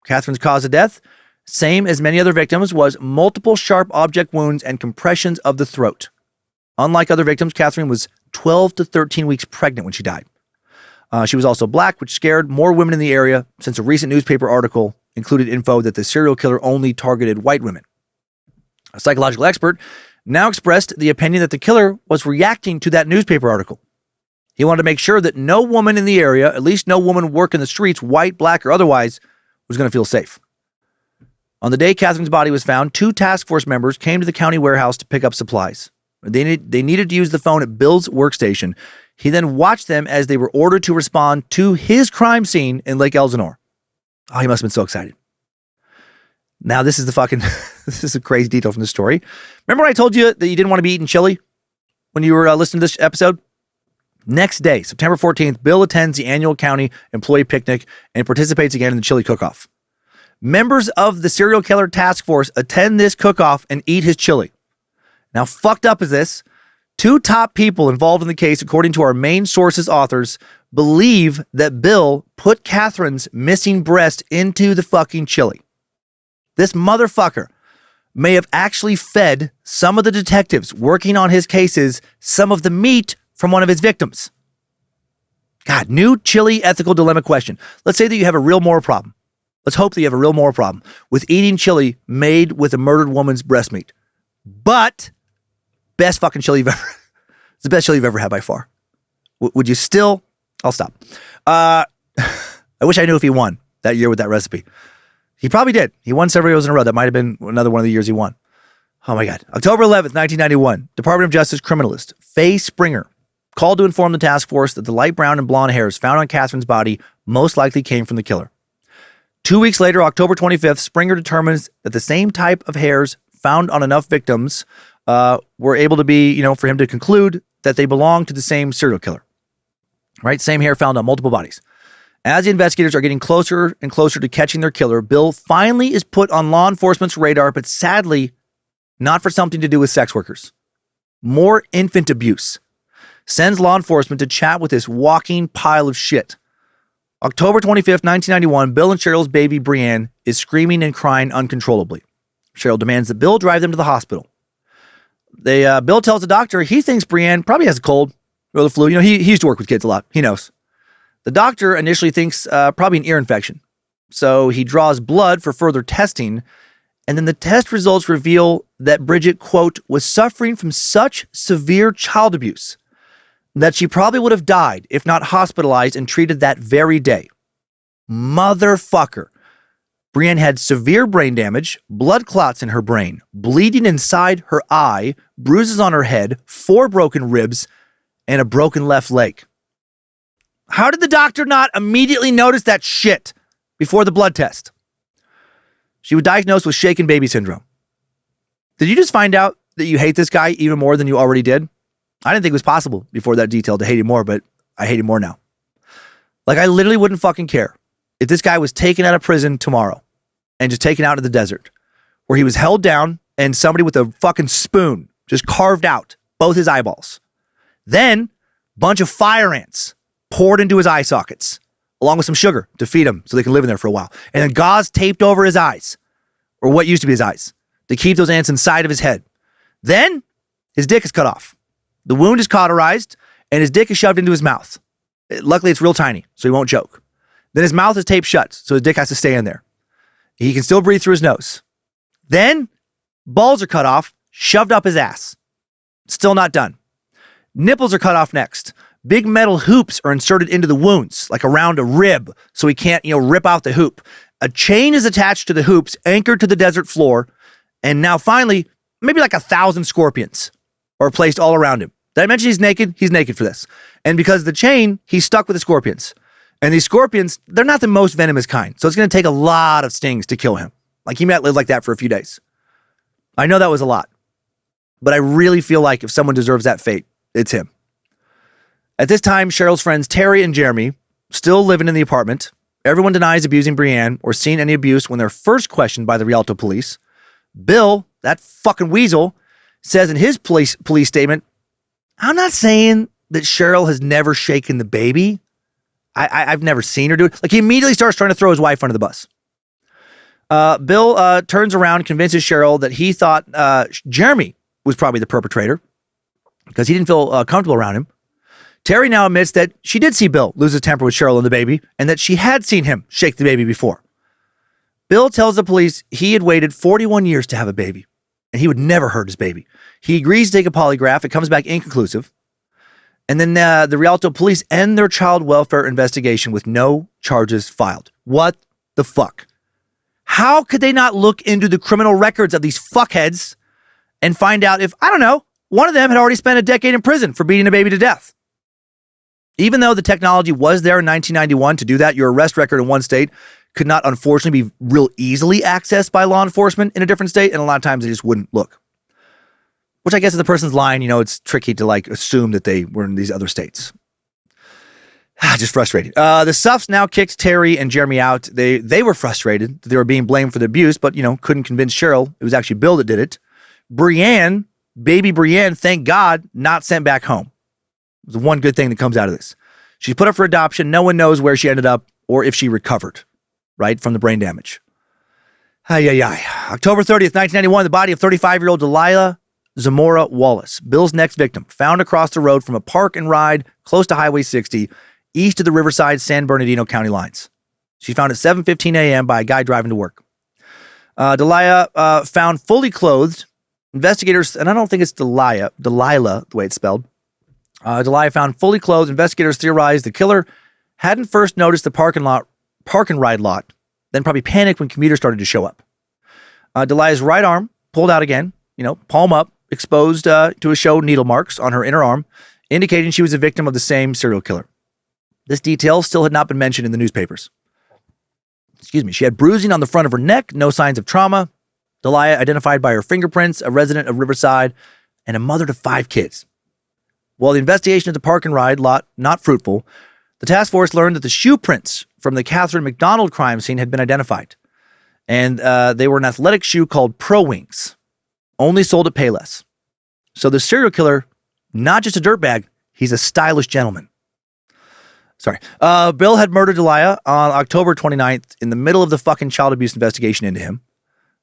Catherine's cause of death, same as many other victims, was multiple sharp object wounds and compressions of the throat. Unlike other victims, Catherine was 12 to 13 weeks pregnant when she died. She was also black, which scared more women in the area since a recent newspaper article included info that the serial killer only targeted white women. A psychological expert now expressed the opinion that the killer was reacting to that newspaper article. He wanted to make sure that no woman in the area, at least no woman working the streets, white, black, or otherwise, was going to feel safe. On the day Catherine's body was found, 2 task force members came to the county warehouse to pick up supplies. They needed to use the phone at Bill's workstation. He then watched them as they were ordered to respond to his crime scene in Lake Elsinore. Oh, he must have been so excited. Now, this is this is a crazy detail from the story. Remember when I told you that you didn't want to be eating chili when you were listening to this episode? Next day, September 14th, Bill attends the annual county employee picnic and participates again in the chili cook-off. Members of the serial killer task force attend this cook-off and eat his chili. Now, fucked up is this. 2 top people involved in the case, according to our main sources authors, believe that Bill put Catherine's missing breast into the fucking chili. This motherfucker may have actually fed some of the detectives working on his cases some of the meat from one of his victims. God, new chili ethical dilemma question. Let's say that you have a real moral problem. Let's hope that you have a real moral problem with eating chili made with a murdered woman's breast meat. But best fucking chili you've ever... It's the best chili you've ever had by far. Would you still... I'll stop. I wish I knew if he won that year with that recipe. He probably did. He won several years in a row. That might have been another one of the years he won. Oh my God. October 11th, 1991. Department of Justice criminalist Faye Springer called to inform the task force that the light brown and blonde hairs found on Catherine's body most likely came from the killer. 2 weeks later, October 25th, Springer determines that the same type of hairs found on enough victims were able to be, for him to conclude that they belong to the same serial killer. Right? Same hair found on multiple bodies. As the investigators are getting closer and closer to catching their killer, Bill finally is put on law enforcement's radar, but sadly, not for something to do with sex workers. More infant abuse. Sends law enforcement to chat with this walking pile of shit. October 25th, 1991, Bill and Cheryl's baby, Brianne, is screaming and crying uncontrollably. Cheryl demands that Bill drive them to the hospital. Bill tells the doctor he thinks Brianne probably has a cold or the flu. He used to work with kids a lot. He knows. The doctor initially thinks probably an ear infection. So he draws blood for further testing. And then the test results reveal that Bridget, quote, was suffering from such severe child abuse that she probably would have died if not hospitalized and treated that very day. Motherfucker. Brianne had severe brain damage, blood clots in her brain, bleeding inside her eye, bruises on her head, 4 broken ribs, and a broken left leg. How did the doctor not immediately notice that shit before the blood test? She was diagnosed with shaken baby syndrome. Did you just find out that you hate this guy even more than you already did? I didn't think it was possible before that detail to hate him more, but I hate him more now. Like, I literally wouldn't fucking care if this guy was taken out of prison tomorrow and just taken out into the desert where he was held down and somebody with a fucking spoon just carved out both his eyeballs. Then, bunch of fire ants poured into his eye sockets, along with some sugar to feed him so they can live in there for a while. And then gauze taped over his eyes, or what used to be his eyes, to keep those ants inside of his head. Then, his dick is cut off. The wound is cauterized, and his dick is shoved into his mouth. Luckily, it's real tiny, so he won't choke. Then his mouth is taped shut, so his dick has to stay in there. He can still breathe through his nose. Then, balls are cut off, shoved up his ass. Still not done. Nipples are cut off next. Big metal hoops are inserted into the wounds, like around a rib, so he can't, rip out the hoop. A chain is attached to the hoops, anchored to the desert floor, and now finally, maybe like 1,000 scorpions are placed all around him. Did I mention he's naked? He's naked for this. And because of the chain, he's stuck with the scorpions. And these scorpions, they're not the most venomous kind, so it's going to take a lot of stings to kill him. Like, he might live like that for a few days. I know that was a lot, but I really feel like if someone deserves that fate, it's him. At this time, Cheryl's friends Terry and Jeremy still living in the apartment. Everyone denies abusing Brianne or seeing any abuse when they're first questioned by the Rialto police. Bill, that fucking weasel, says in his police statement, "I'm not saying that Cheryl has never shaken the baby. I've never seen her do it." Like, he immediately starts trying to throw his wife under the bus. Bill turns around and convinces Cheryl that he thought Jeremy was probably the perpetrator because he didn't feel comfortable around him. Terry now admits that she did see Bill lose his temper with Cheryl and the baby, and that she had seen him shake the baby before. Bill tells the police he had waited 41 years to have a baby, and he would never hurt his baby. He agrees to take a polygraph. It comes back inconclusive. And then the Rialto police end their child welfare investigation with no charges filed. What the fuck? How could they not look into the criminal records of these fuckheads and find out if, I don't know, one of them had already spent a decade in prison for beating a baby to death? Even though the technology was there in 1991 to do that, your arrest record in one state could not, unfortunately, be real easily accessed by law enforcement in a different state, and a lot of times they just wouldn't look. Which I guess if the person's lying, it's tricky to assume that they were in these other states. Just frustrating. The Suffs now kicked Terry and Jeremy out. They were frustrated that they were being blamed for the abuse, but, couldn't convince Cheryl. It was actually Bill that did it. Baby Brienne, thank God, not sent back home. It's the one good thing that comes out of this. She's put up for adoption. No one knows where she ended up or if she recovered, right, from the brain damage. October 30th, 1991, the body of 35-year-old Delilah Zamora Wallace, Bill's next victim, found across the road from a park and ride close to Highway 60, east of the Riverside San Bernardino County lines. She found at 7:15 a.m. by a guy driving to work. Delilah found fully clothed. Investigators, and I don't think it's Delilah, the way it's spelled. Delilah found fully clothed. Investigators theorized the killer hadn't first noticed the park and ride lot, then probably panicked when commuters started to show up. Delilah's right arm pulled out again, palm up, exposed to a show needle marks on her inner arm, indicating she was a victim of the same serial killer. This detail still had not been mentioned in the newspapers. She had bruising on the front of her neck, no signs of trauma. Delilah identified by her fingerprints, a resident of Riverside, and a mother to 5 kids. While the investigation at the park and ride lot not fruitful, the task force learned that the shoe prints from the Catherine McDonald crime scene had been identified. And they were an athletic shoe called Pro Wings, only sold at Payless. So the serial killer, not just a dirtbag, he's a stylish gentleman. Bill had murdered Delilah on October 29th in the middle of the fucking child abuse investigation into him.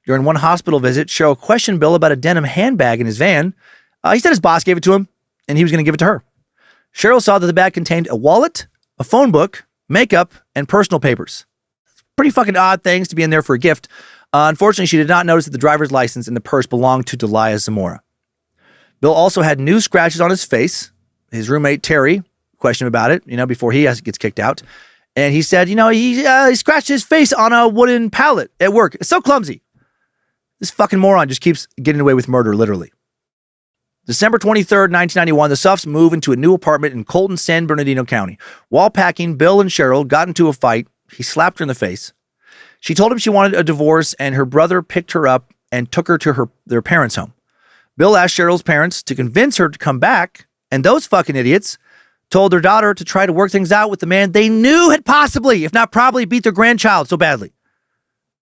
During one hospital visit, Cheryl questioned Bill about a denim handbag in his van. He said his boss gave it to him, and he was going to give it to her. Cheryl saw that the bag contained a wallet, a phone book, makeup, and personal papers. Pretty fucking odd things to be in there for a gift. Unfortunately, she did not notice that the driver's license in the purse belonged to Delilah Zamora. Bill also had new scratches on his face. His roommate, Terry, questioned him about it, before he gets kicked out. And he said, he scratched his face on a wooden pallet at work. It's so clumsy. This fucking moron just keeps getting away with murder, literally. December 23rd, 1991, the Suffs move into a new apartment in Colton, San Bernardino County. While packing, Bill and Cheryl got into a fight. He slapped her in the face. She told him she wanted a divorce, and her brother picked her up and took her to their parents' home. Bill asked Cheryl's parents to convince her to come back, and those fucking idiots told their daughter to try to work things out with the man they knew had possibly, if not probably, beat their grandchild so badly.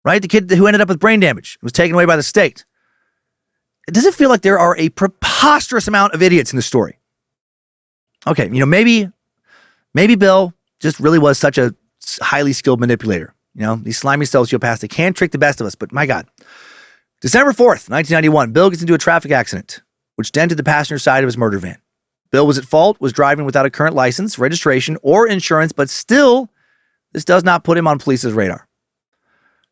Right? The kid who ended up with brain damage was taken away by the state. Does it feel like there are a preposterous amount of idiots in this story? Okay, maybe Bill just really was such a highly skilled manipulator. These slimy sociopaths, they can trick the best of us, but my God. December 4th, 1991, Bill gets into a traffic accident, which dented the passenger side of his murder van. Bill was at fault, was driving without a current license, registration, or insurance, but still, this does not put him on police's radar.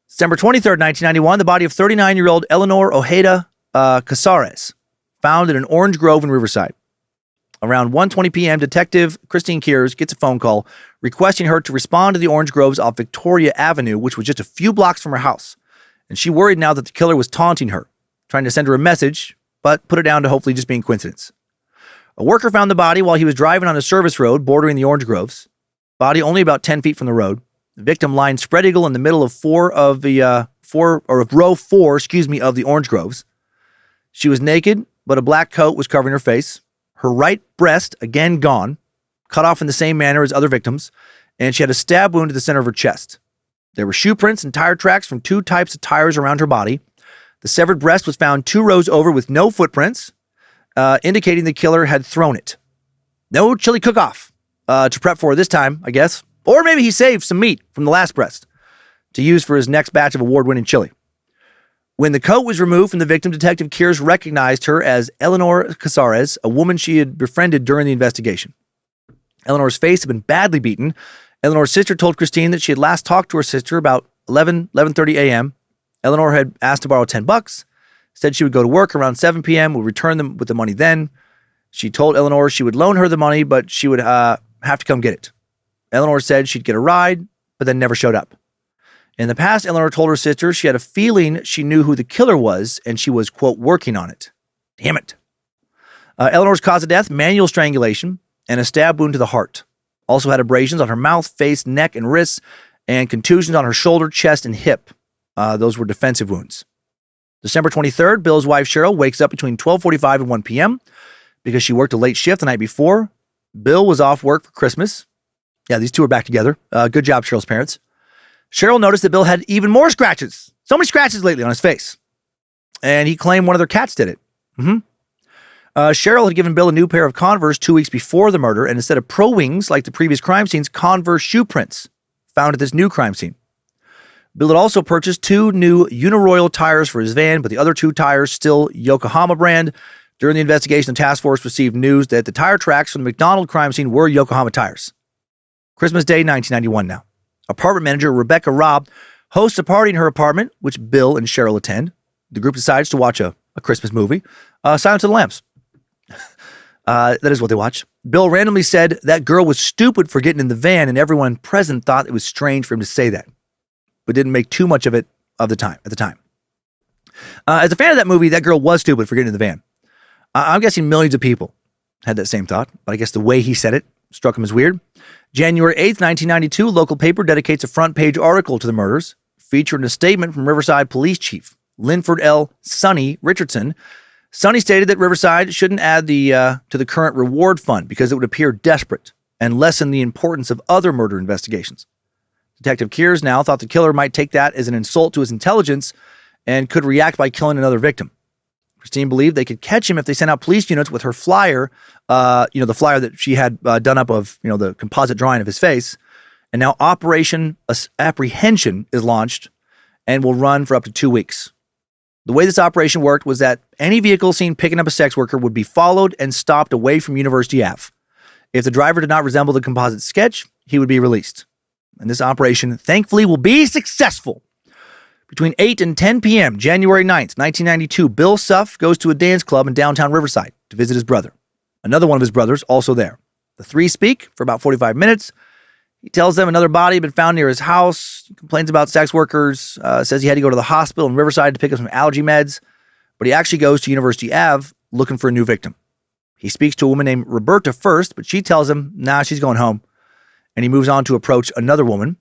December 23rd, 1991, the body of 39-year-old Eleanor Ojeda Casares, found in an orange grove in Riverside. Around 1:20 p.m., Detective Christine Kears gets a phone call requesting her to respond to the orange groves off Victoria Avenue, which was just a few blocks from her house. And she worried now that the killer was taunting her, trying to send her a message, but put it down to hopefully just being coincidence. A worker found the body while he was driving on a service road bordering the orange groves. Body only about 10 feet from the road. The victim lying spread eagle in the middle of row 4, of the orange groves. She was naked, but a black coat was covering her face. Her right breast, again gone, cut off in the same manner as other victims, and she had a stab wound to the center of her chest. There were shoe prints and tire tracks from 2 types of tires around her body. The severed breast was found 2 rows over with no footprints, indicating the killer had thrown it. No chili cook-off to prep for this time, I guess. Or maybe he saved some meat from the last breast to use for his next batch of award-winning chili. When the coat was removed from the victim, Detective Kears recognized her as Eleanor Casares, a woman she had befriended during the investigation. Eleanor's face had been badly beaten. Eleanor's sister told Christine that she had last talked to her sister about 11:30 a.m. Eleanor had asked to borrow $10, said she would go to work around 7 p.m., would return them with the money then. She told Eleanor she would loan her the money, but she would have to come get it. Eleanor said she'd get a ride, but then never showed up. In the past, Eleanor told her sister she had a feeling she knew who the killer was, and she was, quote, working on it. Damn it. Eleanor's cause of death, manual strangulation, and a stab wound to the heart. Also had abrasions on her mouth, face, neck, and wrists, and contusions on her shoulder, chest, and hip. Those were defensive wounds. December 23rd, Bill's wife Cheryl wakes up between 12:45 and 1 p.m. because she worked a late shift the night before. Bill was off work for Christmas. Yeah, these two are back together. Good job, Cheryl's parents. Cheryl noticed that Bill had even more scratches. So many scratches lately on his face. And he claimed one of their cats did it. Cheryl had given Bill a new pair of Converse 2 weeks before the murder, and instead of Pro Wings like the previous crime scenes, Converse shoe prints found at this new crime scene. Bill had also purchased 2 new Uniroyal tires for his van, but the other 2 tires still Yokohama brand. During the investigation, the task force received news that the tire tracks from the McDonald crime scene were Yokohama tires. Christmas Day, 1991 now. Apartment manager Rebecca Robb hosts a party in her apartment, which Bill and Cheryl attend. The group decides to watch a Christmas movie, Silence of the Lambs. That is what they watch. Bill randomly said that girl was stupid for getting in the van, and everyone present thought it was strange for him to say that, but didn't make too much of it at the time. As a fan of that movie, that girl was stupid for getting in the van. I'm guessing millions of people had that same thought, but I guess the way he said it struck him as weird. January 8th, 1992, local paper dedicates a front page article to the murders, featuring a statement from Riverside Police Chief Linford L. Sonny Richardson. Sonny stated that Riverside shouldn't add to the current reward fund because it would appear desperate and lessen the importance of other murder investigations. Detective Kears now thought the killer might take that as an insult to his intelligence and could react by killing another victim. Christine believed they could catch him if they sent out police units with her flyer, the flyer that she had done up of, the composite drawing of his face. And now Operation Apprehension is launched and will run for up to 2 weeks. The way this operation worked was that any vehicle seen picking up a sex worker would be followed and stopped away from University Ave. If the driver did not resemble the composite sketch, he would be released. And this operation, thankfully, will be successful. Between 8 and 10 p.m., January 9th, 1992, Bill Suff goes to a dance club in downtown Riverside to visit his brother. Another one of his brothers also there. The three speak for about 45 minutes. He tells them another body had been found near his house. He complains about sex workers, says he had to go to the hospital in Riverside to pick up some allergy meds, but he actually goes to University Ave looking for a new victim. He speaks to a woman named Roberta first, but she tells him, nah, she's going home. And he moves on to approach another woman.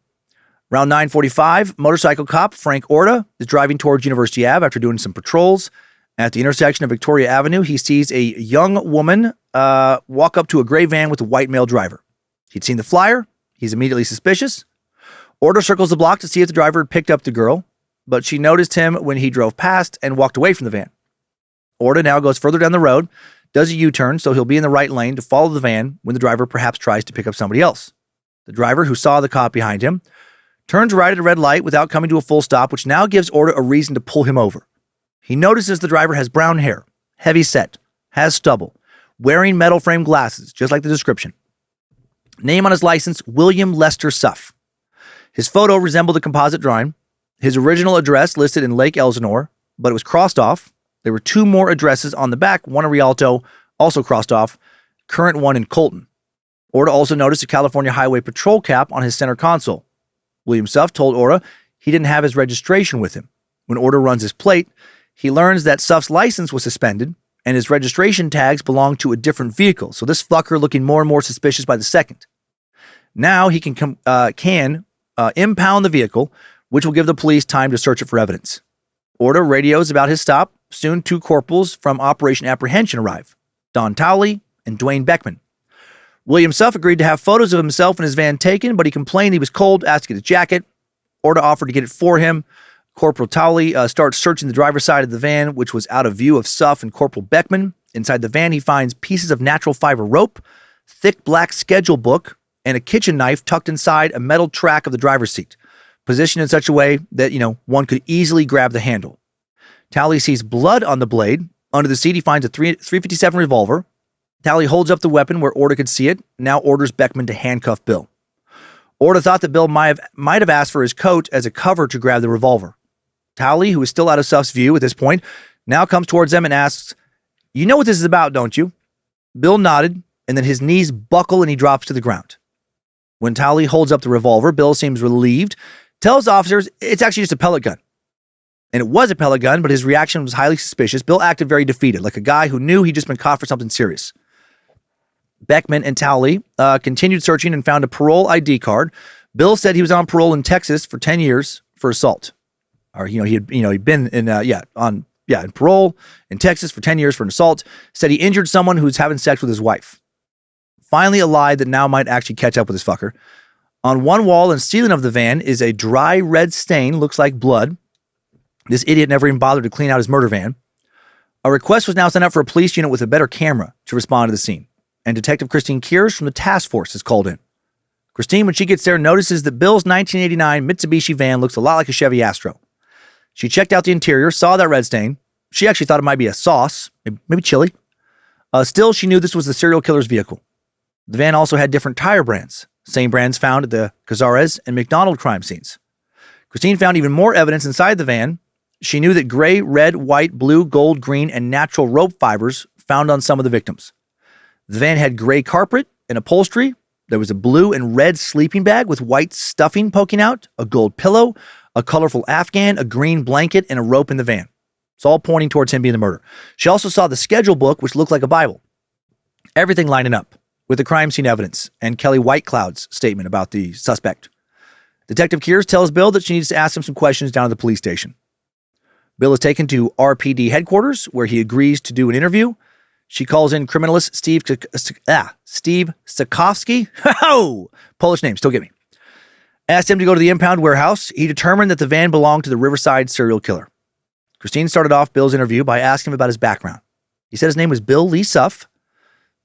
Around 9:45, motorcycle cop Frank Orta is driving towards University Ave after doing some patrols. At the intersection of Victoria Avenue, he sees a young woman walk up to a gray van with a white male driver. He'd seen the flyer. He's immediately suspicious. Orta circles the block to see if the driver had picked up the girl, but she noticed him when he drove past and walked away from the van. Orta now goes further down the road, does a U-turn so he'll be in the right lane to follow the van when the driver perhaps tries to pick up somebody else. The driver, who saw the cop behind him, turns right at a red light without coming to a full stop, which now gives Orta a reason to pull him over. He notices the driver has brown hair, heavy set, has stubble, wearing metal frame glasses, just like the description. Name on his license, William Lester Suff. His photo resembled the composite drawing. His original address listed in Lake Elsinore, but it was crossed off. There were two more addresses on the back, one in Rialto, also crossed off, current one in Colton. Orta also noticed a California Highway Patrol cap on his center console. William Suff told Orta he didn't have his registration with him. When Orta runs his plate, he learns that Suff's license was suspended and his registration tags belonged to a different vehicle. So this fucker looking more and more suspicious by the second. Now he can impound the vehicle, which will give the police time to search it for evidence. Orta radios about his stop. Soon 2 corporals from Operation Apprehension arrive, Don Towley and Dwayne Beckman. William Suff agreed to have photos of himself in his van taken, but he complained he was cold, asked to get his jacket. Orta offered to get it for him. Corporal Towley starts searching the driver's side of the van, which was out of view of Suff and Corporal Beckman. Inside the van, he finds pieces of natural fiber rope, thick black schedule book, and a kitchen knife tucked inside a metal track of the driver's seat, positioned in such a way that, one could easily grab the handle. Towley sees blood on the blade. Under the seat, he finds a .357 revolver. Towley holds up the weapon where Orta could see it, now orders Beckman to handcuff Bill. Orta thought that Bill might have asked for his coat as a cover to grab the revolver. Towley, who is still out of Suff's view at this point, now comes towards them and asks, "You know what this is about, don't you?" Bill nodded, and then his knees buckle and he drops to the ground. When Towley holds up the revolver, Bill seems relieved, tells officers it's actually just a pellet gun. And it was a pellet gun, but his reaction was highly suspicious. Bill acted very defeated, like a guy who knew he'd just been caught for something serious. Beckman and Towley continued searching and found a parole ID card. Bill said he was on parole in Texas for 10 years for assault. Or, he'd been in, in parole in Texas for 10 years for an assault. Said he injured someone who was having sex with his wife. Finally, a lie that now might actually catch up with this fucker. On one wall and ceiling of the van is a dry red stain, looks like blood. This idiot never even bothered to clean out his murder van. A request was now sent out for a police unit with a better camera to respond to the scene. And Detective Christine Kears from the task force is called in. Christine, when she gets there, notices that Bill's 1989 Mitsubishi van looks a lot like a Chevy Astro. She checked out the interior, saw that red stain. She actually thought it might be a sauce, maybe chili. Still, she knew this was the serial killer's vehicle. The van also had different tire brands, same brands found at the Cazares and McDonald crime scenes. Christine found even more evidence inside the van. She knew that gray, red, white, blue, gold, green, and natural rope fibers found on some of the victims. The van had gray carpet and upholstery. There was a blue and red sleeping bag with white stuffing poking out, a gold pillow, a colorful Afghan, a green blanket, and a rope in the van. It's all pointing towards him being the murderer. She also saw the schedule book, which looked like a Bible. Everything lining up with the crime scene evidence and Kelly Whitecloud's statement about the suspect. Detective Kears tells Bill that she needs to ask him some questions down at the police station. Bill is taken to RPD headquarters, where he agrees to do an interview. She calls in criminalist Steve Stakowski. Oh, Polish name, still get me. Asked him to go to the impound warehouse. He determined that the van belonged to the Riverside serial killer. Christine started off Bill's interview by asking him about his background. He said his name was Bill Lee Suff,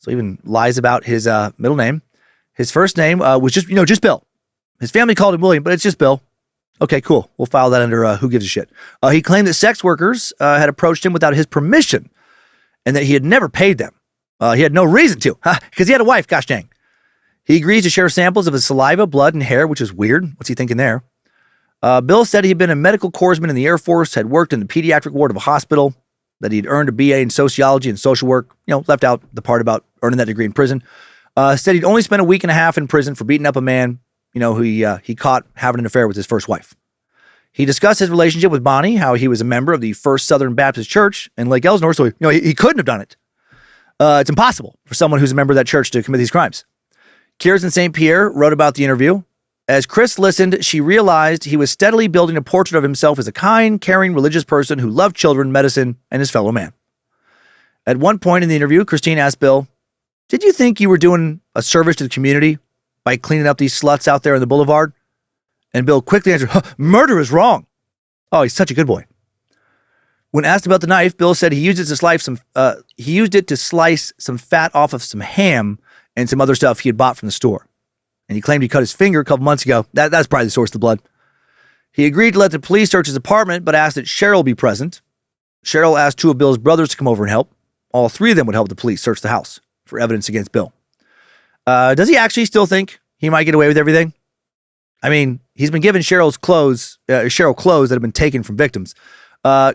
so he even lies about his middle name. His first name was just Bill. His family called him William, but it's just Bill. Okay, cool. We'll file that under who gives a shit. He claimed that sex workers had approached him without his permission and that he had never paid them. He had no reason to, because he had a wife, gosh dang. He agrees to share samples of his saliva, blood, and hair, which is weird. What's he thinking there? Bill said he'd been a medical corpsman in the Air Force, had worked in the pediatric ward of a hospital, that he'd earned a BA in sociology and social work, left out the part about earning that degree in prison. Said he'd only spent a week and a half in prison for beating up a man, who he caught having an affair with his first wife. He discussed his relationship with Bonnie, how he was a member of the First Southern Baptist Church in Lake Elsinore, so he couldn't have done it. It's impossible for someone who's a member of that church to commit these crimes. Kirsten St. Pierre wrote about the interview. As Chris listened, she realized he was steadily building a portrait of himself as a kind, caring, religious person who loved children, medicine, and his fellow man. At one point in the interview, Christine asked Bill, "Did you think you were doing a service to the community by cleaning up these sluts out there on the boulevard?" And Bill quickly answered, "Murder is wrong." Oh, he's such a good boy. When asked about the knife, Bill said he used it to slice some fat off of some ham and some other stuff he had bought from the store. And he claimed he cut his finger a couple months ago. That's probably the source of the blood. He agreed to let the police search his apartment, but asked that Cheryl be present. Cheryl asked two of Bill's brothers to come over and help. All three of them would help the police search the house for evidence against Bill. Does he actually still think he might get away with everything? I mean, he's been given Cheryl clothes that have been taken from victims.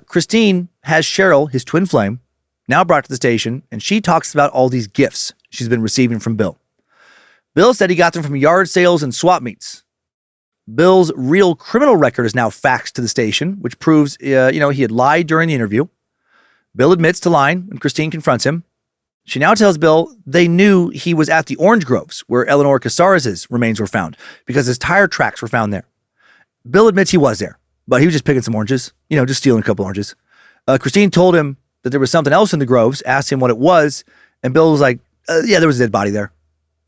Christine has Cheryl, his twin flame, now brought to the station, and she talks about all these gifts she's been receiving from Bill. Bill said he got them from yard sales and swap meets. Bill's real criminal record is now faxed to the station, which proves, he had lied during the interview. Bill admits to lying when Christine confronts him. She now tells Bill they knew he was at the orange groves where Eleanor Casares' remains were found because his tire tracks were found there. Bill admits he was there, but he was just picking some oranges, just stealing a couple oranges. Christine told him that there was something else in the groves, asked him what it was, and Bill was like, yeah, there was a dead body there.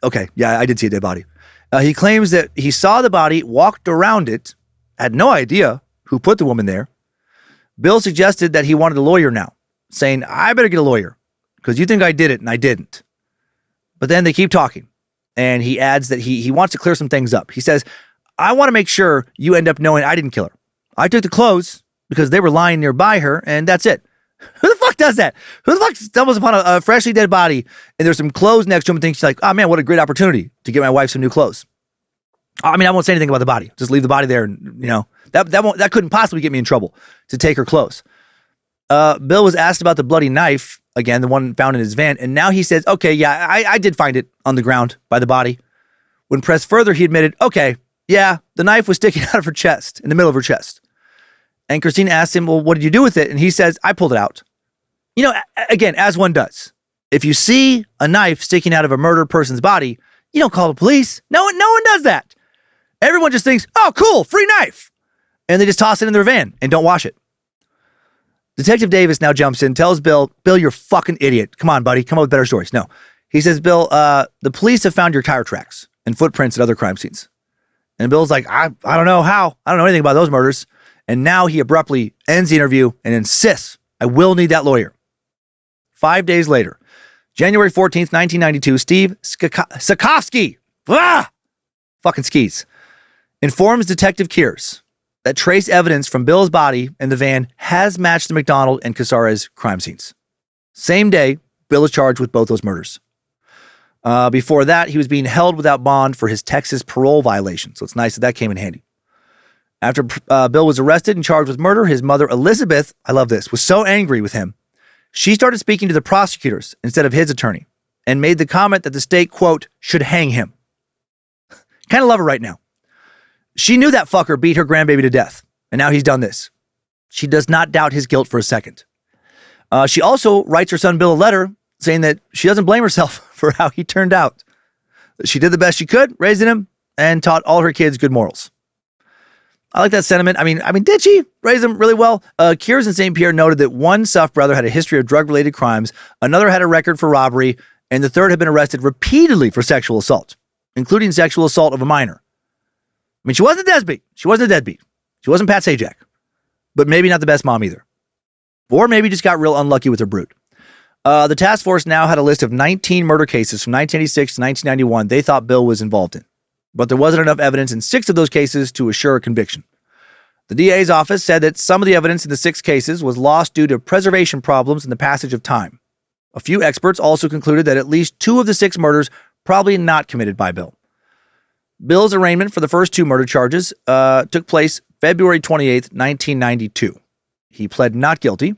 Okay, yeah, I did see a dead body. He claims that he saw the body, walked around it, had no idea who put the woman there. Bill suggested that he wanted a lawyer now, saying, I better get a lawyer because you think I did it and I didn't. But then they keep talking, and he adds that he wants to clear some things up. He says, I want to make sure you end up knowing I didn't kill her. I took the clothes because they were lying nearby her, and that's it. Who the fuck does that? Who the fuck stumbles upon a freshly dead body and there's some clothes next to him and thinks like, oh man, what a great opportunity to get my wife some new clothes. I mean, I won't say anything about the body. Just leave the body there. And, that couldn't possibly get me in trouble to take her clothes. Bill was asked about the bloody knife, again, the one found in his van. And now he says, okay, yeah, I did find it on the ground by the body. When pressed further, he admitted, okay, Yeah, the knife was sticking out of her chest, in the middle of her chest. And Christine asked him, well, what did you do with it? And he says, I pulled it out. You know, again, as one does. If you see a knife sticking out of a murdered person's body, you don't call the police. No one does that. Everyone just thinks, oh, cool, free knife. And they just toss it in their van and don't wash it. Detective Davis now jumps in, tells Bill, you're a fucking idiot. Come on, buddy. Come up with better stories. No. He says, Bill, the police have found your tire tracks and footprints at other crime scenes. And Bill's like, I don't know how. I don't know anything about those murders. And now he abruptly ends the interview and insists, I will need that lawyer. 5 days later, January 14th, 1992, Steve Sikowski, fucking skis, informs Detective Kears that trace evidence from Bill's body in the van has matched the McDonald and Casares crime scenes. Same day, Bill is charged with both those murders. Before that, he was being held without bond for his Texas parole violation, so it's nice that came in handy. After Bill was arrested and charged with murder, his mother, Elizabeth, I love this, was so angry with him, she started speaking to the prosecutors instead of his attorney and made the comment that the state, quote, should hang him. Kind of love her right now. She knew that fucker beat her grandbaby to death, and now he's done this. She does not doubt his guilt for a second. She also writes her son Bill a letter saying that she doesn't blame herself for how he turned out. She did the best she could, raising him, and taught all her kids good morals. I like that sentiment. I mean, did she raise him really well? Kears and St. Pierre noted that one Suff brother had a history of drug-related crimes, another had a record for robbery, and the third had been arrested repeatedly for sexual assault, including sexual assault of a minor. I mean, she wasn't a deadbeat. She wasn't Pat Sajak, but maybe not the best mom either. Or maybe just got real unlucky with her brood. The task force now had a list of 19 murder cases from 1986 to 1991 they thought Bill was involved in. But there wasn't enough evidence in 6 of those cases to assure a conviction. The DA's office said that some of the evidence in the 6 cases was lost due to preservation problems in the passage of time. A few experts also concluded that at least 2 of the 6 murders probably not committed by Bill. Bill's arraignment for the first 2 murder charges took place February 28th, 1992. He pled not guilty.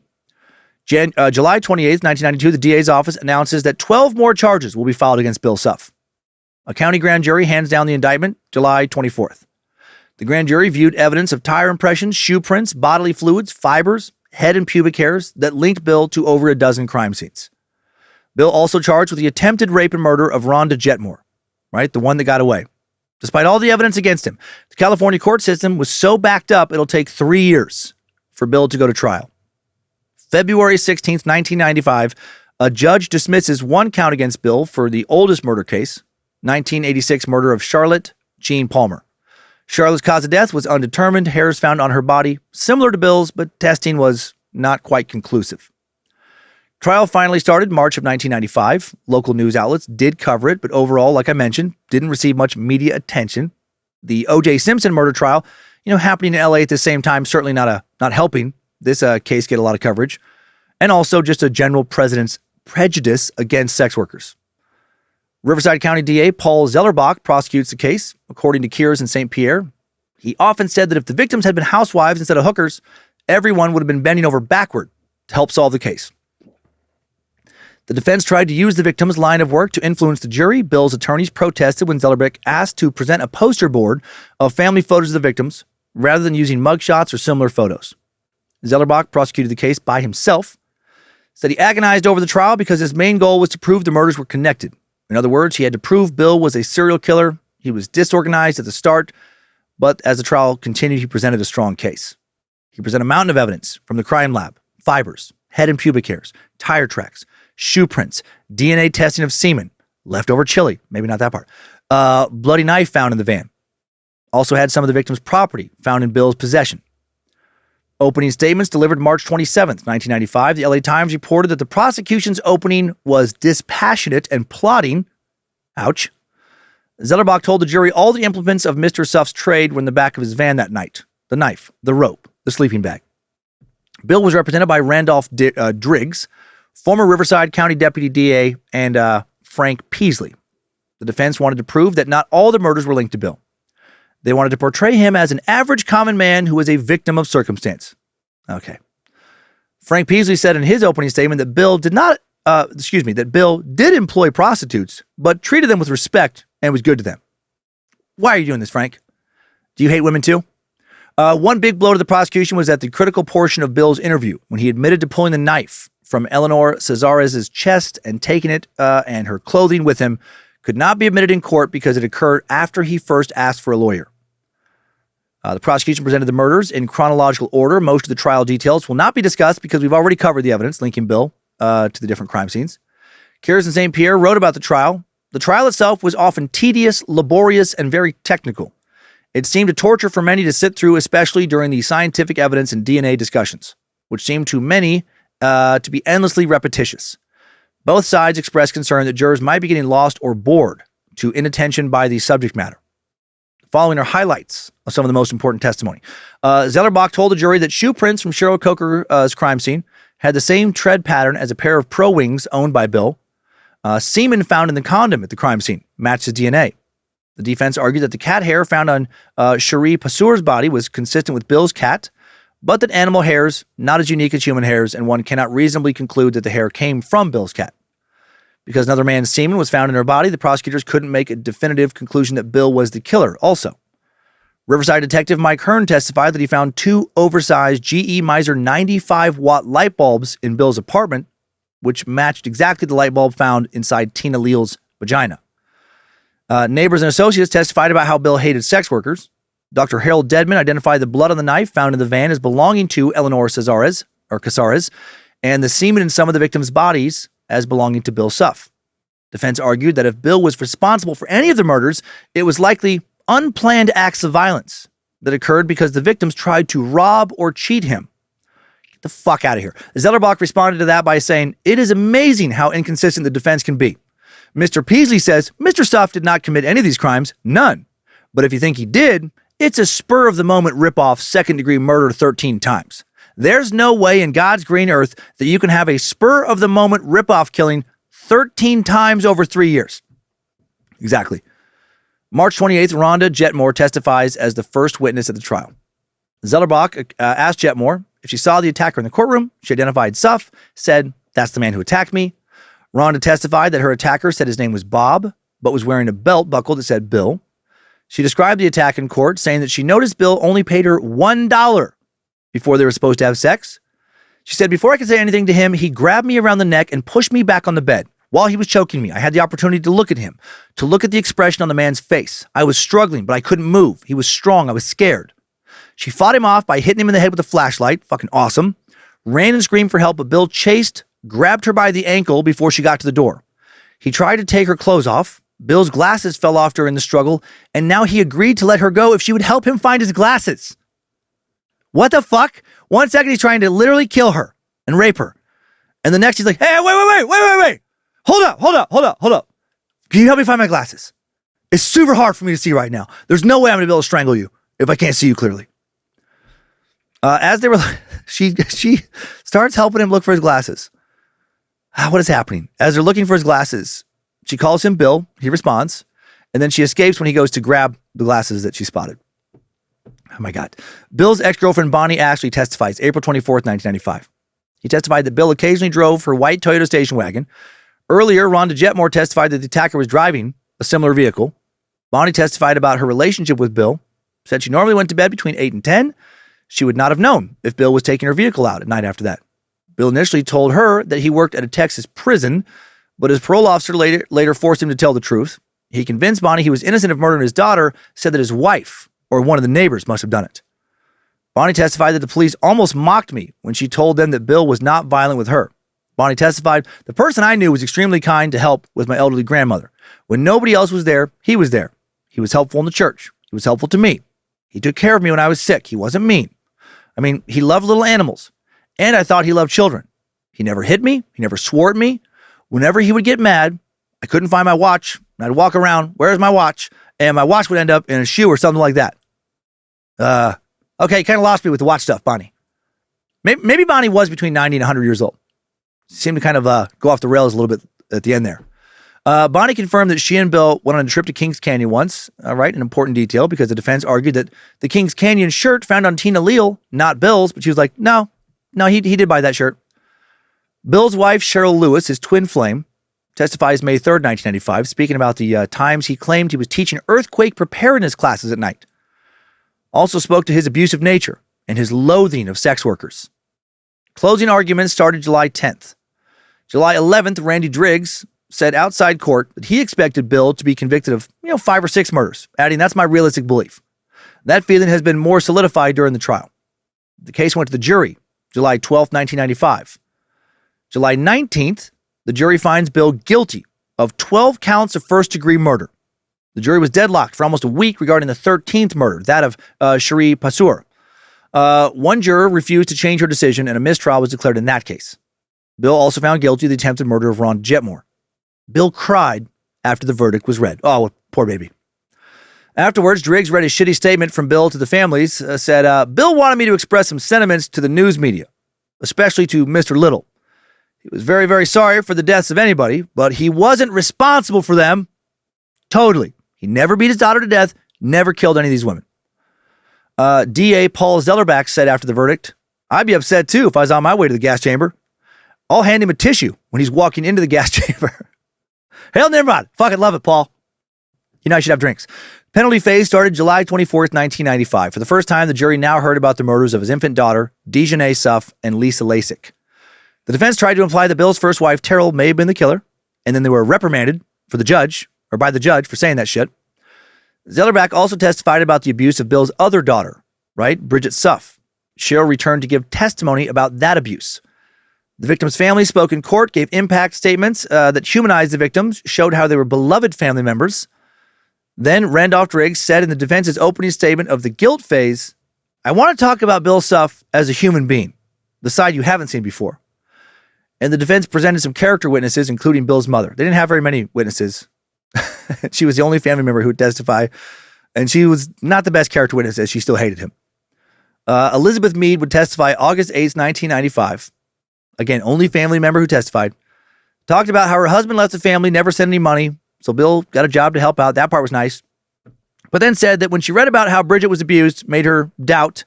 July 28th, 1992, the DA's office announces that 12 more charges will be filed against Bill Suff. A county grand jury hands down the indictment July 24th. The grand jury viewed evidence of tire impressions, shoe prints, bodily fluids, fibers, head and pubic hairs that linked Bill to over a dozen crime scenes. Bill also charged with the attempted rape and murder of Rhonda Jetmore, right? The one that got away. Despite all the evidence against him, the California court system was so backed up it'll take 3 years for Bill to go to trial. February 16th, 1995, a judge dismisses 1 count against Bill for the oldest murder case, 1986 murder of Charlotte Jean Palmer. Charlotte's cause of death was undetermined, hairs found on her body, similar to Bill's, but testing was not quite conclusive. Trial finally started March of 1995. Local news outlets did cover it, but overall, like I mentioned, didn't receive much media attention. The O.J. Simpson murder trial, happening in L.A. at the same time, certainly not helping this case get a lot of coverage, and also just a general president's prejudice against sex workers. Riverside County DA Paul Zellerbach prosecutes the case. According to Kears and St. Pierre, he often said that if the victims had been housewives instead of hookers, everyone would have been bending over backward to help solve the case. The defense tried to use the victim's line of work to influence the jury. Bill's attorneys protested when Zellerbach asked to present a poster board of family photos of the victims rather than using mugshots or similar photos. Zellerbach prosecuted the case by himself, said he agonized over the trial because his main goal was to prove the murders were connected. In other words, he had to prove Bill was a serial killer. He was disorganized at the start, but as the trial continued, he presented a strong case. He presented a mountain of evidence from the crime lab: fibers, head and pubic hairs, tire tracks, shoe prints, DNA testing of semen, leftover chili, maybe not that part, bloody knife found in the van. Also had some of the victim's property found in Bill's possession. Opening statements delivered March 27th, 1995. The LA Times reported that the prosecution's opening was dispassionate and plotting. Ouch. Zellerbach told the jury all the implements of Mr. Suff's trade were in the back of his van that night: the knife, the rope, the sleeping bag. Bill was represented by Randolph Driggs, former Riverside County Deputy DA, and Frank Peasley. The defense wanted to prove that not all the murders were linked to Bill. They wanted to portray him as an average common man who was a victim of circumstance. Okay. Frank Peasley said in his opening statement that Bill did employ prostitutes, but treated them with respect and was good to them. Why are you doing this, Frank? Do you hate women too? One big blow to the prosecution was that the critical portion of Bill's interview, when he admitted to pulling the knife from Eleanor Cesarez's chest and taking it and her clothing with him, could not be admitted in court because it occurred after he first asked for a lawyer. The prosecution presented the murders in chronological order. Most of the trial details will not be discussed because we've already covered the evidence linking Bill to the different crime scenes. Kirsten St. Pierre wrote about the trial. The trial itself was often tedious, laborious, and very technical. It seemed a torture for many to sit through, especially during the scientific evidence and DNA discussions, which seemed to many to be endlessly repetitious. Both sides expressed concern that jurors might be getting lost or bored to inattention by the subject matter. Following are highlights of some of the most important testimony. Zellerbach told the jury that shoe prints from Cheryl Coker's crime scene had the same tread pattern as a pair of Pro Wings owned by Bill. Semen found in the condom at the crime scene matched his DNA. The defense argued that the cat hair found on Cherie Passeur's body was consistent with Bill's cat, but that animal hairs, not as unique as human hairs, and one cannot reasonably conclude that the hair came from Bill's cat. Because another man's semen was found in her body, the prosecutors couldn't make a definitive conclusion that Bill was the killer also. Riverside detective Mike Hearn testified that he found 2 oversized GE Miser 95-watt light bulbs in Bill's apartment, which matched exactly the light bulb found inside Tina Leal's vagina. Neighbors and associates testified about how Bill hated sex workers. Dr. Harold Dedman identified the blood on the knife found in the van as belonging to Eleanor Casares, and the semen in some of the victims' bodies as belonging to Bill Suff. Defense argued that if Bill was responsible for any of the murders, it was likely unplanned acts of violence that occurred because the victims tried to rob or cheat him. Get the fuck out of here. Zellerbach responded to that by saying, "It is amazing how inconsistent the defense can be. Mr. Peasley says Mr. Suff did not commit any of these crimes, none. But if you think he did, it's a spur-of-the-moment rip-off second-degree murder 13 times. There's no way in God's green earth that you can have a spur-of-the-moment rip-off killing 13 times over 3 years." Exactly. March 28th, Rhonda Jetmore testifies as the first witness at the trial. Zellerbach asked Jetmore if she saw the attacker in the courtroom. She identified Suff, said, "That's the man who attacked me." Rhonda testified that her attacker said his name was Bob, but was wearing a belt buckle that said Bill. She described the attack in court, saying that she noticed Bill only paid her $1 before they were supposed to have sex. She said, "Before I could say anything to him, he grabbed me around the neck and pushed me back on the bed. While he was choking me, I had the opportunity to look at him, to look at the expression on the man's face. I was struggling, but I couldn't move. He was strong. I was scared. She fought him off by hitting him in the head with a flashlight. Fucking awesome. Ran and screamed for help, but Bill chased, grabbed her by the ankle before she got to the door. He tried to take her clothes off. Bill's glasses fell off during the struggle, and now he agreed to let her go if she would help him find his glasses." What the fuck? 1 second he's trying to literally kill her and rape her. And the next he's like, "Hey, wait. Hold up. Can you help me find my glasses? It's super hard for me to see right now. There's no way I'm going to be able to strangle you if I can't see you clearly." As they were, she starts helping him look for his glasses. What is happening? As they're looking for his glasses, she calls him Bill. He responds. And then she escapes when he goes to grab the glasses that she spotted. Oh my God. Bill's ex-girlfriend Bonnie Ashley testifies April 24th, 1995. He testified that Bill occasionally drove her white Toyota station wagon. Earlier, Rhonda Jetmore testified that the attacker was driving a similar vehicle. Bonnie testified about her relationship with Bill. Said she normally went to bed between 8 and 10. She would not have known if Bill was taking her vehicle out at night after that. Bill initially told her that he worked at a Texas prison, but his parole officer later forced him to tell the truth. He convinced Bonnie he was innocent of murdering his daughter, said that his wife or one of the neighbors must have done it. Bonnie testified that the police almost mocked me when she told them that Bill was not violent with her. Bonnie testified, "The person I knew was extremely kind to help with my elderly grandmother. When nobody else was there, he was there. He was helpful in the church. He was helpful to me. He took care of me when I was sick. He wasn't mean. I mean, he loved little animals. And I thought he loved children. He never hit me. He never swore at me. Whenever he would get mad, I couldn't find my watch. And I'd walk around, where's my watch? And my watch would end up in a shoe or something like that." Okay, kind of lost me with the watch stuff, Bonnie. Maybe Bonnie was between 90 and 100 years old. Seemed to kind of go off the rails a little bit at the end there. Bonnie confirmed that she and Bill went on a trip to Kings Canyon once, right? An important detail because the defense argued that the Kings Canyon shirt found on Tina Leal, not Bill's, but she was like, no, he did buy that shirt. Bill's wife, Cheryl Lewis, his twin flame, testifies May 3rd, 1995, speaking about the times he claimed he was teaching earthquake preparedness classes at night. also spoke to his abusive nature and his loathing of sex workers. Closing arguments started July 10th. July 11th, Randy Driggs said outside court that he expected Bill to be convicted of, 5 or 6 murders, adding, "That's my realistic belief." That feeling has been more solidified during the trial. The case went to the jury, July 12th, 1995. July 19th, the jury finds Bill guilty of 12 counts of first-degree murder. The jury was deadlocked for almost a week regarding the 13th murder, that of Cherie Passour. One juror refused to change her decision, and a mistrial was declared in that case. Bill also found guilty of the attempted murder of Ron Jetmore. Bill cried after the verdict was read. Oh, poor baby. Afterwards, Driggs read a shitty statement from Bill to the families, said, "Bill wanted me to express some sentiments to the news media, especially to Mr. Little. He was very, very sorry for the deaths of anybody, but he wasn't responsible for them. Totally. He never beat his daughter to death, never killed any of these women." DA Paul Zellerbach said after the verdict, "I'd be upset too if I was on my way to the gas chamber. I'll hand him a tissue when he's walking into the gas chamber." Hell, never mind. Fucking love it, Paul. I should have drinks. Penalty phase started July 24th, 1995. For the first time, the jury now heard about the murders of his infant daughter, Dejanay Suff, and Lisa Lasik. The defense tried to imply that Bill's first wife, Terrell, may have been the killer, and then they were reprimanded by the judge for saying that shit. Zellerbach also testified about the abuse of Bill's other daughter, Bridget Suff. Cheryl returned to give testimony about that abuse. The victim's family spoke in court, gave impact statements that humanized the victims, showed how they were beloved family members. Then Randolph Driggs said in the defense's opening statement of the guilt phase, "I want to talk about Bill Suff as a human being, the side you haven't seen before." And the defense presented some character witnesses, including Bill's mother. They didn't have very many witnesses. She was the only family member who would testify, and she was not the best character witness, as she still hated him. Elizabeth Mead would testify August 8th, 1995. Again, only family member who testified. Talked about how her husband left the family, never sent any money, so Bill got a job to help out. That part was nice. But then said that when she read about how Bridget was abused, made her doubt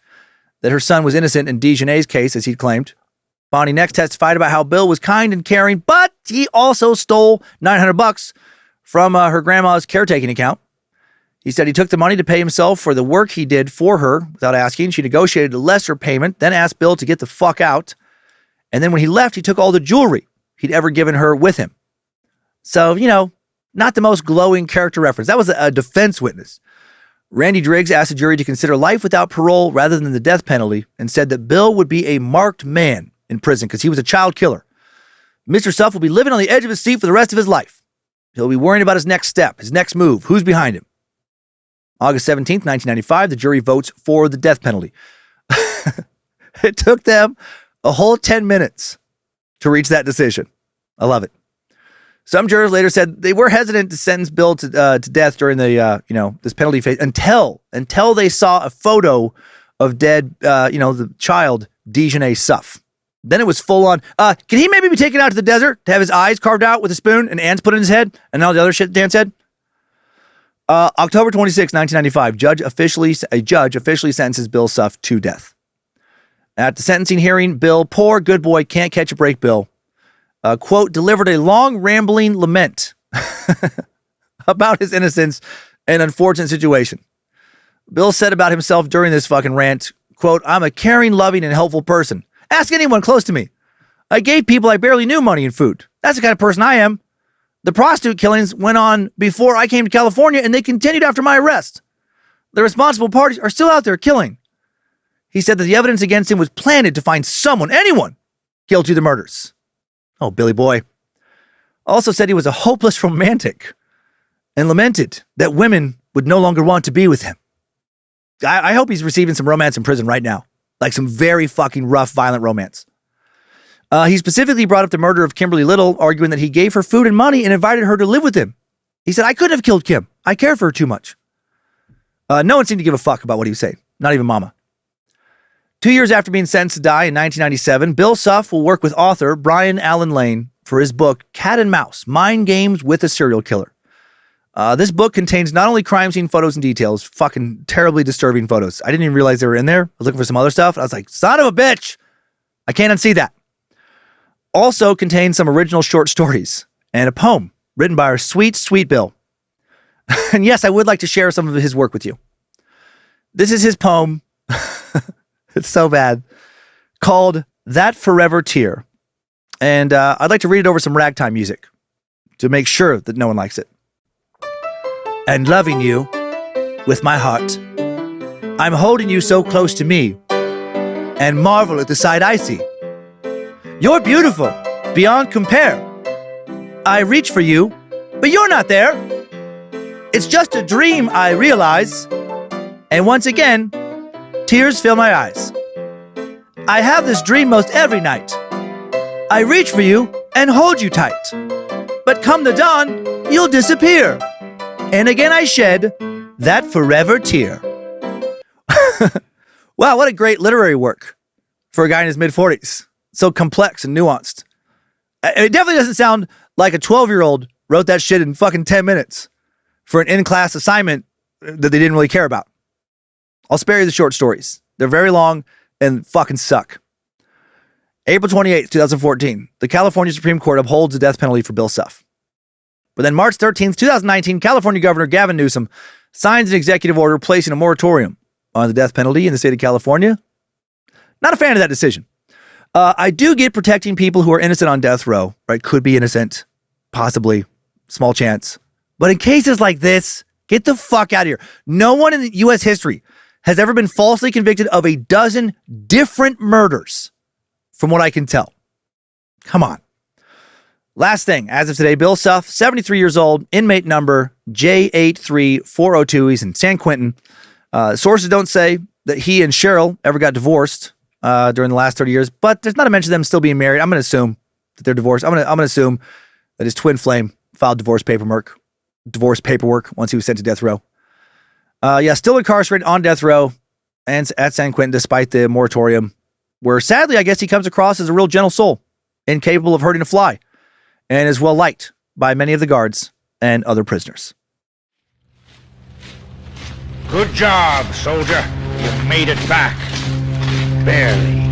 that her son was innocent in Dejanay's case, as he'd claimed. Bonnie next testified about how Bill was kind and caring, but he also stole $900 from her grandma's caretaking account. He said he took the money to pay himself for the work he did for her without asking. She negotiated a lesser payment, then asked Bill to get the fuck out. And then when he left, he took all the jewelry he'd ever given her with him. So, not the most glowing character reference. That was a defense witness. Randy Driggs asked the jury to consider life without parole rather than the death penalty and said that Bill would be a marked man in prison because he was a child killer. Mr. Suff will be living on the edge of his seat for the rest of his life. He'll be worrying about his next step, his next move, who's behind him. August 17th, 1995, the jury votes for the death penalty. It took them a whole 10 minutes to reach that decision. I love it. Some jurors later said they were hesitant to sentence Bill to death during the, this penalty phase until they saw a photo of dead, the child, Dejanay Suff. Then it was full on, can he maybe be taken out to the desert to have his eyes carved out with a spoon and ants put in his head and all the other shit Dan said? October 26, 1995, a judge officially sentences Bill Suff to death. At the sentencing hearing, Bill, poor good boy, can't catch a break, Bill, quote, delivered a long rambling lament about his innocence and unfortunate situation. Bill said about himself during this fucking rant, quote, "I'm a caring, loving, and helpful person. Ask anyone close to me. I gave people I barely knew money and food. That's the kind of person I am. The prostitute killings went on before I came to California, and they continued after my arrest. The responsible parties are still out there killing." He said that the evidence against him was planted to find anyone, guilty of the murders. Oh, Billy boy. Also said he was a hopeless romantic and lamented that women would no longer want to be with him. I hope he's receiving some romance in prison right now. Like some very fucking rough, violent romance. He specifically brought up the murder of Kimberly Little, arguing that he gave her food and money and invited her to live with him. He said, "I couldn't have killed Kim. I care for her too much." No one seemed to give a fuck about what he was saying. Not even Mama. 2 years after being sentenced to die in 1997, Bill Suff will work with author Brian Allen Lane for his book, Cat and Mouse, Mind Games with a Serial Killer. This book contains not only crime scene photos and details, fucking terribly disturbing photos. I didn't even realize they were in there. I was looking for some other stuff. And I was like, son of a bitch. I can't unsee that. Also contains some original short stories and a poem written by our sweet, sweet Bill. And yes, I would like to share some of his work with you. This is his poem. It's so bad. Called That Forever Tear. And I'd like to read it over some ragtime music to make sure that no one likes it. And loving you with my heart, I'm holding you so close to me and marvel at the sight I see. You're beautiful beyond compare. I reach for you, but you're not there. It's just a dream, I realize. And once again, tears fill my eyes. I have this dream most every night. I reach for you and hold you tight. But come the dawn, you'll disappear. And again I shed that forever tear. Wow, what a great literary work for a guy in his mid-40s. So complex and nuanced. It definitely doesn't sound like a 12-year-old wrote that shit in fucking 10 minutes for an in-class assignment that they didn't really care about. I'll spare you the short stories. They're very long and fucking suck. April 28th, 2014, the California Supreme Court upholds the death penalty for Bill Suff. But then March 13th, 2019, California Governor Gavin Newsom signs an executive order placing a moratorium on the death penalty in the state of California. Not a fan of that decision. I do get protecting people who are innocent on death row, right? Could be innocent, possibly, small chance. But in cases like this, get the fuck out of here. No one in U.S. history has ever been falsely convicted of a dozen different murders, from what I can tell. Come on. Last thing, as of today, Bill Suff, 73 years old, inmate number J83402. He's in San Quentin. Sources don't say that he and Cheryl ever got divorced during the last 30 years, but there's not a mention of them still being married. I'm going to assume that they're divorced. I'm going to assume that his twin flame filed divorce paperwork once he was sent to death row. Still incarcerated on death row and at San Quentin despite the moratorium, where sadly, I guess he comes across as a real gentle soul, incapable of hurting a fly, and is well liked by many of the guards and other prisoners. Good job, soldier. You made it back. Barely.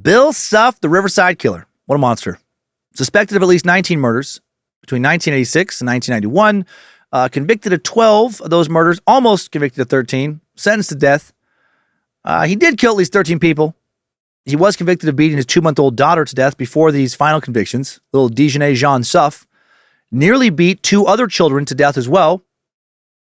Bill Suff, the Riverside Killer. What a monster. Suspected of at least 19 murders between 1986 and 1991. Convicted of 12 of those murders. Almost convicted of 13. Sentenced to death. He did kill at least 13 people. He was convicted of beating his 2-month-old daughter to death before these final convictions. Little Dejanay Jean Suff nearly beat 2 other children to death as well.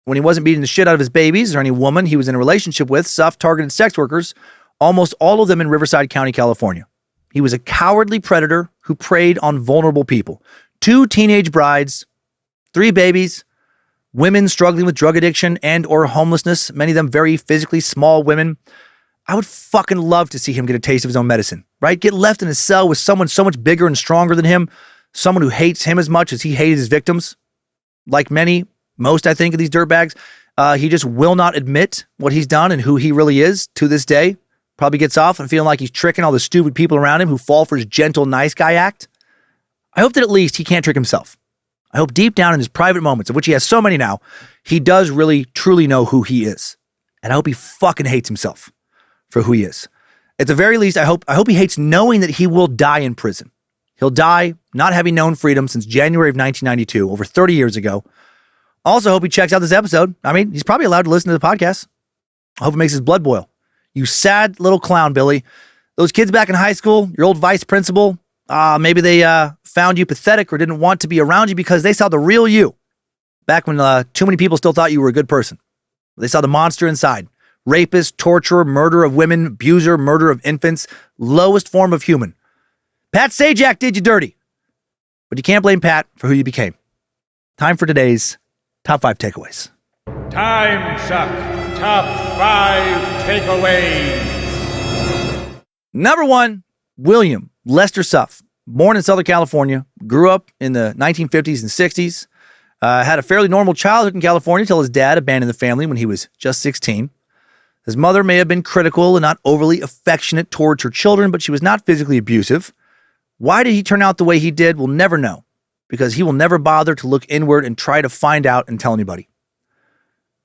When he wasn't beating the shit out of his babies or any woman he was in a relationship with, Suff targeted sex workers, almost all of them in Riverside County, California. He was a cowardly predator who preyed on vulnerable people. 2 teenage brides, 3 babies, women struggling with drug addiction and or homelessness, many of them very physically small women. I would fucking love to see him get a taste of his own medicine, right? Get left in a cell with someone so much bigger and stronger than him, someone who hates him as much as he hated his victims. Like most, I think, of these dirtbags, he just will not admit what he's done and who he really is to this day. Probably gets off and feeling like he's tricking all the stupid people around him who fall for his gentle, nice guy act. I hope that at least he can't trick himself. I hope deep down in his private moments, of which he has so many now, he does really, truly know who he is. And I hope he fucking hates himself for who he is. At the very least, I hope he hates knowing that he will die in prison. He'll die not having known freedom since January of 1992, over 30 years ago. Also hope he checks out this episode. I mean, he's probably allowed to listen to the podcast. I hope it makes his blood boil. You sad little clown, Billy. Those kids back in high school, your old vice principal, maybe they found you pathetic or didn't want to be around you because they saw the real you. Back when too many people still thought you were a good person. They saw the monster inside. Rapist, torturer, murderer of women, abuser, murder of infants, lowest form of human. Pat Sajak did you dirty. But you can't blame Pat for who you became. Time for today's Top 5 Takeaways. Timesuck Top 5 Takeaways. Number 1, William Lester Suff. Born in Southern California, grew up in the 1950s and 60s, had a fairly normal childhood in California until his dad abandoned the family when he was just 16. His mother may have been critical and not overly affectionate towards her children, but she was not physically abusive. Why did he turn out the way he did? We'll never know, because he will never bother to look inward and try to find out and tell anybody.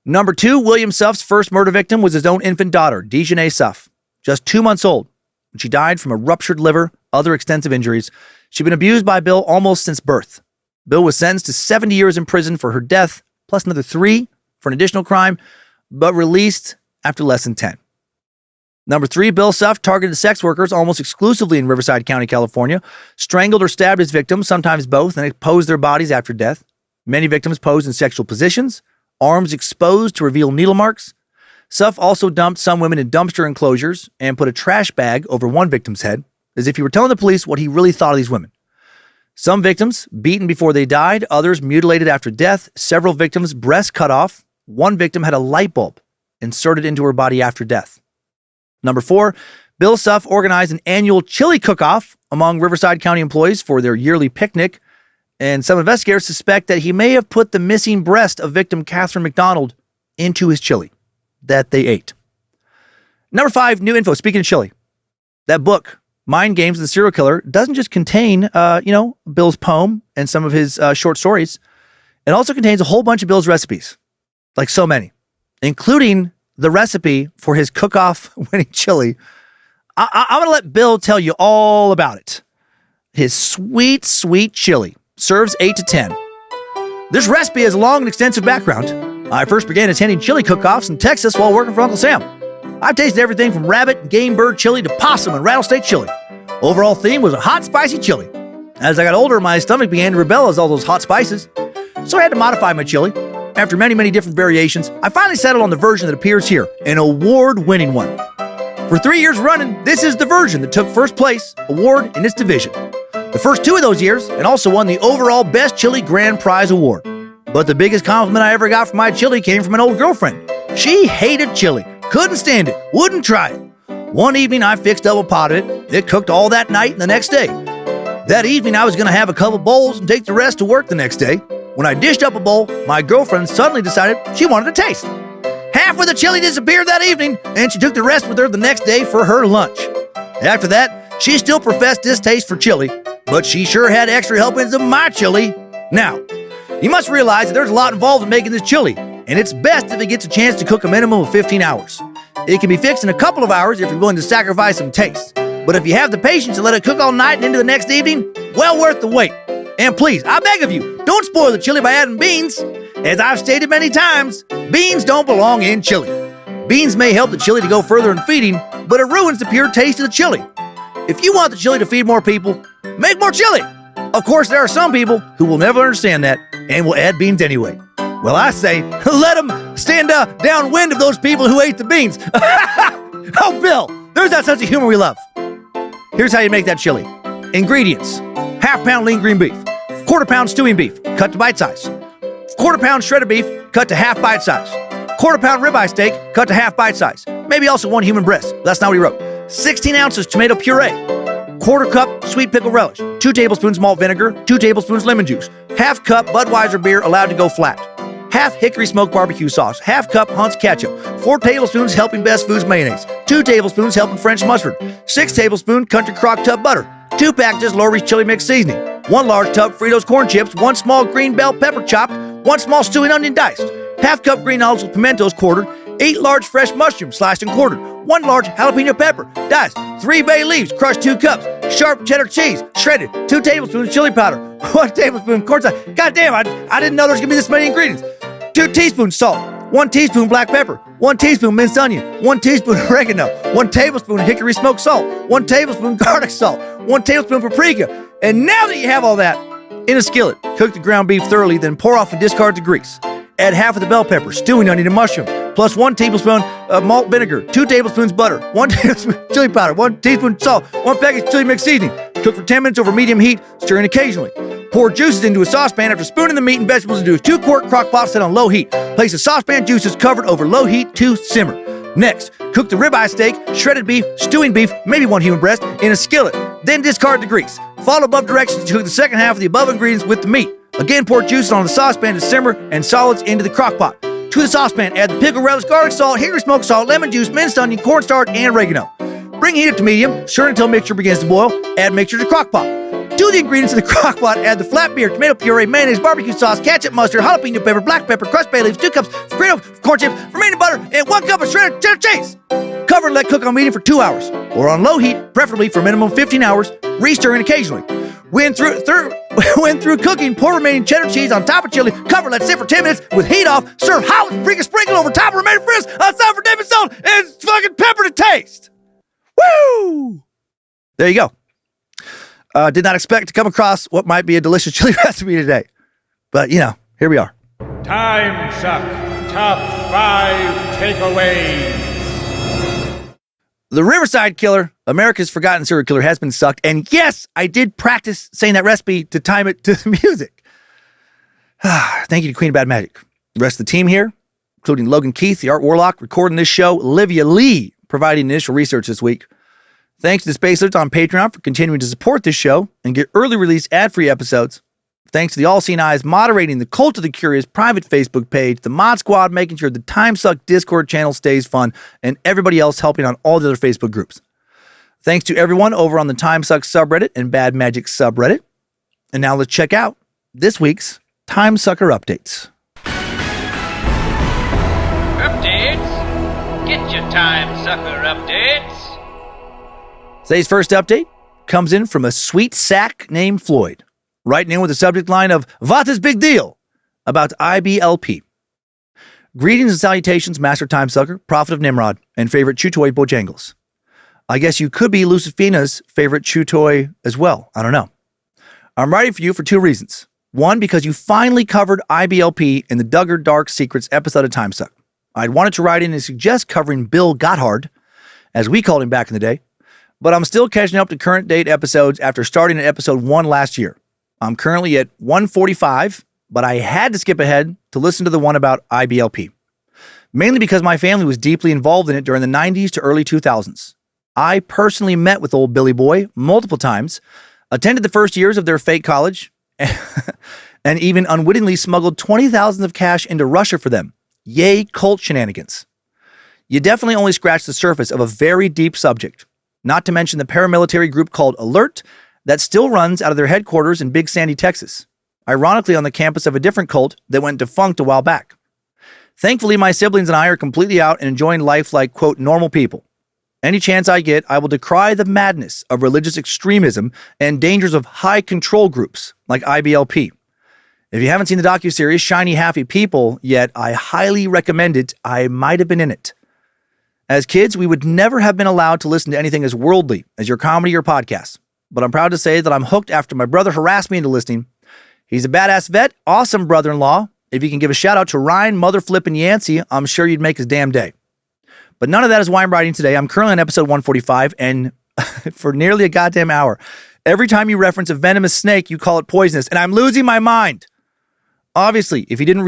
Number 2, William Suff's first murder victim was his own infant daughter, Dejanay Suff, just 2 months old, when she died from a ruptured liver, other extensive injuries. She'd been abused by Bill almost since birth. Bill was sentenced to 70 years in prison for her death, plus another 3 for an additional crime, but released after less than 10. Number 3, Bill Suff targeted sex workers almost exclusively in Riverside County, California, strangled or stabbed his victims, sometimes both, and exposed their bodies after death. Many victims posed in sexual positions, arms exposed to reveal needle marks. Suff also dumped some women in dumpster enclosures and put a trash bag over one victim's head, as if he were telling the police what he really thought of these women. Some victims beaten before they died, others mutilated after death, several victims' breasts cut off. One victim had a light bulb inserted into her body after death. Number 4, Bill Suff organized an annual chili cook-off among Riverside County employees for their yearly picnic, and some investigators suspect that he may have put the missing breast of victim Catherine McDonald into his chili that they ate. Number 5, new info. Speaking of chili, that book, Mind Games of the Serial Killer, doesn't just contain, Bill's poem and some of his short stories. It also contains a whole bunch of Bill's recipes, like so many, including the recipe for his cook-off winning chili. I'm going to let Bill tell you all about it. His sweet, sweet chili serves 8 to 10. This recipe has a long and extensive background. I first began attending chili cook-offs in Texas while working for Uncle Sam. I've tasted everything from rabbit and game bird chili to possum and rattlesnake chili. Overall theme was a hot, spicy chili. As I got older, my stomach began to rebel as all those hot spices, so I had to modify my chili. After many, many different variations, I finally settled on the version that appears here, an award-winning one. For 3 years running, this is the version that took first place award in its division. The first 2 of those years, and also won the overall Best Chili Grand Prize Award. But the biggest compliment I ever got from my chili came from an old girlfriend. She hated chili. Couldn't stand it. Wouldn't try it. One evening, I fixed up a pot of it. It cooked all that night and the next day. That evening, I was going to have a couple bowls and take the rest to work the next day. When I dished up a bowl, my girlfriend suddenly decided she wanted to taste. Half of the chili disappeared that evening, and she took the rest with her the next day for her lunch. After that, she still professed distaste for chili, but she sure had extra helpings of my chili. Now, you must realize that there's a lot involved in making this chili, and it's best if it gets a chance to cook a minimum of 15 hours. It can be fixed in a couple of hours if you're willing to sacrifice some taste. But if you have the patience to let it cook all night and into the next evening, well worth the wait. And please, I beg of you, don't spoil the chili by adding beans. As I've stated many times, beans don't belong in chili. Beans may help the chili to go further in feeding, but it ruins the pure taste of the chili. If you want the chili to feed more people, make more chili. Of course, there are some people who will never understand that and will add beans anyway. Well, I say, let them stand downwind of those people who ate the beans. Oh, Bill, there's that sense of humor we love. Here's how you make that chili. Ingredients: half-pound lean green beef, quarter-pound stewing beef, cut to bite size, quarter-pound shredded beef, cut to half bite size, quarter-pound ribeye steak, cut to half bite size, maybe also 1 human breast. That's not what he wrote. 16 ounces tomato puree, quarter cup sweet pickle relish, 2 tablespoons malt vinegar, 2 tablespoons lemon juice, half cup Budweiser beer allowed to go flat, half hickory smoked barbecue sauce, half cup Hunt's ketchup, 4 tablespoons Helping Best Foods mayonnaise, 2 tablespoons Helping French mustard, 6 tablespoons Country Crock tub butter, 2 packages Lowry's chili mix seasoning, 1 large tub Fritos corn chips, 1 small green bell pepper chopped, 1 small stewing onion diced, half cup green olives with pimentos quartered, 8 large fresh mushrooms sliced and quartered, 1 large jalapeno pepper diced, 3 bay leaves crushed 2 cups, sharp cheddar cheese shredded, 2 tablespoons chili powder, 1 tablespoon cornstarch. God damn, I didn't know there was gonna be this many ingredients. 2 teaspoons salt, 1 teaspoon black pepper, 1 teaspoon minced onion, 1 teaspoon oregano, 1 tablespoon hickory smoked salt, 1 tablespoon garlic salt, 1 tablespoon paprika. And now that you have all that, in a skillet, cook the ground beef thoroughly, then pour off and discard the grease. Add half of the bell pepper, stewing onion, and mushrooms, plus 1 tablespoon of malt vinegar, 2 tablespoons butter, 1 tablespoon chili powder, 1 teaspoon salt, 1 package chili mix seasoning. Cook for 10 minutes over medium heat, stirring occasionally. Pour juices into a saucepan after spooning the meat and vegetables into a 2-quart crock pot set on low heat. Place the saucepan juices covered over low heat to simmer. Next, cook the ribeye steak, shredded beef, stewing beef, maybe 1 human breast, in a skillet. Then discard the grease. Follow above directions to cook the second half of the above ingredients with the meat. Again, pour juices on the saucepan to simmer and solids into the crock pot. To the saucepan, add the pickle relish, garlic salt, hickory smoked salt, lemon juice, minced onion, cornstarch, and oregano. Bring heat up to medium, stir until mixture begins to boil. Add mixture to crock pot. To the ingredients in the crock pot, add the flat beer, tomato puree, mayonnaise, barbecue sauce, ketchup, mustard, jalapeno pepper, black pepper, crushed bay leaves, 2 cups of corn chips, fermented butter, and 1 cup of shredded cheddar cheese. Cover and let cook on medium for 2 hours, or on low heat, preferably for a minimum of 15 hours, re-stirring occasionally. Went through cooking, pour remaining cheddar cheese on top of chili, cover, let sit for 10 minutes with heat off, serve hot with freaking sprinkle over top of remaining fries, on top for dipping salt, and fucking pepper to taste. Woo! There you go. Did not expect to come across what might be a delicious chili recipe today. But, here we are. Timesuck Top 5 Takeaways. The Riverside Killer, America's forgotten serial killer, has been sucked. And yes, I did practice saying that recipe to time it to the music. Thank you to Queen of Bad Magic. The rest of the team here, including Logan Keith, the Art Warlock, recording this show, Olivia Lee, providing initial research this week. Thanks to the Space Nerds on Patreon for continuing to support this show and get early release ad-free episodes. Thanks to the All-Seeing Eyes moderating the Cult of the Curious private Facebook page, the Mod Squad making sure the Timesuck Discord channel stays fun, and everybody else helping on all the other Facebook groups. Thanks to everyone over on the Timesuck subreddit and Bad Magic subreddit. And now let's check out this week's Timesucker updates. Updates? Get your Timesucker updates. Today's first update comes in from a sweet sack named Floyd, writing in with the subject line of "What is big deal?" about IBLP. Greetings and salutations, Master Timesucker, Prophet of Nimrod, and favorite chew toy Bojangles. I guess you could be Lucifina's favorite chew toy as well. I don't know. I'm writing for you for two reasons. One, because you finally covered IBLP in the Duggar Dark Secrets episode of Timesuck. I'd wanted to write in and suggest covering Bill Gotthard, as we called him back in the day, but I'm still catching up to current date episodes after starting at episode 1 last year. I'm currently at 145, but I had to skip ahead to listen to the one about IBLP, mainly because my family was deeply involved in it during the 90s to early 2000s. I personally met with old Billy Boy multiple times, attended the first years of their fake college, and even unwittingly smuggled $20,000 of cash into Russia for them. Yay, cult shenanigans. You definitely only scratched the surface of a very deep subject, not to mention the paramilitary group called Alert that still runs out of their headquarters in Big Sandy, Texas, ironically on the campus of a different cult that went defunct a while back. Thankfully, my siblings and I are completely out and enjoying life like, quote, normal people. Any chance I get, I will decry the madness of religious extremism and dangers of high control groups like IBLP. If you haven't seen the docuseries Shiny Happy People yet, I highly recommend it. I might have been in it. As kids, we would never have been allowed to listen to anything as worldly as your comedy or podcast. But I'm proud to say that I'm hooked after my brother harassed me into listening. He's a badass vet, awesome brother-in-law. If you can give a shout out to Ryan, Mother Flippin' Yancey, I'm sure you'd make his damn day. But none of that is why I'm writing today. I'm currently on episode 145, and for nearly a goddamn hour, every time you reference a venomous snake, you call it poisonous, and I'm losing my mind. Obviously, you didn't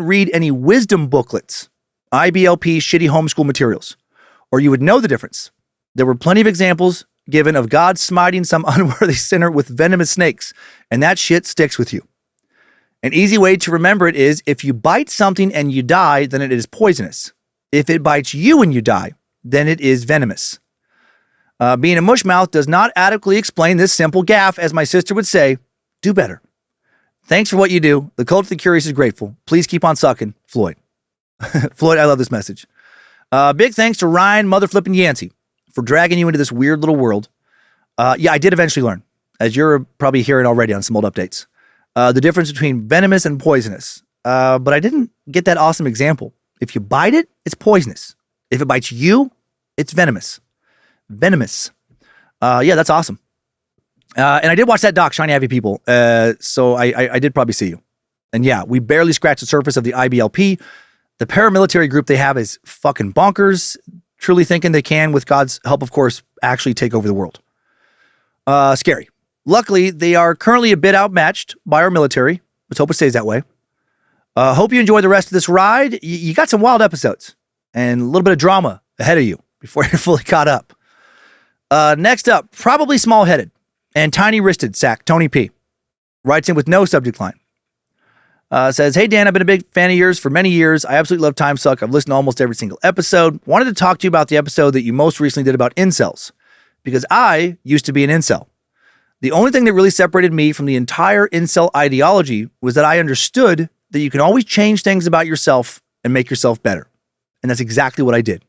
read any wisdom booklets, IBLP shitty homeschool materials, or you would know the difference. There were plenty of examples given of God smiting some unworthy sinner with venomous snakes, and that shit sticks with you. An easy way to remember it is, if you bite something and you die, then it is poisonous. If it bites you and you die, then it is venomous. Being a mushmouth does not adequately explain this simple gaffe, as my sister would say. Do better. Thanks for what you do. The Cult of the Curious is grateful. Please keep on sucking, Floyd. Floyd, I love this message. Big thanks to Ryan, Mother Flippin' Yancey, for dragging you into this weird little world. Yeah, I did eventually learn, as you're probably hearing already on some old updates, the difference between venomous and poisonous. But I didn't get that awesome example. If you bite it, it's poisonous. If it bites you, it's venomous. Venomous. Yeah, that's awesome. And I did watch that doc, Shiny Happy People. So I did probably see you. And yeah, we barely scratched the surface of the IBLP. The paramilitary group they have is fucking bonkers, truly thinking they can, with God's help, of course, actually take over the world. Scary. Luckily, they are currently a bit outmatched by our military. Let's hope it stays that way. Hope you enjoy the rest of this ride. You got some wild episodes and a little bit of drama ahead of you before you're fully caught up. Next up, probably small-headed and tiny-wristed sack Tony P. Writes in with no subject line. Says, hey, Dan, I've been a big fan of yours for many years. I absolutely love Timesuck. I've listened to almost every single episode. Wanted to talk to you about the episode that you most recently did about incels, because I used to be an incel. The only thing that really separated me from the entire incel ideology was that I understood that you can always change things about yourself and make yourself better. And that's exactly what I did.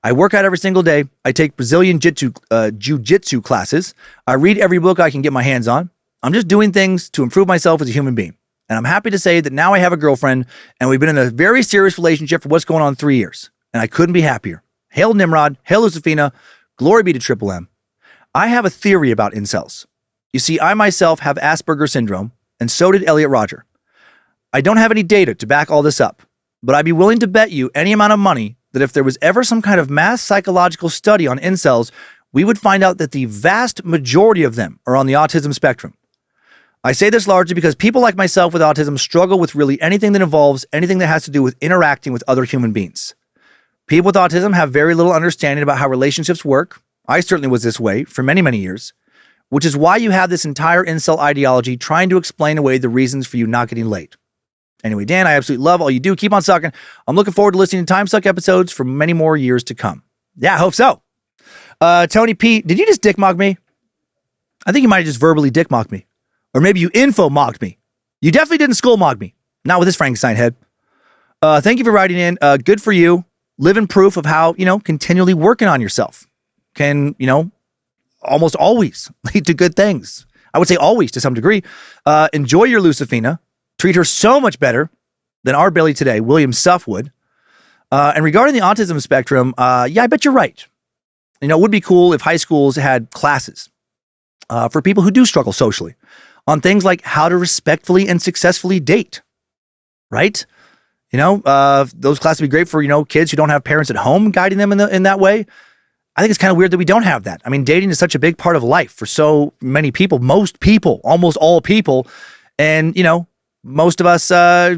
I work out every single day. I take Brazilian jiu-jitsu classes. I read every book I can get my hands on. I'm just doing things to improve myself as a human being. And I'm happy to say that now I have a girlfriend and we've been in a very serious relationship for what's going on 3 years. And I couldn't be happier. Hail Nimrod, hail Lucifina, glory be to Triple M. I have a theory about incels. You see, I myself have Asperger's syndrome, and so did Elliot Rodger. I don't have any data to back all this up, but I'd be willing to bet you any amount of money that if there was ever some kind of mass psychological study on incels, we would find out that the vast majority of them are on the autism spectrum. I say this largely because people like myself with autism struggle with really anything that involves anything that has to do with interacting with other human beings. People with autism have very little understanding about how relationships work. I certainly was this way for many, many years, which is why you have this entire incel ideology trying to explain away the reasons for you not getting laid. Anyway, Dan, I absolutely love all you do. Keep on sucking. I'm looking forward to listening to Timesuck episodes for many more years to come. Yeah, I hope so. Tony P, did you just dick mock me? I think you might have just verbally dick mocked me. Or maybe you info mocked me. You definitely didn't skull mock me. Not with this Frankenstein head. Thank you for writing in. Good for you. Living proof of how, continually working on yourself can, almost always lead to good things. I would say always to some degree. Enjoy your Lucifina. Treat her so much better than our Billy today, William Suff would. And regarding the autism spectrum, yeah, I bet you're right. It would be cool if high schools had classes for people who do struggle socially on things like how to respectfully and successfully date, right? Those classes would be great for, kids who don't have parents at home guiding them in that way. I think it's kind of weird that we don't have that. I mean, dating is such a big part of life for so many people, most people, almost all people. And, most of us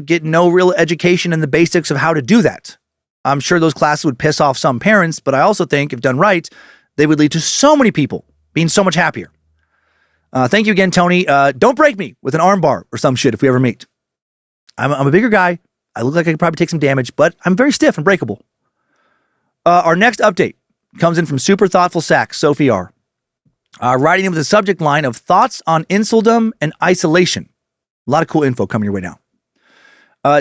get no real education in the basics of how to do that. I'm sure those classes would piss off some parents, but I also think if done right, they would lead to so many people being so much happier. Thank you again, Tony. Don't break me with an arm bar or some shit if we ever meet. I'm a bigger guy. I look like I could probably take some damage, but I'm very stiff and breakable. Our next update comes in from Super Thoughtful Sack, Sophie R. Writing in with a subject line of thoughts on inceldom and isolation. A lot of cool info coming your way now.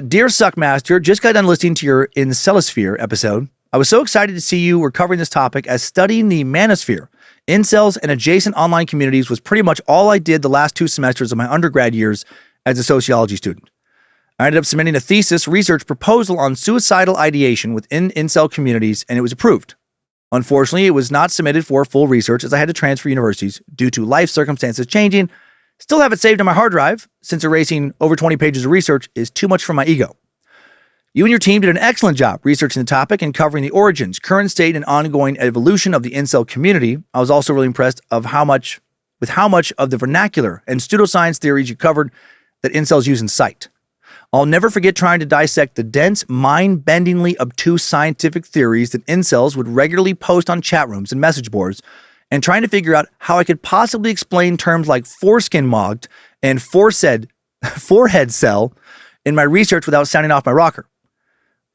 Dear Suckmaster, just got done listening to your Incelosphere episode. I was so excited to see you were covering this topic, as studying the manosphere, incels, and adjacent online communities was pretty much all I did the last 2 semesters of my undergrad years as a sociology student. I ended up submitting a thesis research proposal on suicidal ideation within incel communities, and it was approved. Unfortunately, it was not submitted for full research as I had to transfer universities due to life circumstances changing. Still have it saved on my hard drive, since erasing over 20 pages of research is too much for my ego. You and your team did an excellent job researching the topic and covering the origins, current state, and ongoing evolution of the incel community. I was also really impressed with how much of the vernacular and pseudoscience theories you covered that incels use in sight. I'll never forget trying to dissect the dense, mind-bendingly obtuse scientific theories that incels would regularly post on chat rooms and message boards, and trying to figure out how I could possibly explain terms like foreskin mogged and forehead cell in my research without sounding off my rocker.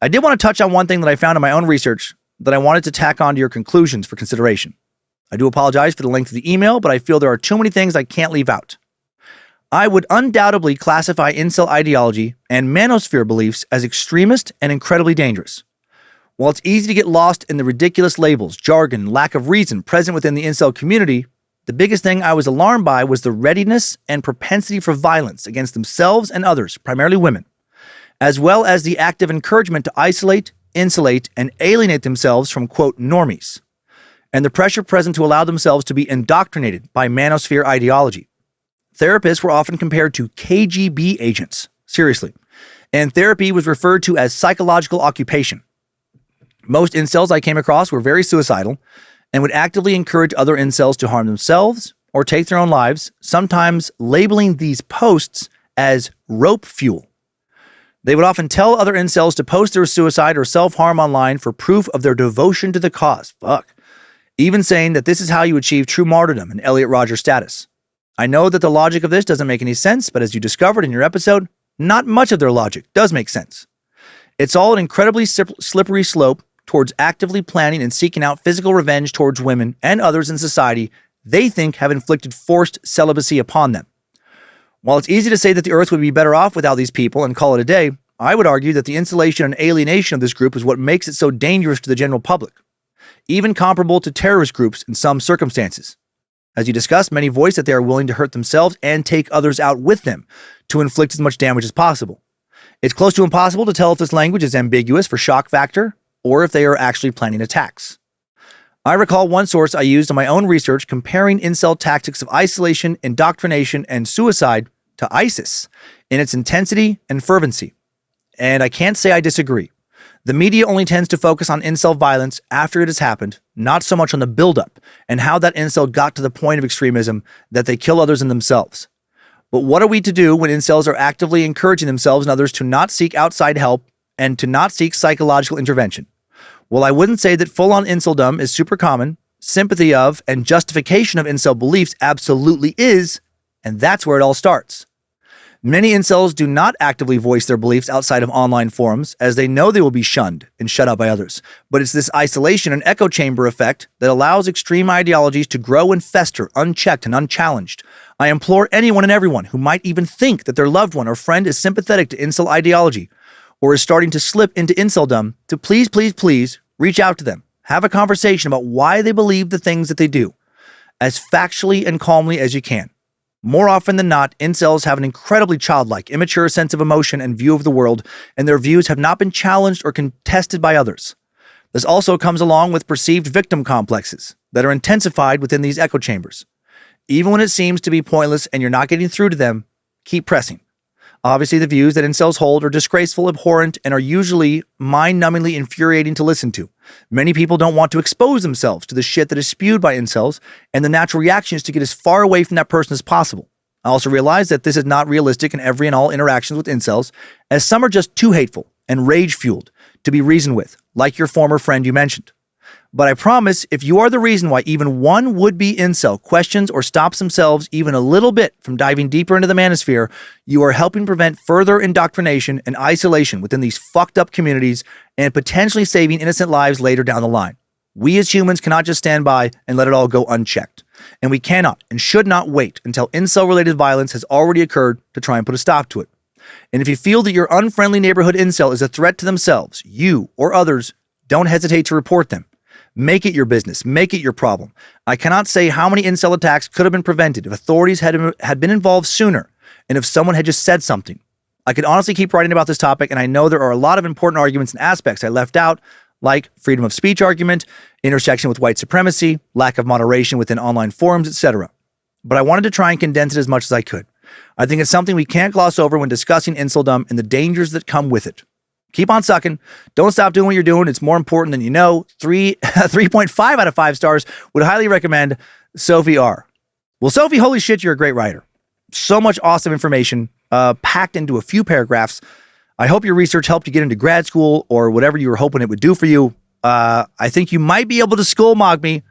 I did want to touch on one thing that I found in my own research that I wanted to tack on to your conclusions for consideration. I do apologize for the length of the email, but I feel there are too many things I can't leave out. I would undoubtedly classify incel ideology and manosphere beliefs as extremist and incredibly dangerous. While it's easy to get lost in the ridiculous labels, jargon, and lack of reason present within the incel community, the biggest thing I was alarmed by was the readiness and propensity for violence against themselves and others, primarily women, as well as the active encouragement to isolate, insulate, and alienate themselves from, quote, normies, and the pressure present to allow themselves to be indoctrinated by manosphere ideology. Therapists were often compared to KGB agents, seriously, and therapy was referred to as psychological occupation. Most incels I came across were very suicidal and would actively encourage other incels to harm themselves or take their own lives, sometimes labeling these posts as rope fuel. They would often tell other incels to post their suicide or self-harm online for proof of their devotion to the cause. Even saying that this is how you achieve true martyrdom and Elliot Rodger status. I know that the logic of this doesn't make any sense, but as you discovered in your episode, not much of their logic does make sense. It's all an incredibly slippery slope towards actively planning and seeking out physical revenge towards women and others in society they think have inflicted forced celibacy upon them. While it's easy to say that the earth would be better off without these people and call it a day, I would argue that the insulation and alienation of this group is what makes it so dangerous to the general public. even comparable to terrorist groups in some circumstances. As you discussed, many voice that they are willing to hurt themselves and take others out with them to inflict as much damage as possible. It's close to impossible to tell if this language is ambiguous for shock factor or if they are actually planning attacks. I recall one source I used in my own research comparing incel tactics of isolation, indoctrination, and suicide to ISIS in its intensity and fervency. And I can't say I disagree. The media only tends to focus on incel violence after it has happened, not so much on the buildup and how that incel got to the point of extremism that they kill others and themselves. But what are we to do when incels are actively encouraging themselves and others to not seek outside help and to not seek psychological intervention? Well, I wouldn't say that full-on inceldom is super common. Sympathy of and justification of incel beliefs absolutely is, and that's where it all starts. Many incels do not actively voice their beliefs outside of online forums as they know they will be shunned and shut out by others. But it's this isolation and echo chamber effect that allows extreme ideologies to grow and fester unchecked and unchallenged. I implore anyone and everyone who might even think that their loved one or friend is sympathetic to incel ideology or is starting to slip into inceldom to please, please, please reach out to them. Have a conversation about why they believe the things that they do as factually and calmly as you can. More often than not, incels have an incredibly childlike, immature sense of emotion and view of the world, and their views have not been challenged or contested by others. This also comes along with perceived victim complexes that are intensified within these echo chambers. Even when it seems to be pointless and you're not getting through to them, keep pressing. Obviously, the views that incels hold are disgraceful, abhorrent, and are usually mind-numbingly infuriating to listen to. Many people don't want to expose themselves to the shit that is spewed by incels, and the natural reaction is to get as far away from that person as possible. I also realize that this is not realistic in every and all interactions with incels, as some are just too hateful and rage-fueled to be reasoned with, like your former friend you mentioned. But I promise, if you are the reason why even one would-be incel questions or stops themselves even a little bit from diving deeper into the manosphere, you are helping prevent further indoctrination and isolation within these fucked up communities and potentially saving innocent lives later down the line. We as humans cannot just stand by and let it all go unchecked. And we cannot and should not wait until incel-related violence has already occurred to try and put a stop to it. And if you feel that your unfriendly neighborhood incel is a threat to themselves, you or others, don't hesitate to report them. Make it your business. Make it your problem. I cannot say how many incel attacks could have been prevented if authorities had been involved sooner and if someone had just said something. I could honestly keep writing about this topic, and I know there are a lot of important arguments and aspects I left out, like freedom of speech argument, intersection with white supremacy, lack of moderation within online forums, etc. But I wanted to try and condense it as much as I could. I think it's something we can't gloss over when discussing inceldom and the dangers that come with it. Keep on sucking. Don't stop doing what you're doing. It's more important than you know. 3.5 out of 5 stars. Would highly recommend Sophie R. Well, Sophie, holy shit, you're a great writer. So much awesome information packed into a few paragraphs. I hope your research helped you get into grad school or whatever you were hoping it would do for you. I think you might be able to skull mog me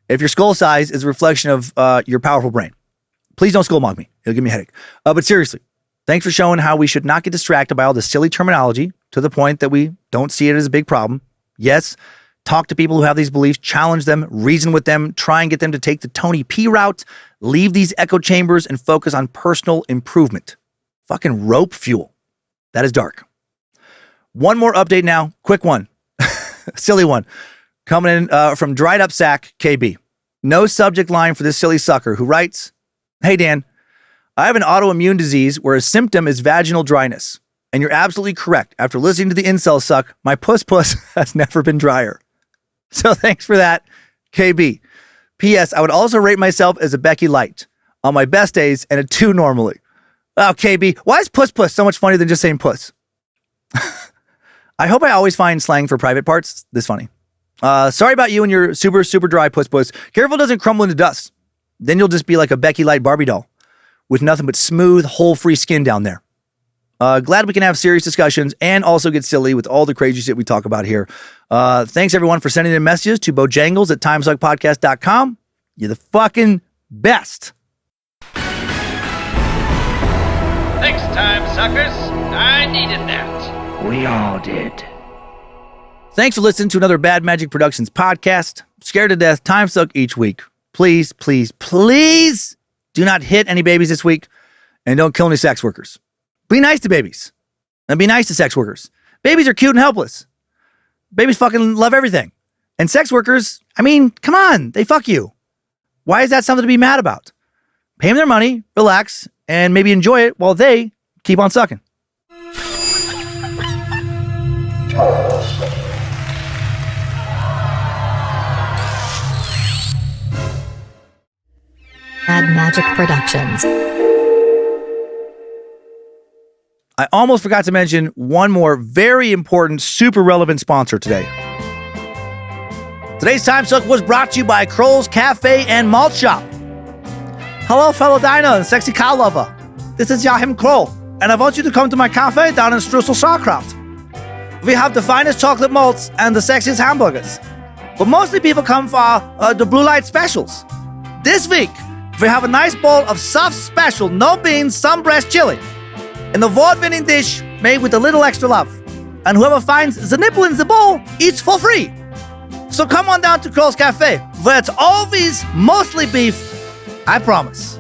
if your skull size is a reflection of your powerful brain. Please don't skull mog me. It'll give me a headache. But seriously, thanks for showing how we should not get distracted by all the silly terminology to the point that we don't see it as a big problem. Yes, talk to people who have these beliefs, challenge them, reason with them, try and get them to take the Tony P route, leave these echo chambers and focus on personal improvement. Fucking rope fuel. That is dark. One more update now. Quick one. Silly one. Coming in from Dried Up Sack KB. No subject line for this silly sucker who writes, "Hey Dan, I have an autoimmune disease where a symptom is vaginal dryness. And you're absolutely correct. After listening to the incel suck, my puss has never been drier. So thanks for that, KB. P.S. I would also rate myself as a Becky Light on my best days and a 2 normally." Oh, KB, why is puss so much funnier than just saying puss? I hope I always find slang for private parts this funny. Sorry about you and your super, super dry puss. Careful it doesn't crumble into dust. Then you'll just be like a Becky Light Barbie doll with nothing but smooth, hole-free skin down there. Glad we can have serious discussions and also get silly with all the crazy shit we talk about here. Thanks everyone for sending in messages to bojangles@timesuckpodcast.com. You're the fucking best. Thanks, time suckers. I needed that. We all did. Thanks for listening to another Bad Magic Productions podcast. Scared to death, Timesuck each week. Please, please, please do not hit any babies this week and don't kill any sex workers. Be nice to babies and be nice to sex workers. Babies are cute and helpless. Babies fucking love everything. And sex workers, I mean, come on, they fuck you. Why is that something to be mad about? Pay them their money, relax, and maybe enjoy it while they keep on sucking. Mad Magic Productions. I almost forgot to mention one more very important, super relevant sponsor today. Today's Timesuck was brought to you by Kroll's Cafe and Malt Shop. Hello, fellow diner and sexy cow lover. This is Joachim Kroll, and I want you to come to my cafe down in Streusel Sauerkraut. We have the finest chocolate malts and the sexiest hamburgers. But mostly people come for the blue light specials. This week, we have a nice bowl of Suff Special No Beans Sun Breast Chili, an award-winning dish made with a little extra love. And whoever finds the nipple in the bowl eats for free. So come on down to Kroll's Cafe, where it's always mostly beef, I promise.